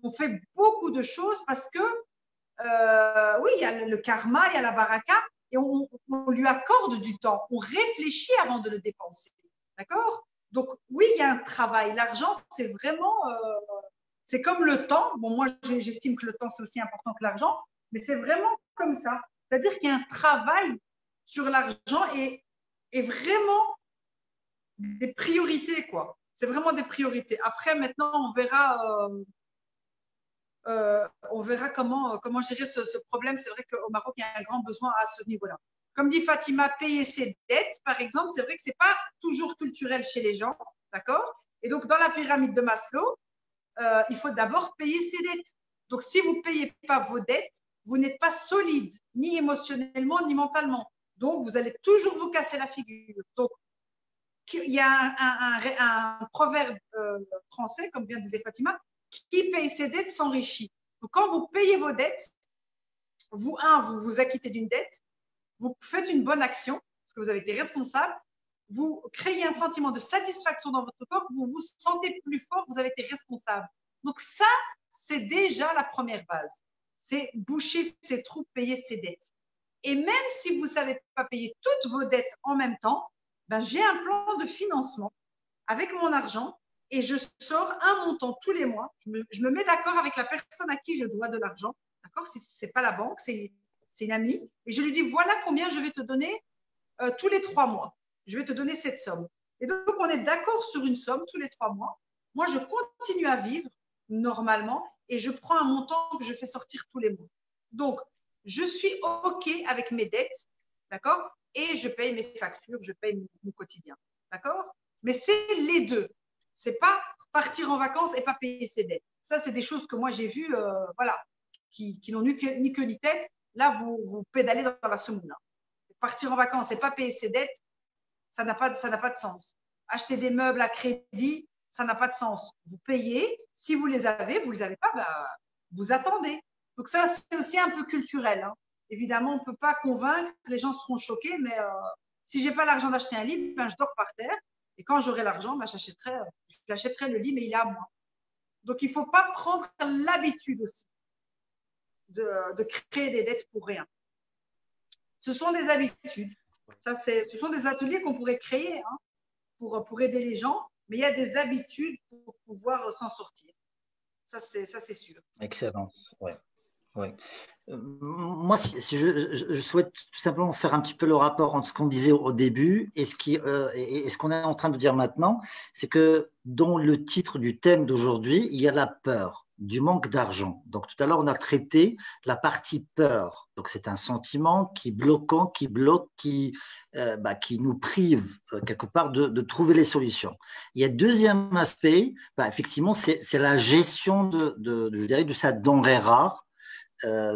[SPEAKER 2] on fait beaucoup de choses parce que, oui, il y a le karma, il y a la baraka et on lui accorde du temps, on réfléchit avant de le dépenser. D'accord? Donc, oui, il y a un travail. L'argent, c'est vraiment… c'est comme le temps. Bon, moi, j'estime que le temps, c'est aussi important que l'argent, mais c'est vraiment comme ça. C'est-à-dire qu'il y a un travail sur l'argent et vraiment des priorités, quoi. C'est vraiment des priorités. Après, maintenant, on verra comment gérer ce problème. C'est vrai qu'au Maroc, il y a un grand besoin à ce niveau-là. Comme dit Fatima, payer ses dettes, par exemple, c'est vrai que ce n'est pas toujours culturel chez les gens, d'accord? Et donc, dans la pyramide de Maslow, il faut d'abord payer ses dettes. Donc, si vous ne payez pas vos dettes, vous n'êtes pas solide, ni émotionnellement, ni mentalement. Donc, vous allez toujours vous casser la figure. Donc, il y a un proverbe français, comme vient de dire Fatima, qui paye ses dettes s'enrichit. Donc, quand vous payez vos dettes, vous vous acquittez d'une dette, vous faites une bonne action, parce que vous avez été responsable, vous créez un sentiment de satisfaction dans votre corps, vous vous sentez plus fort, vous avez été responsable. Donc ça, c'est déjà la première base. C'est boucher ses trous, payer ses dettes. Et même si vous ne savez pas payer toutes vos dettes en même temps, ben, j'ai un plan de financement avec mon argent et je sors un montant tous les mois. Je me mets d'accord avec la personne à qui je dois de l'argent. D'accord? Si ce n'est pas la banque, c'est une amie. Et je lui dis, voilà combien je vais te donner tous les 3 mois. Je vais te donner cette somme. Et donc, on est d'accord sur une somme tous les 3 mois. Moi, je continue à vivre normalement et je prends un montant que je fais sortir tous les mois. Donc, je suis OK avec mes dettes, d'accord? Et je paye mes factures, je paye mon quotidien, d'accord? Mais c'est les deux. C'est pas partir en vacances et pas payer ses dettes. Ça, c'est des choses que moi, j'ai vues, voilà, qui n'ont ni queue ni tête. Là, vous pédalez dans la semoule. Partir en vacances et pas payer ses dettes, ça n'a pas de sens. Acheter des meubles à crédit, ça n'a pas de sens. Vous payez, si vous les avez pas, bah, vous attendez. Donc ça, c'est aussi un peu culturel. Hein. Évidemment, on ne peut pas convaincre, les gens seront choqués, mais si je n'ai pas l'argent d'acheter un lit, ben, je dors par terre. Et quand j'aurai l'argent, ben, j'achèterai le lit, mais il est à moi. Donc, il ne faut pas prendre l'habitude aussi de créer des dettes pour rien. Ce sont des habitudes. Ce sont des ateliers qu'on pourrait créer hein, pour aider les gens, mais il y a des habitudes pour pouvoir s'en sortir. Ça, c'est sûr.
[SPEAKER 1] Excellent. Ouais. Ouais. Moi, si je souhaite tout simplement faire un petit peu le rapport entre ce qu'on disait au début et ce qu'on est en train de dire maintenant, c'est que dans le titre du thème d'aujourd'hui, il y a la peur. du manque d'argent. Donc, tout à l'heure, on a traité la partie peur. Donc, c'est un sentiment qui est bloquant, qui bloque, qui nous prive quelque part de trouver les solutions. Il y a un deuxième aspect, effectivement, c'est la gestion je dirais, de sa denrée rare,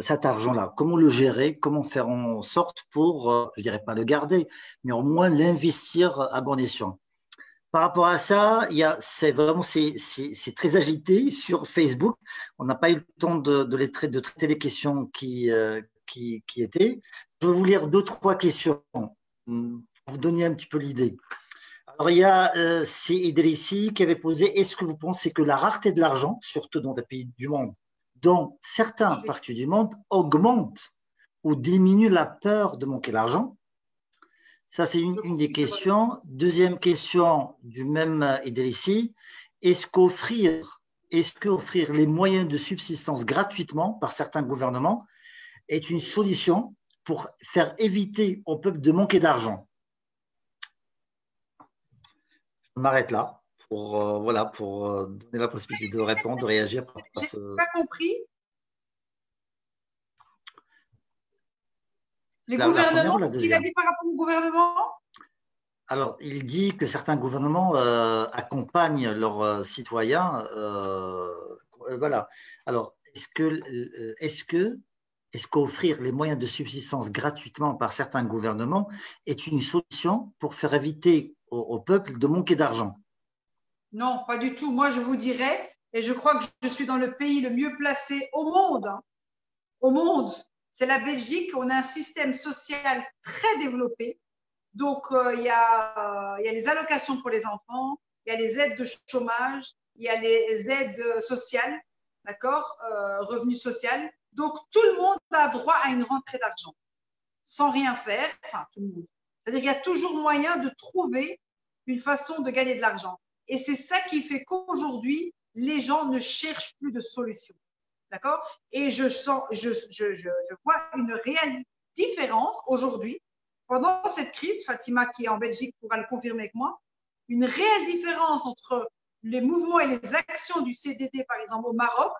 [SPEAKER 1] cet argent-là. Comment le gérer, comment faire en sorte pour, je dirais pas le garder, mais au moins l'investir à bon escient. Par rapport à ça, c'est très agité sur Facebook. On n'a pas eu le temps de traiter les questions qui étaient. Je vais vous lire 2-3 questions pour vous donner un petit peu l'idée. Alors, il y a c'est Idrissi qui avait posé: est-ce que vous pensez que la rareté de l'argent, surtout dans des pays du monde, dans certaines parties du monde, augmente ou diminue la peur de manquer l'argent? Ça, c'est une des questions. Deuxième question du même Idrissi: est-ce qu'offrir les moyens de subsistance gratuitement par certains gouvernements est une solution pour faire éviter au peuple de manquer d'argent? Je m'arrête là pour donner la possibilité de répondre, de réagir.
[SPEAKER 2] Je n'ai pas compris. Les gouvernements, ce qu'il a dit par rapport au gouvernement?
[SPEAKER 1] Alors, il dit que certains gouvernements accompagnent leurs citoyens. Voilà. Alors, est-ce qu'offrir les moyens de subsistance gratuitement par certains gouvernements est une solution pour faire éviter au peuple de manquer d'argent?
[SPEAKER 2] Non, pas du tout. Moi, je vous dirais, et je crois que je suis dans le pays le mieux placé au monde, c'est la Belgique. On a un système social très développé. Donc, il y a les allocations pour les enfants, il y a les aides de chômage, il y a les aides sociales, d'accord, revenu social. Donc, tout le monde a droit à une rentrée d'argent sans rien faire. Enfin, tout le monde. C'est-à-dire qu'il y a toujours moyen de trouver une façon de gagner de l'argent. Et c'est ça qui fait qu'aujourd'hui, les gens ne cherchent plus de solutions. D'accord? Et je vois une réelle différence aujourd'hui, pendant cette crise. Fatima, qui est en Belgique, pourra le confirmer avec moi, une réelle différence entre les mouvements et les actions du CDD, par exemple, au Maroc,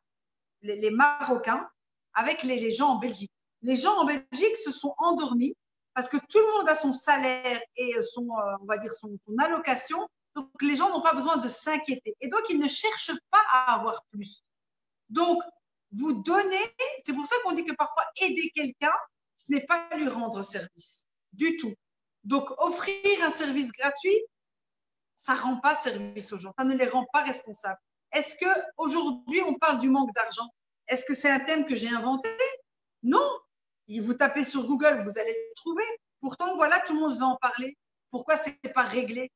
[SPEAKER 2] les Marocains, avec les gens en Belgique. Les gens en Belgique se sont endormis parce que tout le monde a son salaire et son allocation. Donc, les gens n'ont pas besoin de s'inquiéter. Et donc, ils ne cherchent pas à avoir plus. Donc, vous donnez, c'est pour ça qu'on dit que parfois, aider quelqu'un, ce n'est pas lui rendre service du tout. Donc, offrir un service gratuit, ça ne rend pas service aux gens, ça ne les rend pas responsables. Est-ce qu'aujourd'hui, on parle du manque d'argent? Est-ce que c'est un thème que j'ai inventé? Non. Vous tapez sur Google, vous allez le trouver. Pourtant, voilà, tout le monde veut en parler. Pourquoi ce n'est pas réglé?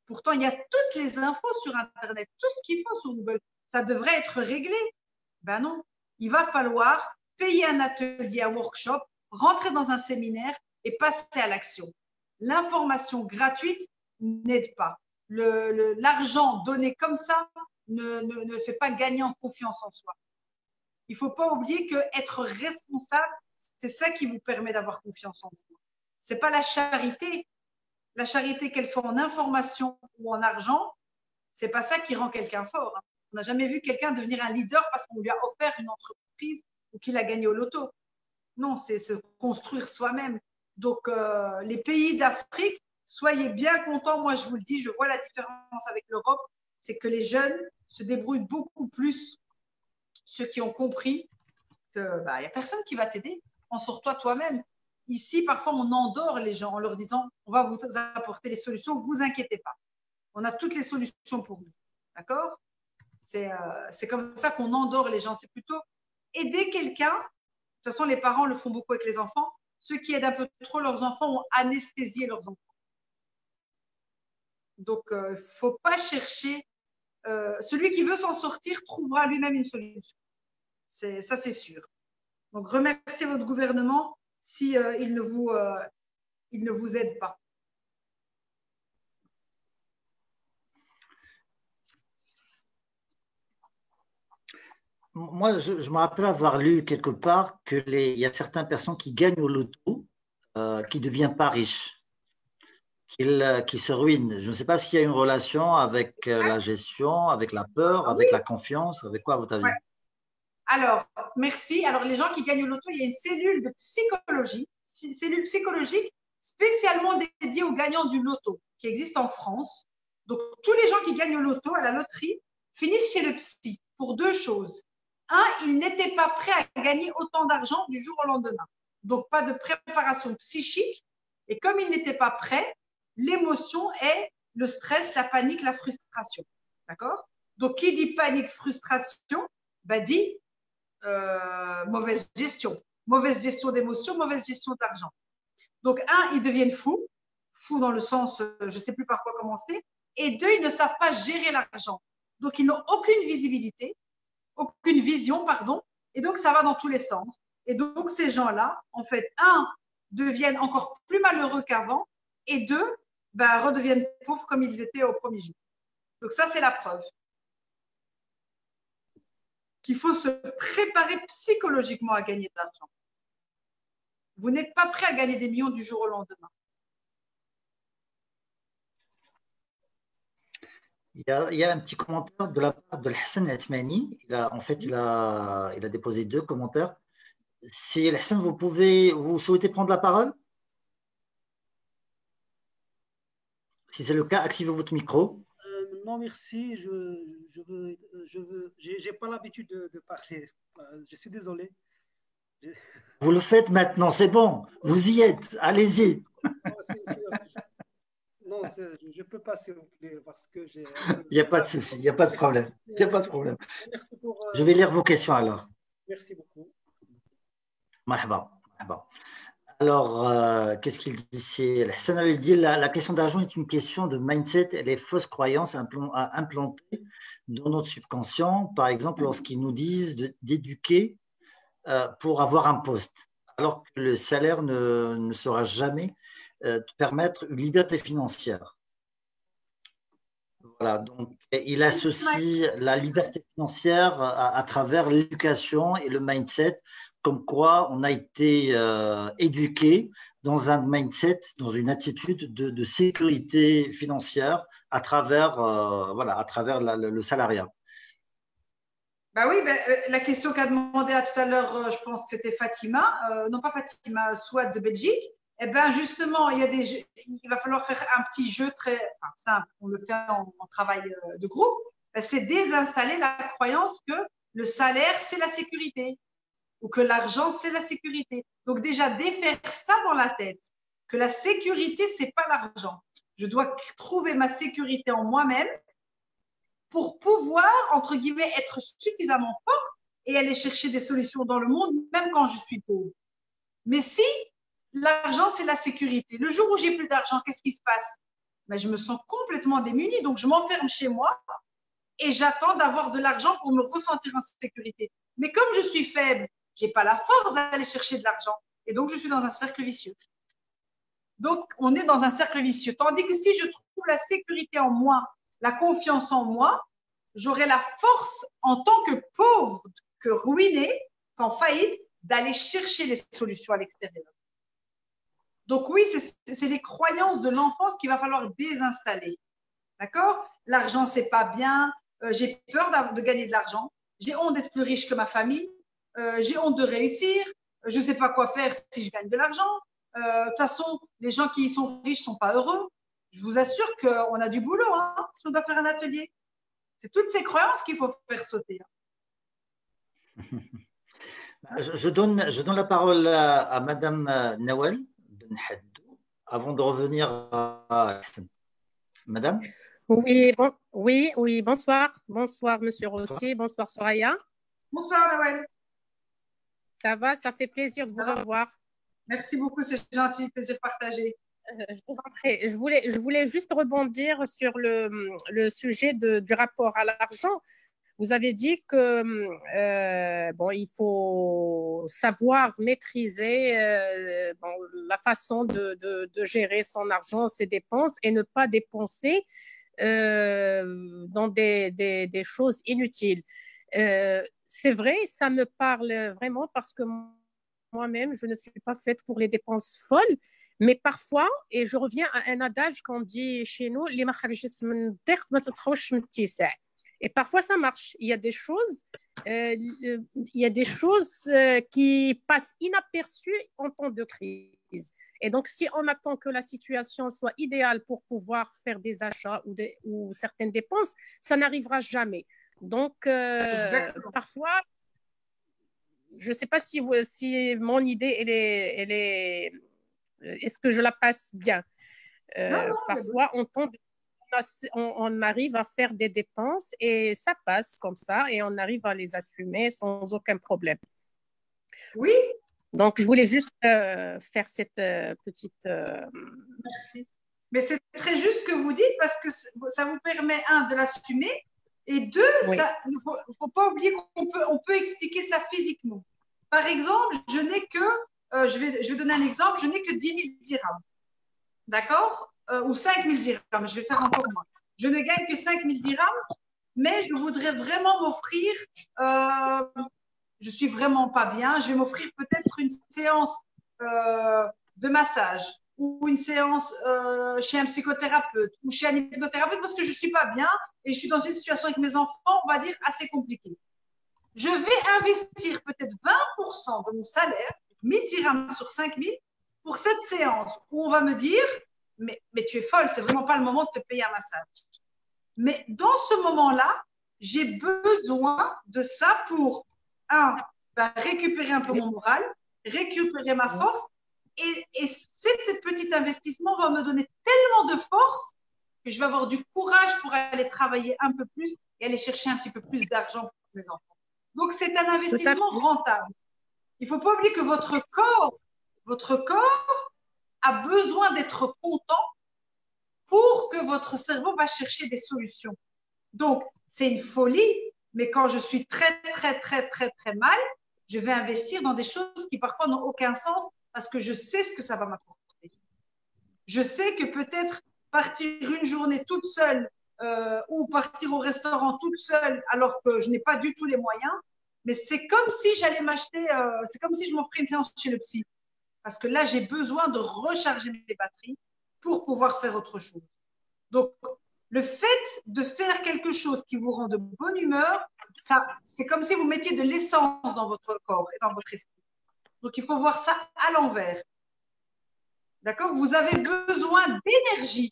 [SPEAKER 2] Pourtant, il y a toutes les infos sur Internet, tout ce qu'il faut sur Google. Ça devrait être réglé. Ben non. Il va falloir payer un atelier, un workshop, rentrer dans un séminaire et passer à l'action. L'information gratuite n'aide pas. L'argent donné comme ça ne fait pas gagner en confiance en soi. Il ne faut pas oublier qu'être responsable, c'est ça qui vous permet d'avoir confiance en vous. Ce n'est pas la charité. La charité, qu'elle soit en information ou en argent, ce n'est pas ça qui rend quelqu'un fort. On n'a jamais vu quelqu'un devenir un leader parce qu'on lui a offert une entreprise ou qu'il a gagné au loto. Non, c'est se construire soi-même. Donc, les pays d'Afrique, soyez bien contents. Moi, je vous le dis, je vois la différence avec l'Europe. C'est que les jeunes se débrouillent beaucoup plus. Ceux qui ont compris qu'il n'y a personne qui va t'aider. En sors-toi toi-même. Ici, parfois, on endort les gens en leur disant « on va vous apporter les solutions, ne vous inquiétez pas. On a toutes les solutions pour vous. » D'accord? C'est comme ça qu'on endort les gens. C'est plutôt aider quelqu'un. De toute façon, les parents le font beaucoup avec les enfants. Ceux qui aident un peu trop leurs enfants ont anesthésié leurs enfants. Donc, il ne faut pas chercher. Celui qui veut s'en sortir trouvera lui-même une solution. Ça, c'est sûr. Donc, remerciez votre gouvernement si il ne vous aide pas.
[SPEAKER 1] Moi, je me rappelle avoir lu quelque part qu'il y a certaines personnes qui gagnent au loto, qui ne deviennent pas riches, qui se ruinent. Je ne sais pas s'il y a une relation avec la gestion, avec la peur, avec la confiance, avec quoi, à votre avis?
[SPEAKER 2] Alors, merci. Alors, les gens qui gagnent au loto, il y a une cellule de psychologie, cellule psychologique spécialement dédiée aux gagnants du loto qui existe en France. Donc, tous les gens qui gagnent au loto, à la loterie, finissent chez le psy pour deux choses. Un, ils n'étaient pas prêts à gagner autant d'argent du jour au lendemain. Donc, pas de préparation psychique. Et comme ils n'étaient pas prêts, l'émotion est le stress, la panique, la frustration. D'accord? Donc, qui dit panique, frustration, dit mauvaise gestion. Mauvaise gestion d'émotions, mauvaise gestion d'argent. Donc, un, ils deviennent fous. Fous dans le sens, je ne sais plus par quoi commencer. Et deux, ils ne savent pas gérer l'argent. Donc, ils n'ont aucune visibilité, aucune vision, pardon. Et donc, ça va dans tous les sens. Et donc, ces gens-là, en fait, un, deviennent encore plus malheureux qu'avant. Et deux, redeviennent pauvres comme ils étaient au premier jour. Donc, ça, c'est la preuve qu'il faut se préparer psychologiquement à gagner de l'argent. Vous n'êtes pas prêt à gagner des millions du jour au lendemain.
[SPEAKER 1] Il y a un petit commentaire de la part de Hassan Atmani. Il a déposé deux commentaires. Si Hassan, vous souhaitez prendre la parole? Si c'est le cas, activez votre micro.
[SPEAKER 5] Non, merci. J'ai pas l'habitude de parler. Je suis désolé.
[SPEAKER 1] Vous le faites maintenant, c'est bon. Vous y êtes. Allez-y.
[SPEAKER 5] Non, je peux pas, s'il vous plaît, parce que j'ai…
[SPEAKER 1] Il n'y a pas de souci, il n'y a pas de problème. Il n'y a pas de problème.
[SPEAKER 5] Merci pour…
[SPEAKER 1] Je vais lire vos questions alors.
[SPEAKER 5] Merci beaucoup.
[SPEAKER 1] Marhaba. Alors, qu'est-ce qu'il dit ici? Hassan avait dit la question d'argent est une question de mindset et les fausses croyances implantées dans notre subconscient, par exemple lorsqu'ils nous disent d'éduquer pour avoir un poste, alors que le salaire ne sera jamais te permettre une liberté financière. Voilà, donc il associe la liberté financière à travers l'éducation et le mindset, comme quoi on a été éduqué dans un mindset, dans une attitude de sécurité financière à travers, le salariat.
[SPEAKER 2] Oui, la question qu'a demandé là tout à l'heure, je pense que c'était Fatima, non pas Fatima, Souad de Belgique. Justement, il va falloir faire un petit jeu très simple. On le fait en travail de groupe. C'est désinstaller la croyance que le salaire, c'est la sécurité ou que l'argent, c'est la sécurité. Donc déjà, défaire ça dans la tête, que la sécurité, c'est pas l'argent. Je dois trouver ma sécurité en moi-même pour pouvoir, entre guillemets, être suffisamment forte et aller chercher des solutions dans le monde, même quand je suis pauvre. Mais si l'argent, c'est la sécurité, le jour où j'ai plus d'argent, qu'est-ce qui se passe? Je me sens complètement démunie, donc je m'enferme chez moi et j'attends d'avoir de l'argent pour me ressentir en sécurité. Mais comme je suis faible, j'ai pas la force d'aller chercher de l'argent et donc je suis dans un cercle vicieux. Donc, on est dans un cercle vicieux. Tandis que si je trouve la sécurité en moi, la confiance en moi, j'aurai la force en tant que pauvre, que ruiné, qu'en faillite, d'aller chercher les solutions à l'extérieur. Donc oui, c'est les croyances de l'enfance qu'il va falloir désinstaller. D'accord? L'argent, c'est pas bien. J'ai peur de gagner de l'argent. J'ai honte d'être plus riche que ma famille. J'ai honte de réussir. Je sais pas quoi faire si je gagne de l'argent. De toute façon, les gens qui sont riches sont pas heureux. Je vous assure qu'on a du boulot, si on doit faire un atelier. C'est toutes ces croyances qu'il faut faire sauter.
[SPEAKER 1] Je donne la parole à Madame Nawel Benhaddou avant de revenir à Hassan. Madame?
[SPEAKER 6] Oui, bonsoir. Bonsoir, Monsieur Rossi. Bonsoir, Soraya.
[SPEAKER 2] Bonsoir, Nawel.
[SPEAKER 6] Ça va, ça fait plaisir de vous revoir.
[SPEAKER 2] Merci beaucoup, c'est gentil, plaisir partagé.
[SPEAKER 6] Je vous en prie. Je voulais juste rebondir sur le sujet du rapport à l'argent. Vous avez dit que il faut savoir maîtriser la façon de gérer son argent, ses dépenses et ne pas dépenser dans des choses inutiles. C'est vrai, ça me parle vraiment parce que moi-même, je ne suis pas faite pour les dépenses folles, mais parfois, et je reviens à un adage qu'on dit chez nous, et parfois ça marche. Il y a des choses il y a des choses qui passent inaperçues en temps de crise. Et donc, si on attend que la situation soit idéale pour pouvoir faire des achats ou certaines dépenses, ça n'arrivera jamais. Donc, parfois, je ne sais pas si mon idée, est-ce que je la passe bien. Parfois, on arrive à faire des dépenses et ça passe comme ça et on arrive à les assumer sans aucun problème.
[SPEAKER 2] Oui.
[SPEAKER 6] Donc, je voulais juste faire cette petite…
[SPEAKER 2] Merci. Mais c'est très juste ce que vous dites parce que ça vous permet, un, de l'assumer et deux,
[SPEAKER 6] oui.
[SPEAKER 2] Il ne faut pas oublier qu'on peut expliquer ça physiquement. Par exemple, je n'ai que, je vais donner un exemple, je n'ai que 10 000 dirhams. D'accord, ou 5 000 dirhams, je vais faire encore moins. Je ne gagne que 5 000 dirhams, mais je voudrais vraiment m'offrir, je suis vraiment pas bien, je vais m'offrir peut-être une séance de massage ou une séance chez un psychothérapeute ou chez un hypnothérapeute parce que je suis pas bien et je suis dans une situation avec mes enfants, on va dire, assez compliquée. Je vais investir peut-être 20% de mon salaire, 1000 dirhams sur 5 000, pour cette séance où on va me dire mais tu es folle, c'est vraiment pas le moment de te payer un massage. Mais dans ce moment-là, j'ai besoin de ça pour, récupérer un peu mon moral, récupérer ma force et cet petit investissement va me donner tellement de force que je vais avoir du courage pour aller travailler un peu plus et aller chercher un petit peu plus d'argent pour mes enfants. Donc, c'est un investissement rentable. Il ne faut pas oublier que votre corps a besoin d'être content pour que votre cerveau va chercher des solutions. Donc, c'est une folie, mais quand je suis très, très, très, très, très mal, je vais investir dans des choses qui parfois n'ont aucun sens parce que je sais ce que ça va m'apporter. Je sais que peut-être partir une journée toute seule ou partir au restaurant toute seule alors que je n'ai pas du tout les moyens, mais c'est comme si j'allais m'acheter, c'est comme si je m'offrais une séance chez le psy. Parce que là, j'ai besoin de recharger mes batteries pour pouvoir faire autre chose. Donc, le fait de faire quelque chose qui vous rend de bonne humeur, c'est comme si vous mettiez de l'essence dans votre corps et dans votre esprit. Donc, il faut voir ça à l'envers. D'accord? Vous avez besoin d'énergie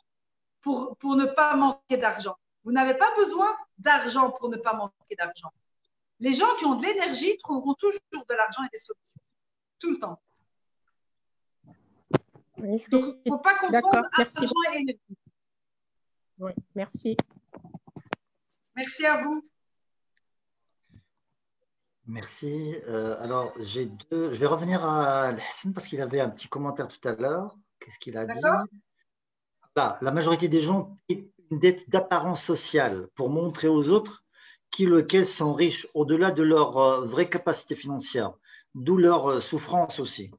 [SPEAKER 2] pour ne pas manquer d'argent. Vous n'avez pas besoin d'argent pour ne pas manquer d'argent. Les gens qui ont de l'énergie trouveront toujours de l'argent et des solutions. Tout le temps.
[SPEAKER 6] Oui,
[SPEAKER 2] donc, il ne faut pas confondre argent et énergie.
[SPEAKER 6] Oui, merci.
[SPEAKER 2] Merci à vous.
[SPEAKER 1] Merci. Alors, je vais revenir à Hassan parce qu'il avait un petit commentaire tout à l'heure. Qu'est-ce qu'il a dit? Là, la majorité des gens ont une dette d'apparence sociale pour montrer aux autres qu'ils sont riches au-delà de leur vraie capacité financière, d'où leur souffrance aussi.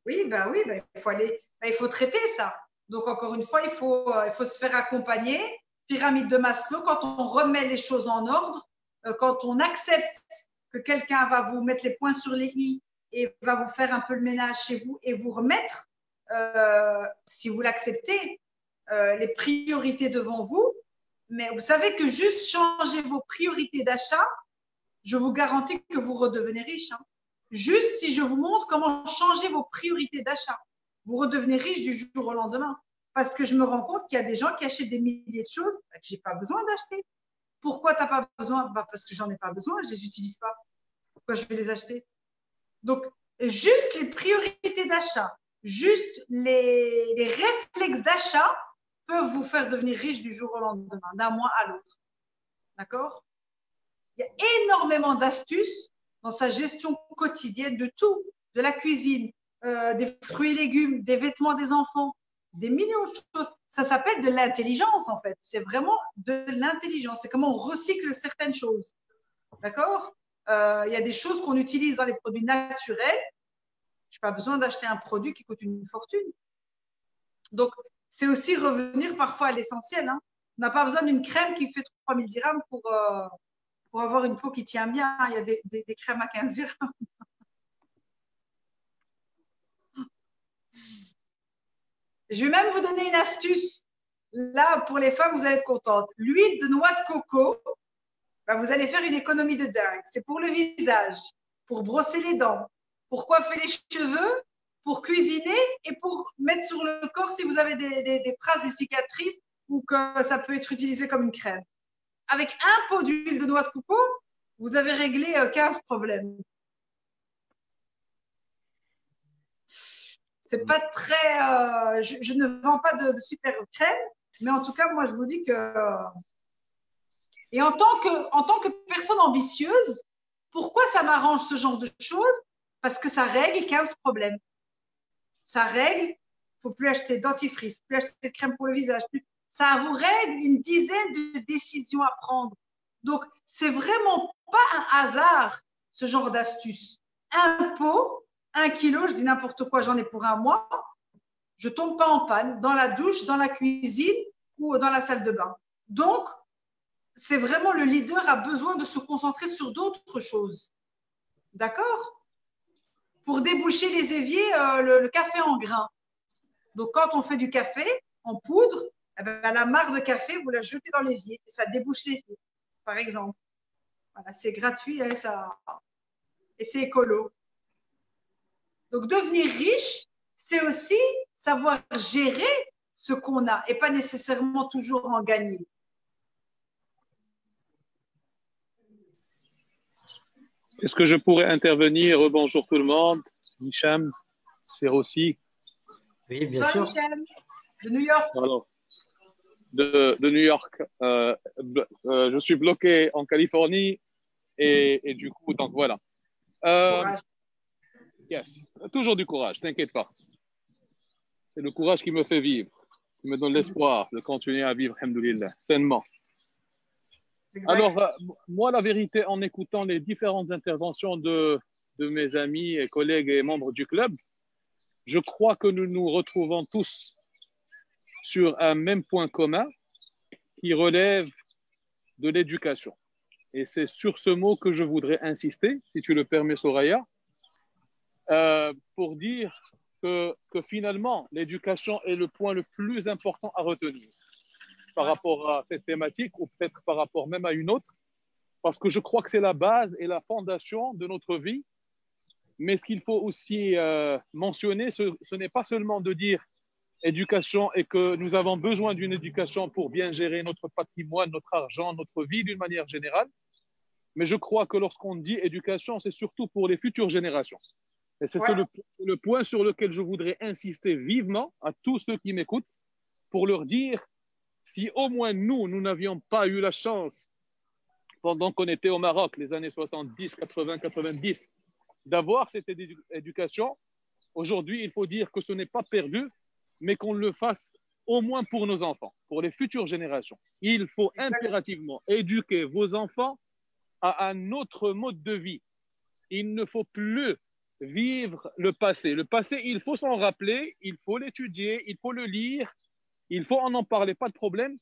[SPEAKER 2] Oui, il faut traiter ça. Donc, encore une fois, il faut se faire accompagner. Pyramide de Maslow, quand on remet les choses en ordre, quand on accepte que quelqu'un va vous mettre les points sur les i et va vous faire un peu le ménage chez vous et vous remettre, si vous l'acceptez, les priorités devant vous. Mais vous savez que juste changer vos priorités d'achat, je vous garantis que vous redevenez riche. Hein. Juste si je vous montre comment changer vos priorités d'achat, vous redevenez riche du jour au lendemain. Parce que je me rends compte qu'il y a des gens qui achètent des milliers de choses que je n'ai pas besoin d'acheter. Pourquoi tu n'as pas besoin? Parce que je n'en ai pas besoin, je ne les utilise pas. Pourquoi je vais les acheter? Donc, juste les priorités d'achat, juste les réflexes d'achat peuvent vous faire devenir riche du jour au lendemain, d'un mois à l'autre. D'accord? Il y a énormément d'astuces dans sa gestion quotidienne de tout, de la cuisine, des fruits et légumes, des vêtements des enfants, des millions de choses. Ça s'appelle de l'intelligence, en fait. C'est vraiment de l'intelligence. C'est comment on recycle certaines choses. D'accord? Il y a des choses qu'on utilise dans les produits naturels. Je n'ai pas besoin d'acheter un produit qui coûte une fortune. Donc, c'est aussi revenir parfois à l'essentiel. Hein. On n'a pas besoin d'une crème qui fait 3000 dirhams pour avoir une peau qui tient bien. Il y a des crèmes à 15 dirhams. Je vais même vous donner une astuce. Là, pour les femmes, vous allez être contentes. L'huile de noix de coco, ben, vous allez faire une économie de dingue. C'est pour le visage, pour brosser les dents, pour coiffer les cheveux, pour cuisiner et pour mettre sur le corps si vous avez des traces, des cicatrices ou que ça peut être utilisé comme une crème. Avec un pot d'huile de noix de coco, vous avez réglé 15 problèmes. C'est pas très. Je ne vends pas de super crème, mais en tout cas, moi, je vous dis que. Et en tant que personne ambitieuse, pourquoi ça m'arrange ce genre de choses? Parce que ça règle 15 problèmes. Ça règle, il ne faut plus acheter de dentifrice, plus acheter de crème pour le visage. Ça vous règle une dizaine de décisions à prendre. Donc, c'est vraiment pas un hasard, ce genre d'astuce. Un pot, 1 kilo, je dis n'importe quoi, j'en ai pour un mois. Je ne tombe pas en panne dans la douche, dans la cuisine ou dans la salle de bain. Donc, c'est vraiment le leader a besoin de se concentrer sur d'autres choses. D'accord? Pour déboucher les éviers, le café en grains. Donc, quand on fait du café en poudre, eh ben, la mare de café, vous la jetez dans l'évier et ça débouche l'évier, par exemple. Voilà, c'est gratuit hein, ça, et c'est écolo. Donc, devenir riche, c'est aussi savoir gérer ce qu'on a et pas nécessairement toujours en gagner.
[SPEAKER 4] Est-ce que je pourrais intervenir? Bonjour tout le monde. Hicham, c'est aussi.
[SPEAKER 1] Oui, bien
[SPEAKER 2] sûr. Hicham, de New York.
[SPEAKER 4] Alors, de New York. Je suis bloqué en Californie et du coup, donc voilà.
[SPEAKER 2] Courage.
[SPEAKER 4] Yes. Toujours du courage, t'inquiète pas. C'est le courage qui me fait vivre, qui me donne l'espoir de continuer à vivre, alhamdoulilah, sainement. Exact. Alors, moi, la vérité, en écoutant les différentes interventions de mes amis et collègues et membres du club, je crois que nous nous retrouvons tous sur un même point commun qui relève de l'éducation. Et c'est sur ce mot que je voudrais insister, si tu le permets, Soraya, pour dire que finalement, l'éducation est le point le plus important à retenir par rapport à cette thématique ou peut-être par rapport même à une autre, parce que je crois que c'est la base et la fondation de notre vie. Mais ce qu'il faut aussi mentionner, ce n'est pas seulement de dire éducation et que nous avons besoin d'une éducation pour bien gérer notre patrimoine, notre argent, notre vie d'une manière générale, mais je crois que lorsqu'on dit éducation, c'est surtout pour les futures générations. Et c'est le point sur lequel je voudrais insister vivement à tous ceux qui m'écoutent pour leur dire si au moins nous n'avions pas eu la chance, pendant qu'on était au Maroc, les années 70, 80, 90, d'avoir cette éducation, aujourd'hui, il faut dire que ce n'est pas perdu, mais qu'on le fasse au moins pour nos enfants, pour les futures générations. Il faut impérativement éduquer vos enfants à un autre mode de vie. Il ne faut plus vivre le passé. Le passé, il faut s'en rappeler, il faut l'étudier, il faut le lire, il faut en parler, pas de problème,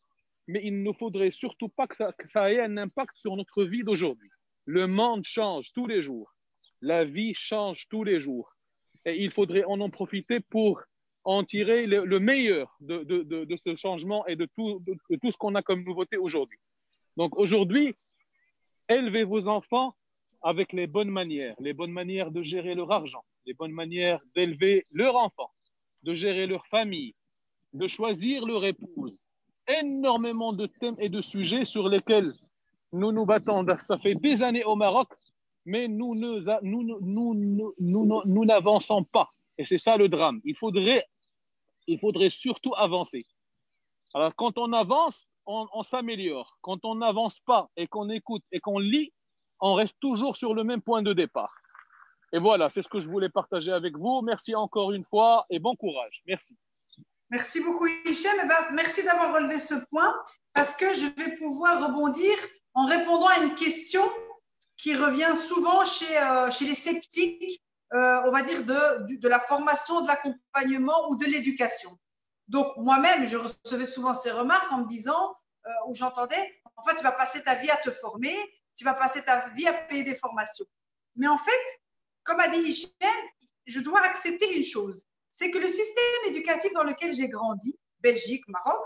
[SPEAKER 4] mais il ne faudrait surtout pas que ça ait un impact sur notre vie d'aujourd'hui. Le monde change tous les jours. La vie change tous les jours. Et il faudrait en profiter pour en tirer le meilleur de ce changement et de tout ce qu'on a comme nouveauté aujourd'hui. Donc aujourd'hui, élevez vos enfants avec les bonnes manières de gérer leur argent, les bonnes manières d'élever leur enfant, de gérer leur famille, de choisir leur épouse. Énormément de thèmes et de sujets sur lesquels nous nous battons. Ça fait des années au Maroc, mais nous n'avançons pas. Et c'est ça le drame. Il faudrait surtout avancer. Alors, quand on avance, on s'améliore. Quand on n'avance pas et qu'on écoute et qu'on lit, on reste toujours sur le même point de départ. Et voilà, c'est ce que je voulais partager avec vous. Merci encore une fois et bon courage. Merci.
[SPEAKER 2] Merci beaucoup, Hicham. Merci d'avoir relevé ce point parce que je vais pouvoir rebondir en répondant à une question qui revient souvent chez les sceptiques, on va dire, de la formation, de l'accompagnement ou de l'éducation. Donc, moi-même, je recevais souvent ces remarques en me disant, où j'entendais, en fait, tu vas passer ta vie à te former, tu vas passer ta vie à payer des formations. Mais en fait, comme a dit Hicham, je dois accepter une chose, c'est que le système éducatif dans lequel j'ai grandi, Belgique, Maroc,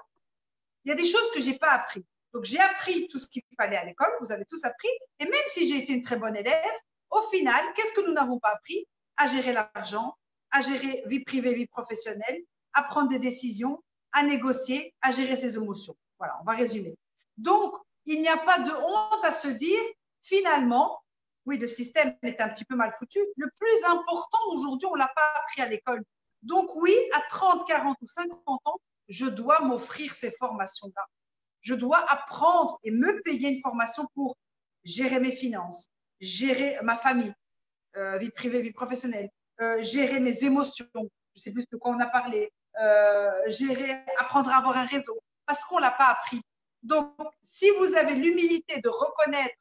[SPEAKER 2] il y a des choses que je n'ai pas appris. Donc, j'ai appris tout ce qu'il fallait à l'école, vous avez tous appris. Et même si j'ai été une très bonne élève, au final, qu'est-ce que nous n'avons pas appris? À gérer l'argent, à gérer vie privée, vie professionnelle, à prendre des décisions, à négocier, à gérer ses émotions. Voilà, on va résumer. Donc, il n'y a pas de honte à se dire, finalement, oui, le système est un petit peu mal foutu. Le plus important aujourd'hui, on ne l'a pas appris à l'école. Donc oui, à 30, 40 ou 50 ans, je dois m'offrir ces formations-là. Je dois apprendre et me payer une formation pour gérer mes finances, gérer ma famille, vie privée, vie professionnelle, gérer mes émotions, je ne sais plus de quoi on a parlé, apprendre à avoir un réseau, parce qu'on ne l'a pas appris. Donc, si vous avez l'humilité de reconnaître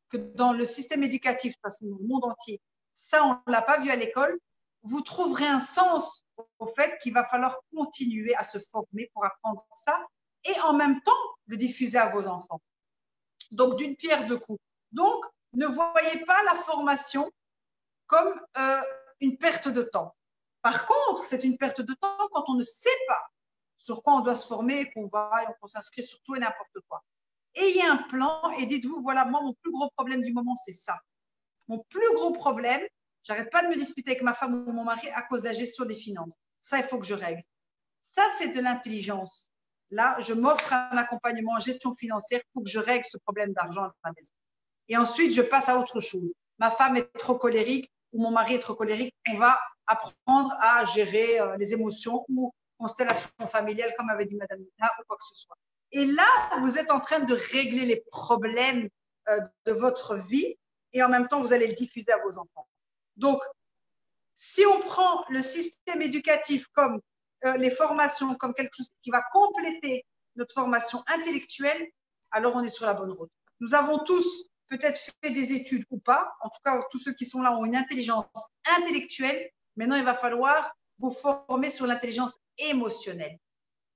[SPEAKER 2] que dans le système éducatif, parce que dans le monde entier, ça, on ne l'a pas vu à l'école, vous trouverez un sens au fait qu'il va falloir continuer à se former pour apprendre ça et en même temps le diffuser à vos enfants. Donc, d'une pierre deux coups. Donc, ne voyez pas la formation comme une perte de temps. Par contre, c'est une perte de temps quand on ne sait pas sur quoi on doit se former, qu'on s'inscrit sur tout et n'importe quoi. Ayez un plan et dites-vous, voilà, moi, mon plus gros problème du moment, c'est ça. Mon plus gros problème, j'arrête pas de me disputer avec ma femme ou mon mari à cause de la gestion des finances. Ça, il faut que je règle. Ça, c'est de l'intelligence. Là, je m'offre un accompagnement en gestion financière pour que je règle ce problème d'argent à la maison. Et ensuite, je passe à autre chose. Ma femme est trop colérique ou mon mari est trop colérique. On va apprendre à gérer les émotions ou constellation familiale, comme avait dit Madame Nina, ou quoi que ce soit. Et là, vous êtes en train de régler les problèmes de votre vie et en même temps, vous allez le diffuser à vos enfants. Donc, si on prend le système éducatif comme les formations, comme quelque chose qui va compléter notre formation intellectuelle, alors on est sur la bonne route. Nous avons tous peut-être fait des études ou pas, en tout cas, tous ceux qui sont là ont une intelligence intellectuelle. Maintenant, il va falloir vous former sur l'intelligence émotionnelle.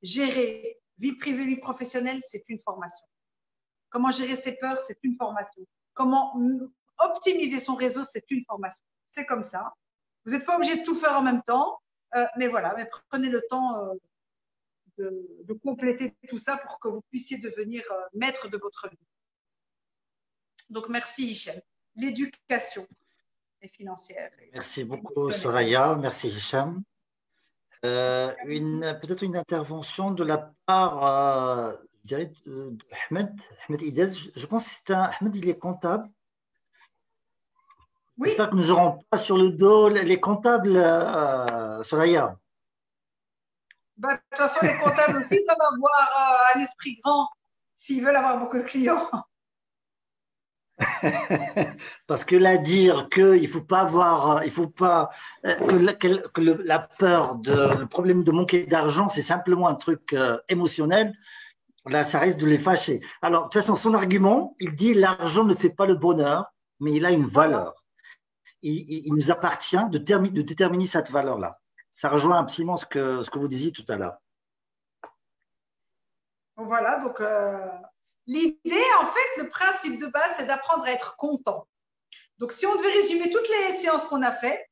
[SPEAKER 2] Gérer vie privée, vie professionnelle, c'est une formation. Comment gérer ses peurs, c'est une formation. Comment optimiser son réseau, c'est une formation. C'est comme ça. Vous n'êtes pas obligé de tout faire en même temps, mais voilà, mais prenez le temps de compléter tout ça pour que vous puissiez devenir maître de votre vie. Donc, merci Hichem. L'éducation est financière.
[SPEAKER 1] Merci beaucoup Soraya, merci Hicham. Peut-être une intervention de la part je dirais, d'Ahmed Idez. Je pense que c'est Ahmed, il est comptable. Oui. J'espère que nous n'aurons pas sur le dos les comptables, Soraya.
[SPEAKER 2] De toute façon, les comptables aussi doivent avoir un esprit grand s'ils veulent avoir beaucoup de clients.
[SPEAKER 1] Parce que là, dire qu'il ne faut pas avoir, il faut pas que la peur le problème de manquer d'argent, c'est simplement un truc émotionnel. Là, ça risque de les fâcher. Alors, de toute façon, son argument, il dit l'argent ne fait pas le bonheur, mais il a une valeur. Il nous appartient de déterminer cette valeur-là. Ça rejoint absolument ce que vous disiez tout à l'heure.
[SPEAKER 2] Voilà, donc l'idée, en fait, le principe de base, c'est d'apprendre à être content. Donc, si on devait résumer toutes les séances qu'on a faites,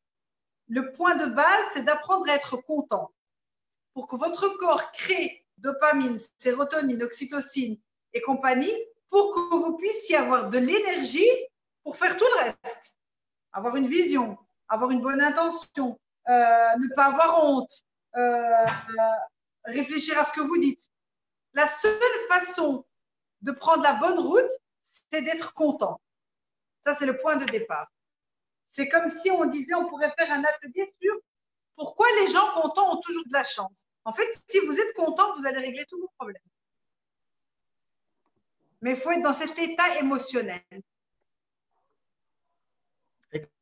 [SPEAKER 2] le point de base, c'est d'apprendre à être content. Pour que votre corps crée dopamine, sérotonine, oxytocine et compagnie, pour que vous puissiez avoir de l'énergie pour faire tout le reste. Avoir une vision, avoir une bonne intention, ne pas avoir honte, réfléchir à ce que vous dites. La seule façon de prendre la bonne route, c'est d'être content. Ça, c'est le point de départ. C'est comme si on disait, on pourrait faire un atelier sur pourquoi les gens contents ont toujours de la chance. En fait, si vous êtes content, vous allez régler tous vos problèmes. Mais il faut être dans cet état émotionnel.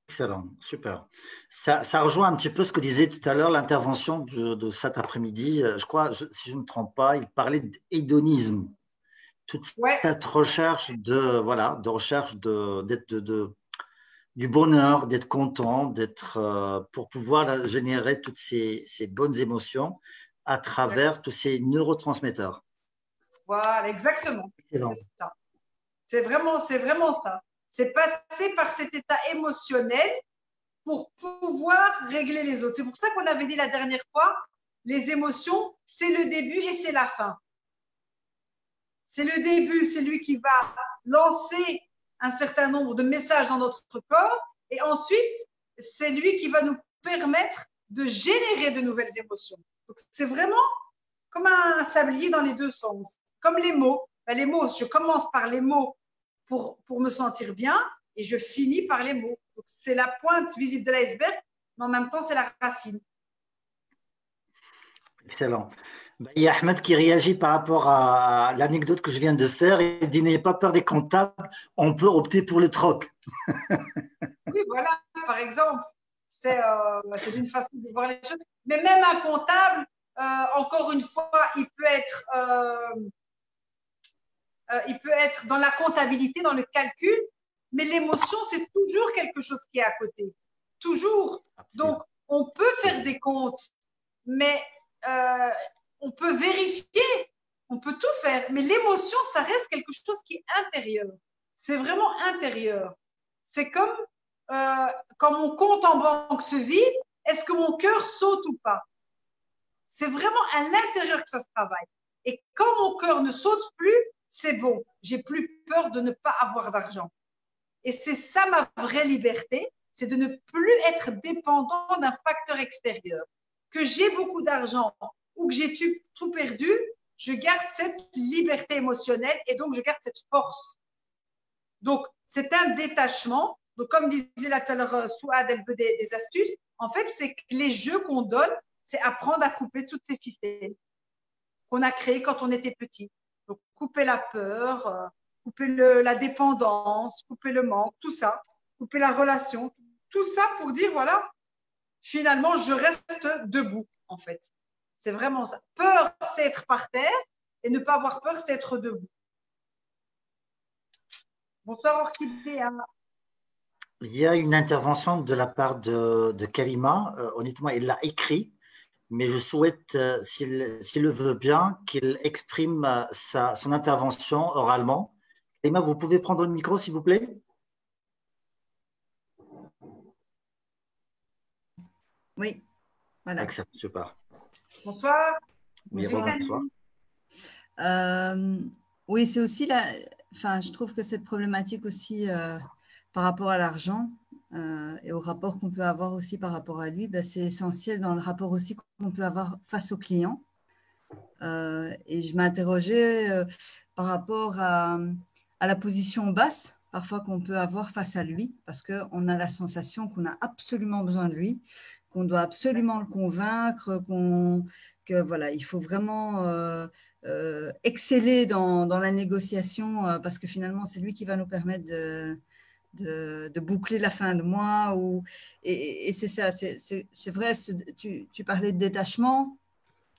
[SPEAKER 1] Excellent, super. Ça rejoint un petit peu ce que disait tout à l'heure l'intervention de cet après-midi. Je crois, si je ne me trompe pas, il parlait d'hédonisme. Toute cette recherche du bonheur, d'être content, pour pouvoir générer toutes ces bonnes émotions à travers tous ces neurotransmetteurs.
[SPEAKER 2] Voilà, exactement. C'est vraiment ça. C'est passer par cet état émotionnel pour pouvoir régler les autres. C'est pour ça qu'on avait dit la dernière fois, les émotions, c'est le début et c'est la fin. C'est le début, c'est lui qui va lancer un certain nombre de messages dans notre corps et ensuite, c'est lui qui va nous permettre de générer de nouvelles émotions. Donc, c'est vraiment comme un sablier dans les deux sens. Comme les mots. Les mots, je commence par les mots pour me sentir bien et je finis par les mots. Donc, c'est la pointe visible de l'iceberg, mais en même temps, c'est la racine.
[SPEAKER 1] Excellent. Il y a Ahmed qui réagit par rapport à l'anecdote que je viens de faire. Il dit n'ayez pas peur des comptables, on peut opter pour le troc.
[SPEAKER 2] Oui, voilà, par exemple, c'est une façon de voir les choses. Mais même un comptable, encore une fois, il peut être dans la comptabilité, dans le calcul, mais l'émotion, c'est toujours quelque chose qui est à côté. Toujours. Donc, on peut faire des comptes, mais on peut vérifier, on peut tout faire, mais l'émotion, ça reste quelque chose qui est intérieur. C'est vraiment intérieur. C'est comme quand mon compte en banque se vide, est-ce que mon cœur saute ou pas? C'est vraiment à l'intérieur que ça se travaille. Et quand mon cœur ne saute plus, c'est bon. J'ai plus peur de ne pas avoir d'argent. Et c'est ça ma vraie liberté, c'est de ne plus être dépendant d'un facteur extérieur. Que j'ai beaucoup d'argent ou que j'ai tout perdu, je garde cette liberté émotionnelle et donc je garde cette force. Donc, c'est un détachement. Donc, comme disait là tout à l'heure Souad, elle veut des astuces. En fait, c'est que les jeux qu'on donne, c'est apprendre à couper toutes ces ficelles qu'on a créées quand on était petit. Donc, couper la peur, couper la dépendance, couper le manque, tout ça, couper la relation, tout ça pour dire, voilà, finalement, je reste debout, en fait. C'est vraiment ça. Peur, c'est être par terre, et ne pas avoir peur, c'est être debout. Bonsoir, Orchidée.
[SPEAKER 1] Il y a une intervention de la part de Kalima. Honnêtement, il l'a écrit, mais je souhaite, s'il le veut bien, qu'il exprime son intervention oralement. Kalima, vous pouvez prendre le micro, s'il vous plaît?
[SPEAKER 3] Oui, voilà.
[SPEAKER 1] Excellent, super.
[SPEAKER 2] Bonsoir.
[SPEAKER 1] Bonsoir.
[SPEAKER 3] Oui, c'est aussi enfin, je trouve que cette problématique aussi par rapport à l'argent et au rapport qu'on peut avoir aussi par rapport à lui, c'est essentiel dans le rapport aussi qu'on peut avoir face au client. Et je m'interrogeais par rapport à la position basse parfois qu'on peut avoir face à lui, parce qu'on a la sensation qu'on a absolument besoin de lui, qu'on doit absolument le convaincre, que voilà, il faut vraiment exceller dans la négociation parce que finalement, c'est lui qui va nous permettre de boucler la fin de mois. Et c'est ça, c'est vrai, tu parlais de détachement.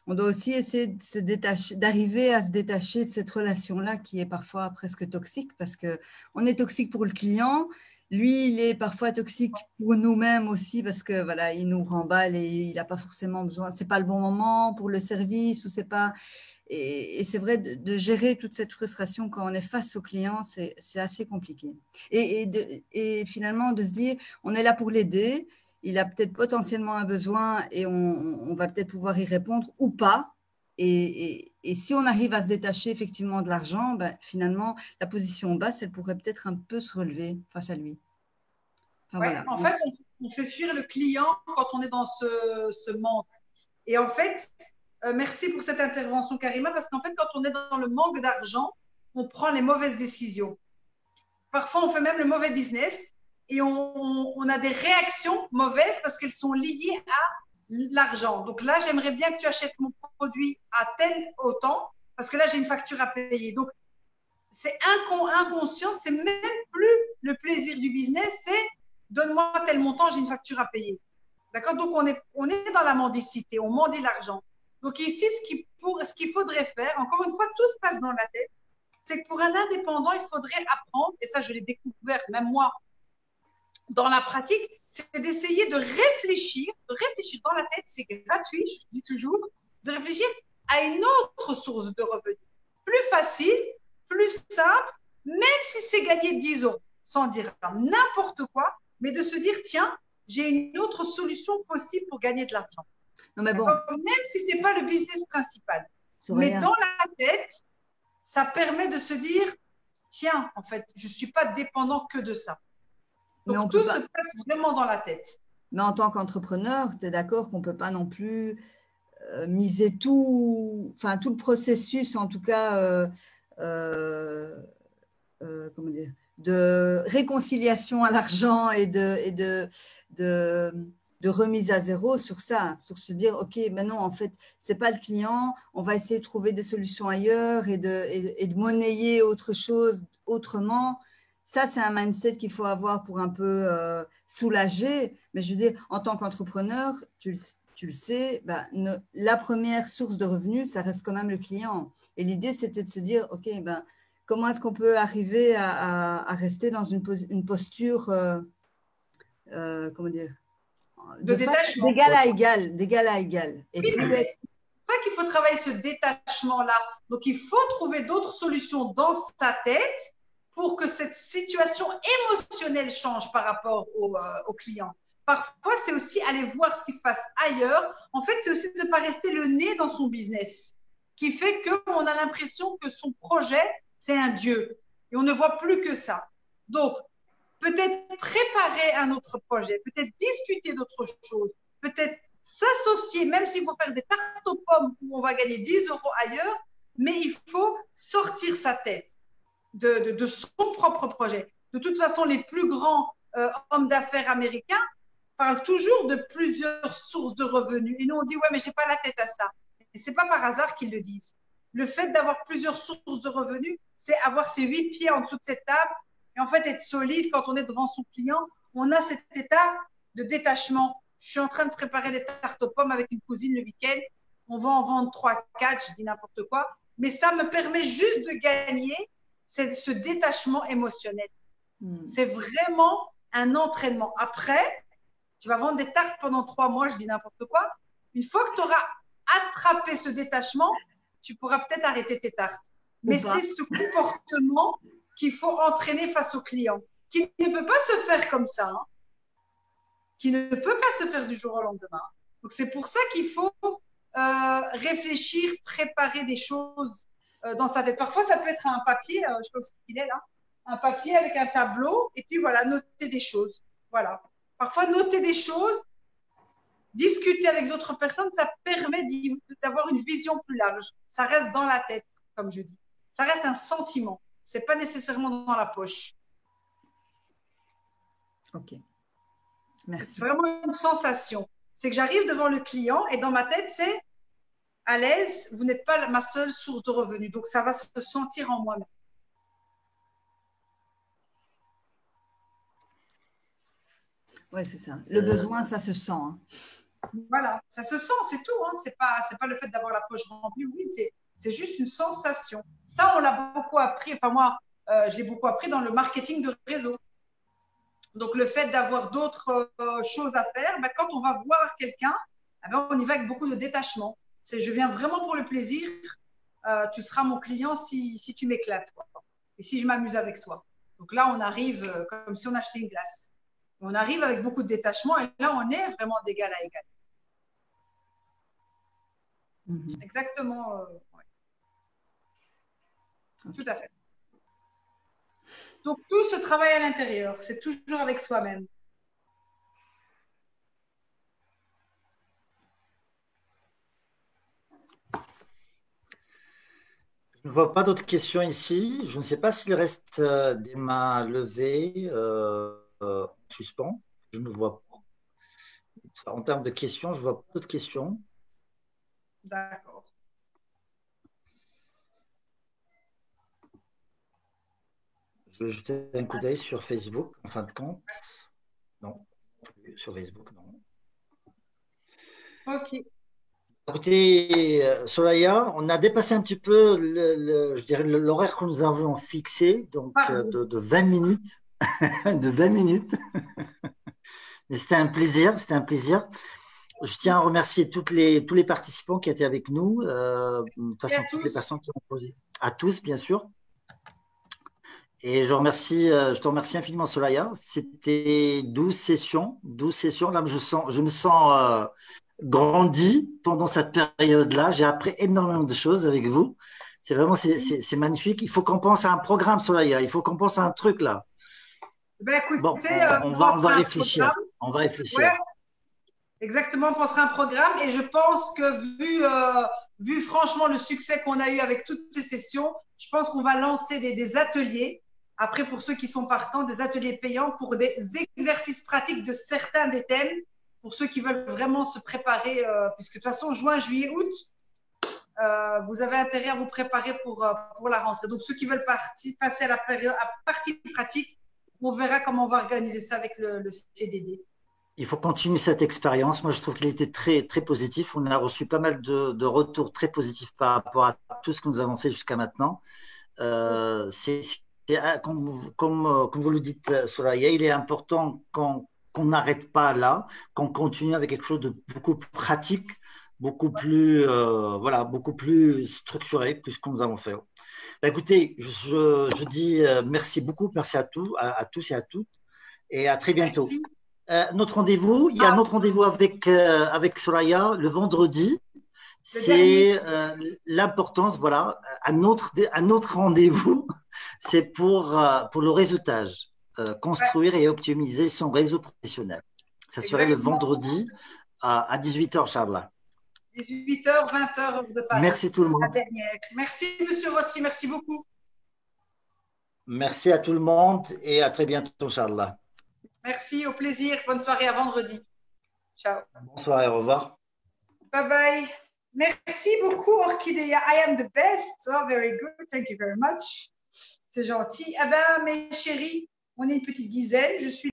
[SPEAKER 3] On doit aussi essayer de d'arriver à se détacher de cette relation-là qui est parfois presque toxique parce qu'on est toxique pour le client. Lui, il est parfois toxique pour nous-mêmes aussi parce que voilà, il nous remballe et il n'a pas forcément besoin. C'est pas le bon moment pour le service ou c'est pas. Et c'est vrai de gérer toute cette frustration quand on est face au client, c'est assez compliqué. Et finalement de se dire, on est là pour l'aider. Il a peut-être potentiellement un besoin et on va peut-être pouvoir y répondre ou pas. Et si on arrive à se détacher effectivement de l'argent, finalement, la position basse, elle pourrait peut-être un peu se relever face à lui.
[SPEAKER 2] Enfin, ouais, voilà. En fait, on fait fuir le client quand on est dans ce manque. Et en fait, merci pour cette intervention, Karima, parce qu'en fait, quand on est dans le manque d'argent, on prend les mauvaises décisions. Parfois, on fait même le mauvais business. Et on a des réactions mauvaises parce qu'elles sont liées à l'argent. Donc là, j'aimerais bien que tu achètes mon produit à tel autant parce que là, j'ai une facture à payer. Donc, c'est inconscient, c'est même plus le plaisir du business, c'est donne-moi tel montant, j'ai une facture à payer. D'accord? Donc, on est dans la mendicité, on mendie l'argent. Donc ici, ce qu'il faudrait faire, encore une fois, tout se passe dans la tête, c'est que pour un indépendant, il faudrait apprendre, et ça, je l'ai découvert même moi, dans la pratique, c'est d'essayer de réfléchir dans la tête, c'est gratuit, je dis toujours, de réfléchir à une autre source de revenus. Plus facile, plus simple, même si c'est gagner 10 euros, sans dire n'importe quoi, mais de se dire, tiens, j'ai une autre solution possible pour gagner de l'argent.
[SPEAKER 3] Non, mais bon.
[SPEAKER 2] Même si ce n'est pas le business principal. Mais dans la tête, ça permet de se dire, tiens, en fait, je ne suis pas dépendant que de ça. Donc, tout se passe vraiment dans la tête.
[SPEAKER 3] Mais en tant qu'entrepreneur, tu es d'accord qu'on ne peut pas non plus miser tout, enfin tout le processus, en tout cas, comment dire, de réconciliation à l'argent et de remise à zéro sur ça, sur se dire, OK, maintenant, en fait, ce n'est pas le client, on va essayer de trouver des solutions ailleurs et de monnayer autre chose autrement. Ça, c'est un mindset qu'il faut avoir pour un peu soulager. Mais je veux dire, en tant qu'entrepreneur, tu le sais, ben, la première source de revenus, ça reste quand même le client. Et l'idée, c'était de se dire, OK, ben, comment est-ce qu'on peut arriver à rester dans une posture, comment dire,
[SPEAKER 2] de détachement.
[SPEAKER 3] D'égal à égal. Et
[SPEAKER 2] oui, c'est ça qu'il faut travailler, ce détachement-là. Donc, il faut trouver d'autres solutions dans sa tête pour que cette situation émotionnelle change par rapport au client. Parfois, c'est aussi aller voir ce qui se passe ailleurs. En fait, c'est aussi de ne pas rester le nez dans son business, qui fait qu'on a l'impression que son projet, c'est un dieu. Et on ne voit plus que ça. Donc, peut-être préparer un autre projet, peut-être discuter d'autres choses, peut-être s'associer, même s'il faut faire des tartes aux pommes où on va gagner 10 € ailleurs, mais il faut sortir sa tête de son propre projet. De toute façon, les plus grands hommes d'affaires américains parlent toujours de plusieurs sources de revenus. Et nous, on dit, ouais, mais je n'ai pas la tête à ça. Et ce n'est pas par hasard qu'ils le disent. Le fait d'avoir plusieurs sources de revenus, c'est avoir ses 8 pieds en dessous de cette table et en fait être solide quand on est devant son client. On a cet état de détachement. Je suis en train de préparer des tartes aux pommes avec une cousine le week-end. On va en vendre 3, 4, je dis n'importe quoi. Mais ça me permet juste de gagner ce détachement émotionnel. C'est vraiment un entraînement. Après, tu vas vendre des tartes pendant 3 mois, je dis n'importe quoi. Une fois que tu auras attrapé ce détachement, tu pourras peut-être arrêter tes tartes. Mais c'est ce comportement qu'il faut entraîner face au client, qui ne peut pas se faire comme ça, hein, qui ne peut pas se faire du jour au lendemain. Donc, c'est pour ça qu'il faut réfléchir, préparer des choses dans sa tête. Parfois, ça peut être un papier, je sais pas ce qu'il est là, un papier avec un tableau, et puis voilà, noter des choses. Voilà. Parfois, noter des choses, discuter avec d'autres personnes, ça permet d'avoir une vision plus large. Ça reste dans la tête, comme je dis. Ça reste un sentiment. C'est pas nécessairement dans la poche.
[SPEAKER 3] Ok. Merci.
[SPEAKER 2] C'est vraiment une sensation. C'est que j'arrive devant le client et dans ma tête, c'est à l'aise, vous n'êtes pas ma seule source de revenus. Donc, ça va se sentir en moi-même.
[SPEAKER 3] Oui, c'est ça. Le besoin, ça se sent. Hein.
[SPEAKER 2] Voilà, ça se sent, c'est tout. Hein. C'est pas le fait d'avoir la poche remplie. Oui, c'est juste une sensation. Ça, on l'a beaucoup appris. Enfin, moi, je l'ai beaucoup appris dans le marketing de réseau. Donc, le fait d'avoir d'autres choses à faire, ben, quand on va voir quelqu'un, ben, on y va avec beaucoup de détachement. C'est je viens vraiment pour le plaisir. Tu seras mon client si tu m'éclates. Et si je m'amuse avec toi. Donc là, on arrive comme si on achetait une glace. On arrive avec beaucoup de détachement et là, on est vraiment d'égal à égal. Exactement. Ouais. Tout à fait. Donc, tout se travaille à l'intérieur. C'est toujours avec soi-même.
[SPEAKER 1] Je ne vois pas d'autres questions ici. Je ne sais pas s'il reste des mains levées, en suspens. Je ne vois pas. En termes de questions, je ne vois pas d'autres questions.
[SPEAKER 2] D'accord.
[SPEAKER 1] Je vais jeter un coup d'œil sur Facebook, en fin de compte. Non, sur Facebook, non.
[SPEAKER 2] Ok.
[SPEAKER 1] Écoutez, Soraya, on a dépassé un petit peu je dirais l'horaire que nous avions fixé, donc de 20 minutes. De 20 minutes. Mais c'était un plaisir, c'était un plaisir. Je tiens à remercier tous les participants qui étaient avec nous, de toute façon, toutes les personnes qui ont posé. À tous, bien sûr. Et je te remercie infiniment, Soraya. C'était 12 sessions. Là, je me sens grandi pendant cette période-là. J'ai appris énormément de choses avec vous. C'est vraiment, c'est magnifique. Il faut qu'on pense à un programme, Soraya. Il faut qu'on pense à un truc là.
[SPEAKER 2] Ben, écoutez,
[SPEAKER 1] Bon, on va réfléchir. On va réfléchir.
[SPEAKER 2] Ouais, exactement, on pensera un programme et je pense que vu franchement le succès qu'on a eu avec toutes ces sessions, je pense qu'on va lancer des ateliers. Après, pour ceux qui sont partants, des ateliers payants pour des exercices pratiques de certains des thèmes, pour ceux qui veulent vraiment se préparer, puisque de toute façon, juin, juillet, août, vous avez intérêt à vous préparer pour la rentrée. Donc, ceux qui veulent passer à la partie pratique, on verra comment on va organiser ça avec le CDD.
[SPEAKER 1] Il faut continuer cette expérience. Moi, je trouve qu'il était très, très positif. On a reçu pas mal de retours très positifs par rapport à tout ce que nous avons fait jusqu'à maintenant. Comme vous le dites, Soraya, il est important qu'on n'arrête pas là, qu'on continue avec quelque chose de beaucoup plus pratique, beaucoup plus, beaucoup plus structuré que ce que nous avons fait. Écoutez, je dis merci beaucoup, merci à tous et à toutes, et à très bientôt. Notre rendez-vous, il y a notre rendez-vous avec Soraya le vendredi. C'est l'importance, voilà, un autre rendez-vous, c'est pour le réseautage, construire et optimiser son réseau professionnel. Ça serait le vendredi à 18h, Inch'Allah.
[SPEAKER 2] 18h, 20h de Paris.
[SPEAKER 1] Merci tout le monde.
[SPEAKER 2] Merci, Monsieur Rossi, merci beaucoup.
[SPEAKER 1] Merci à tout le monde et à très bientôt, Inch'Allah.
[SPEAKER 2] Merci, au plaisir. Bonne soirée, à vendredi. Ciao.
[SPEAKER 1] Bonsoir et au revoir.
[SPEAKER 2] Bye bye. Merci beaucoup, Orchidea. I am the best. Oh, very good. Thank you very much. C'est gentil. Eh bien, mes chéris, on est une petite dizaine. Je suis